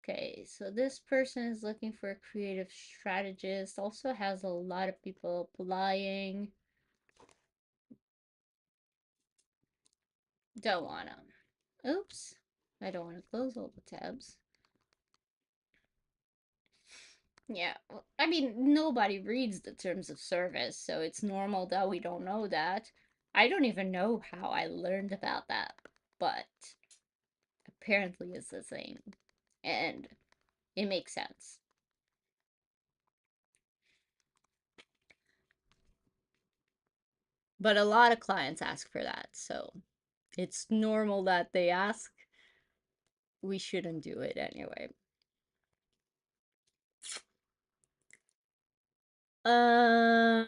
Okay, so this person is looking for a creative strategist, also has a lot of people applying. Don't wanna. Oops. I don't want to close all the tabs. Yeah, I mean, nobody reads the terms of service, so it's normal that we don't know that. I don't even know how I learned about that, but apparently it's the thing, and it makes sense. But a lot of clients ask for that, so it's normal that they ask. We shouldn't do it anyway. Uh,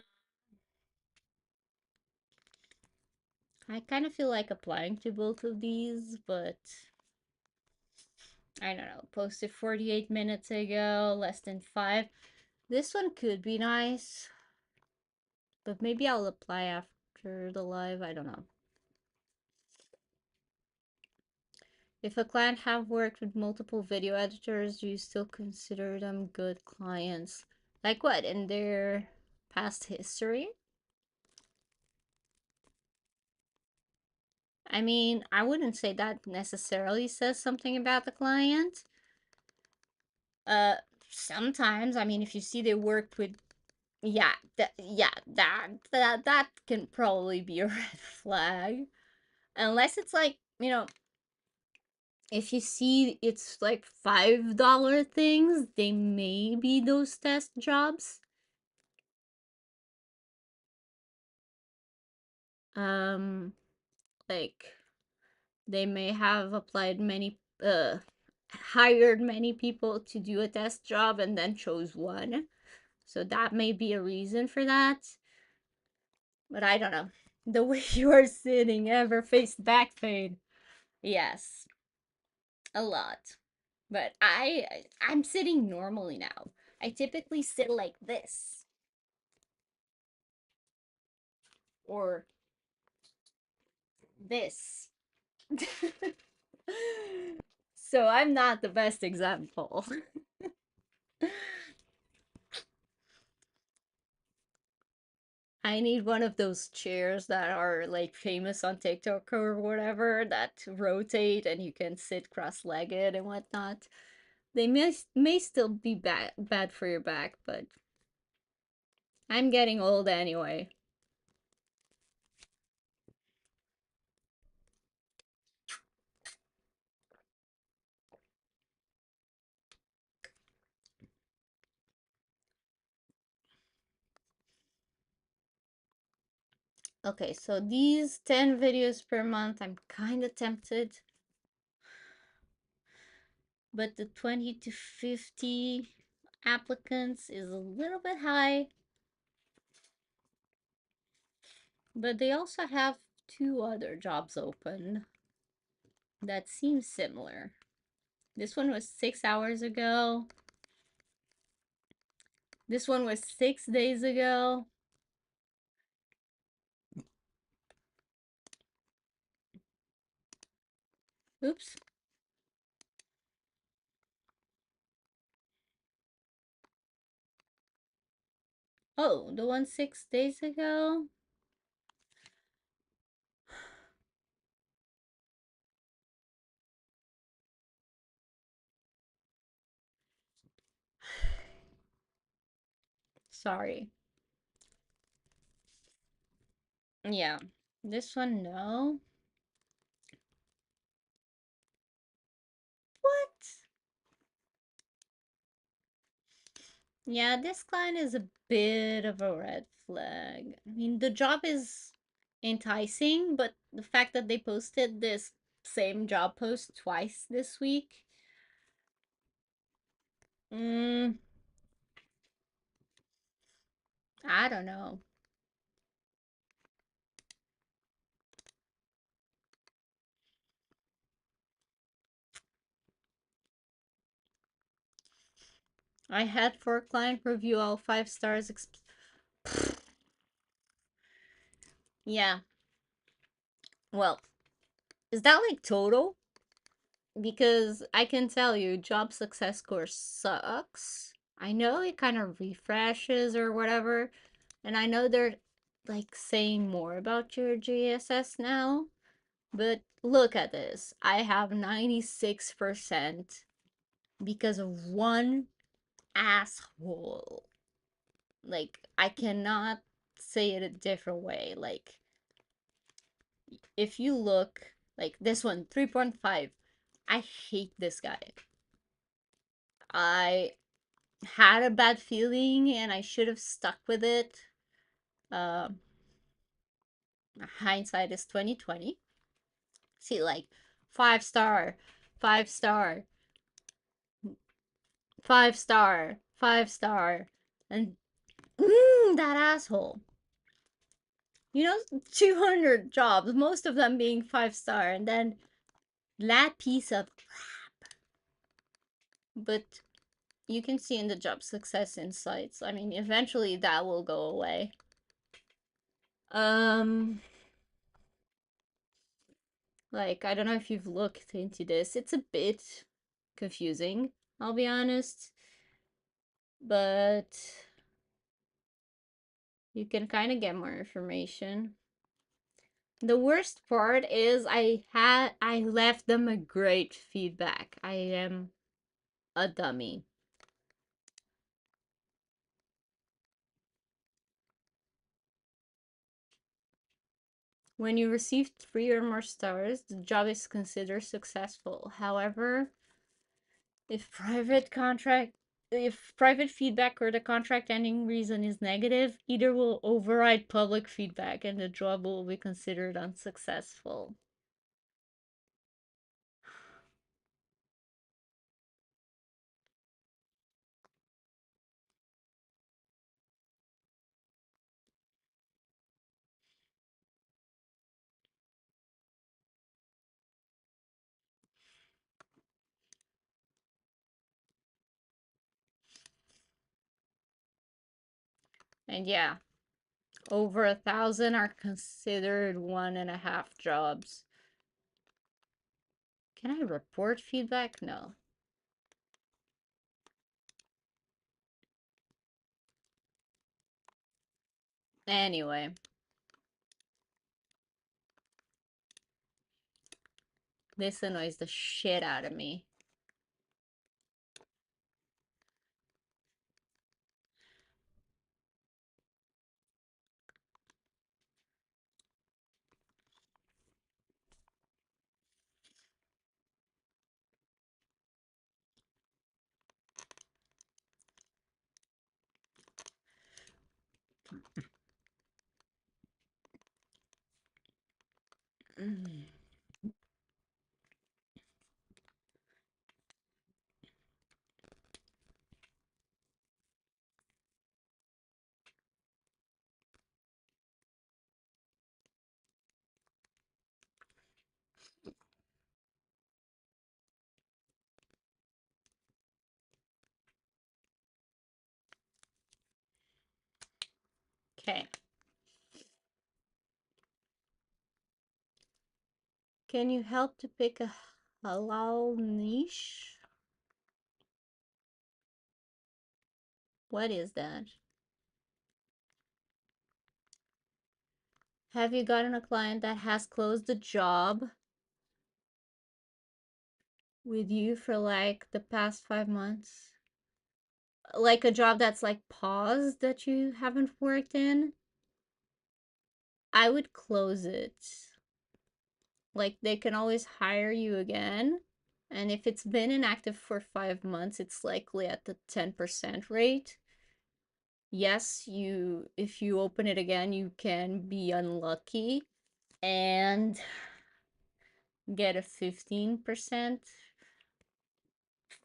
I kind of feel like applying to both of these, but I don't know. Posted 48 minutes ago, less than 5. This one could be nice, but maybe I'll apply after the live. I don't know. If a client have worked with multiple video editors, do you still consider them good clients? Like what? In their past history? I mean, I wouldn't say that necessarily says something about the client. Uh, Sometimes, I mean, if you see they worked with, yeah, that can probably be a red flag, unless it's like, If you see it's like $5 things, they may be those test jobs. Um, like they may have applied many, hired many people to do a test job and then chose one. So that may be a reason for that. But I don't know. The way you are sitting, ever faced back pain. Yes, a lot. But I'm sitting normally now. I typically sit like this or this. So I'm not the best example. I need one of those chairs that are like famous on TikTok or whatever that rotate and you can sit cross-legged and whatnot. They may still be bad for your back, but I'm getting old anyway. Okay, so these 10 videos per month, I'm kind of tempted, but the 20 to 50 applicants is a little bit high. But they also have two other jobs open that seem similar. This one was 6 hours ago. This one was 6 days ago. Oops. Oh, the one 6 days ago? Sorry. Yeah. This one, no. What? Yeah, this client is a bit of a red flag. I mean, the job is enticing, but the fact that they posted this same job post twice this week, mm, I don't know. I had for client review all 5 stars. Yeah. Well, is that like total? Because I can tell you, job success score sucks. I know it kind of refreshes or whatever, and I know they're like saying more about your GSS now, but look at this. I have 96% because of one asshole. Like, I cannot say it a different way. Like, if you look, like this one, 3.5, I hate this guy. I had a bad feeling and I should have stuck with it. Uh, Hindsight is 2020. See, like 5 star, 5 star, 5 star, 5 star, and that asshole. You know, 200 jobs, most of them being 5 star, and then that piece of crap. But you can see in the job success insights. I mean, eventually that will go away. Um, like, I don't know if you've looked into this. It's a bit confusing, I'll be honest. But you can kind of get more information. The worst part is I left them a great feedback. I am a dummy. When you receive 3 or more stars, the job is considered successful. However, if private feedback or the contract ending reason is negative, either will override public feedback and the job will be considered unsuccessful. And yeah, over 1,000 are considered 1.5 jobs. Can I report feedback? No. Anyway, this annoys the shit out of me. Okay. Can you help to pick a halal niche? What is that? Have you gotten a client that has closed the job with you for like the past 5 months? Like a job that's like paused that you haven't worked in? I would close it. Like they can always hire you again. And if it's been inactive for 5 months, it's likely at the 10% rate. Yes, if you open it again, you can be unlucky and get a 15%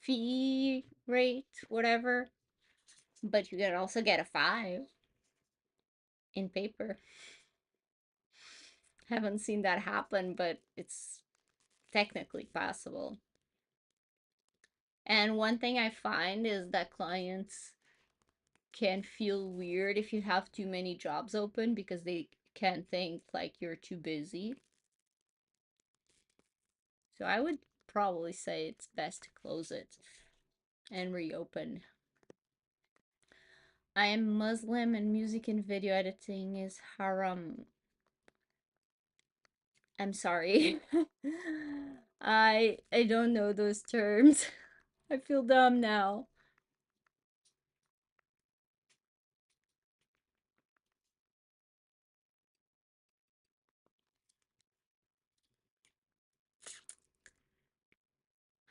fee rate, whatever. But you can also get a 5 in paper. Haven't seen that happen, but it's technically possible. And one thing I find is that clients can feel weird if you have too many jobs open because they can think like you're too busy. So I would probably say it's best to close it and reopen. I am Muslim and music and video editing is haram. I'm sorry. I don't know those terms. I feel dumb now.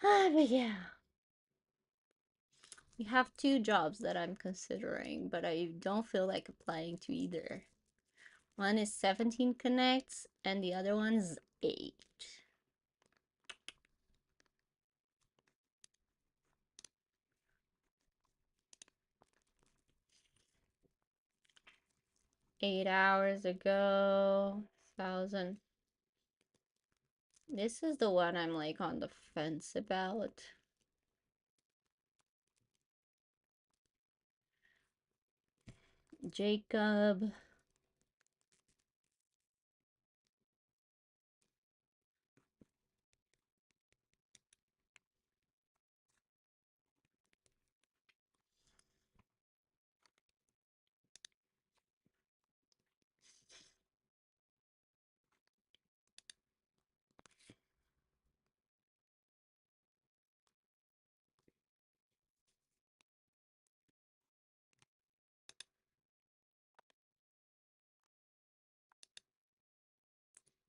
But yeah. We have 2 jobs that I'm considering, but I don't feel like applying to either. One is 17 connects and the other one is 8. 8 hours ago, 1,000. This is the one I'm like on the fence about. Jacob.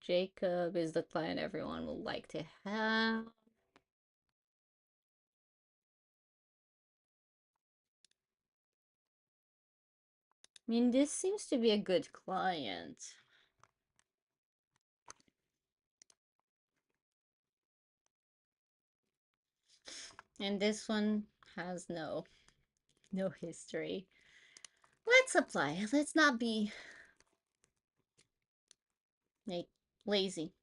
Jacob is the client everyone would like to have. I mean, this seems to be a good client. And this one has no history. Let's apply. Let's not be like lazy.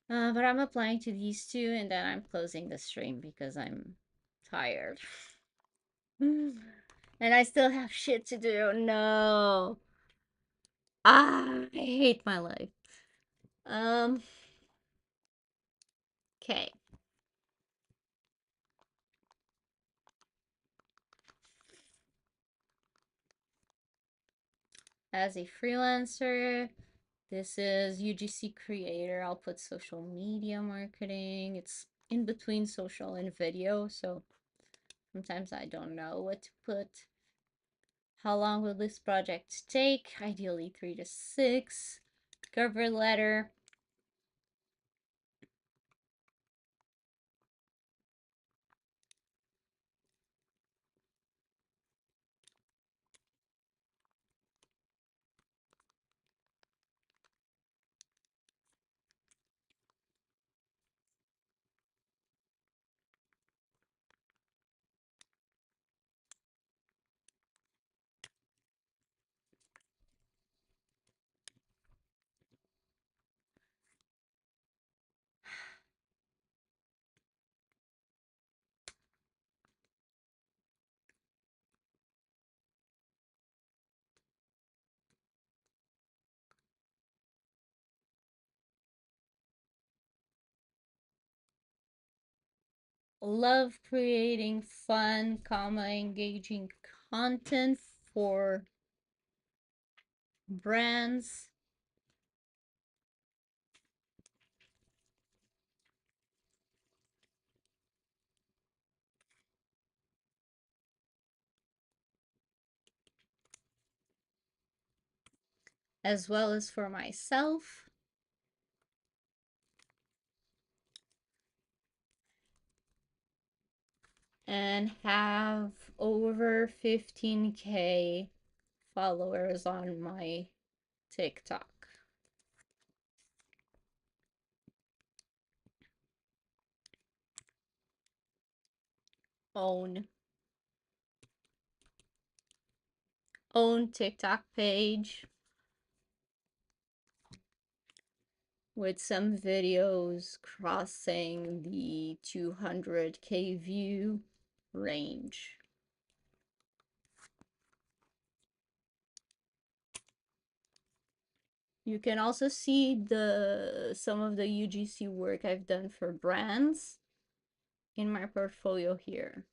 But I'm applying to these two and then I'm closing the stream because I'm tired. And I still have shit to do. No. I hate my life. Okay. As a freelancer, this is UGC creator. I'll put social media marketing. It's in between social and video, so sometimes I don't know what to put. How long will this project take? Ideally 3 to 6. Cover letter. Love creating fun, engaging content for brands. As well as for myself. And have over 15K followers on my TikTok. Own TikTok page with some videos crossing the 200K view range. You can also see some of the UGC work I've done for brands in my portfolio here.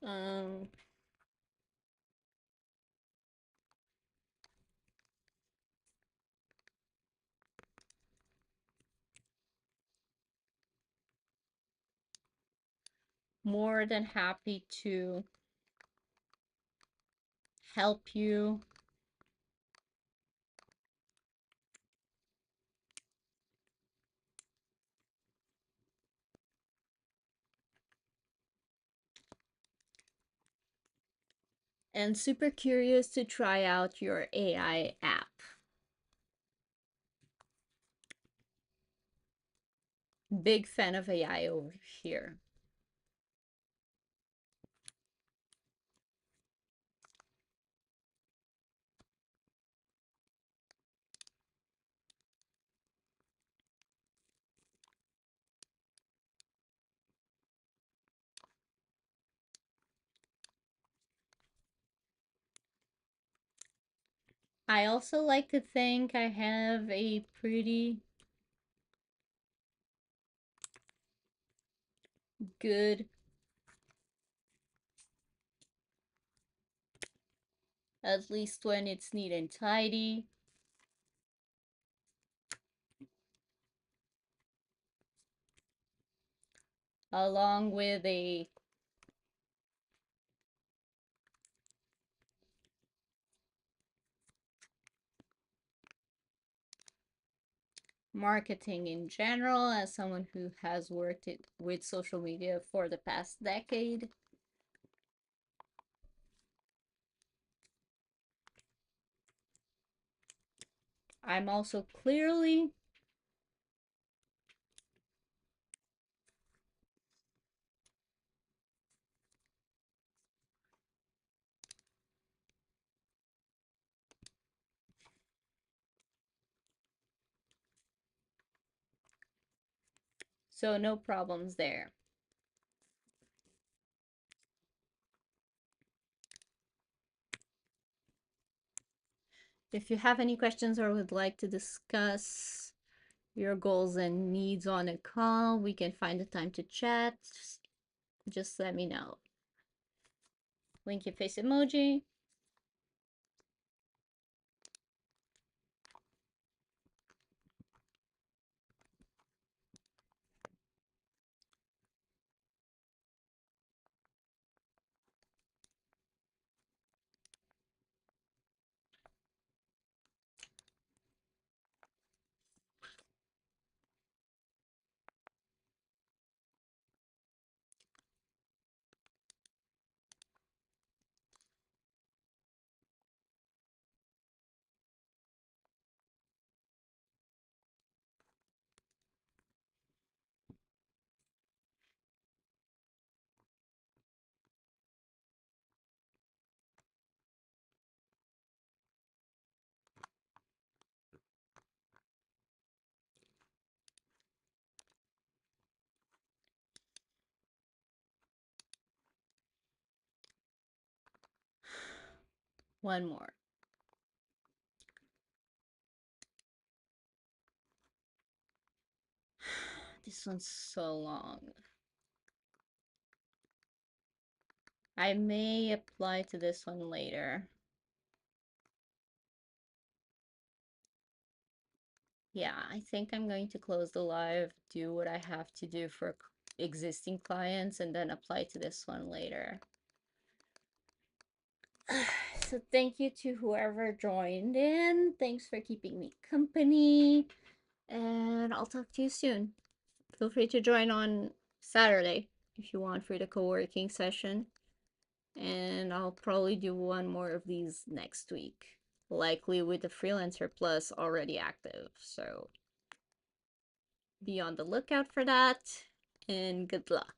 Um, more than happy to help you. And super curious to try out your AI app. Big fan of AI over here. I also like to think I have a pretty good, at least when it's neat and tidy. along with a marketing in general, as someone who has worked with social media for the past decade. I'm also clearly so no problems there. If you have any questions or would like to discuss your goals and needs on a call, we can find a time to chat. Just let me know. Winky face emoji. One more. This one's so long. I may apply to this one later. Yeah, I think I'm going to close the live, do what I have to do for existing clients, and then apply to this one later. So thank you to whoever joined in. Thanks for keeping me company. And I'll talk to you soon. Feel free to join on Saturday if you want for the co-working session. And I'll probably do one more of these next week, likely with the Freelancer Plus already active. So be on the lookout for that, and good luck.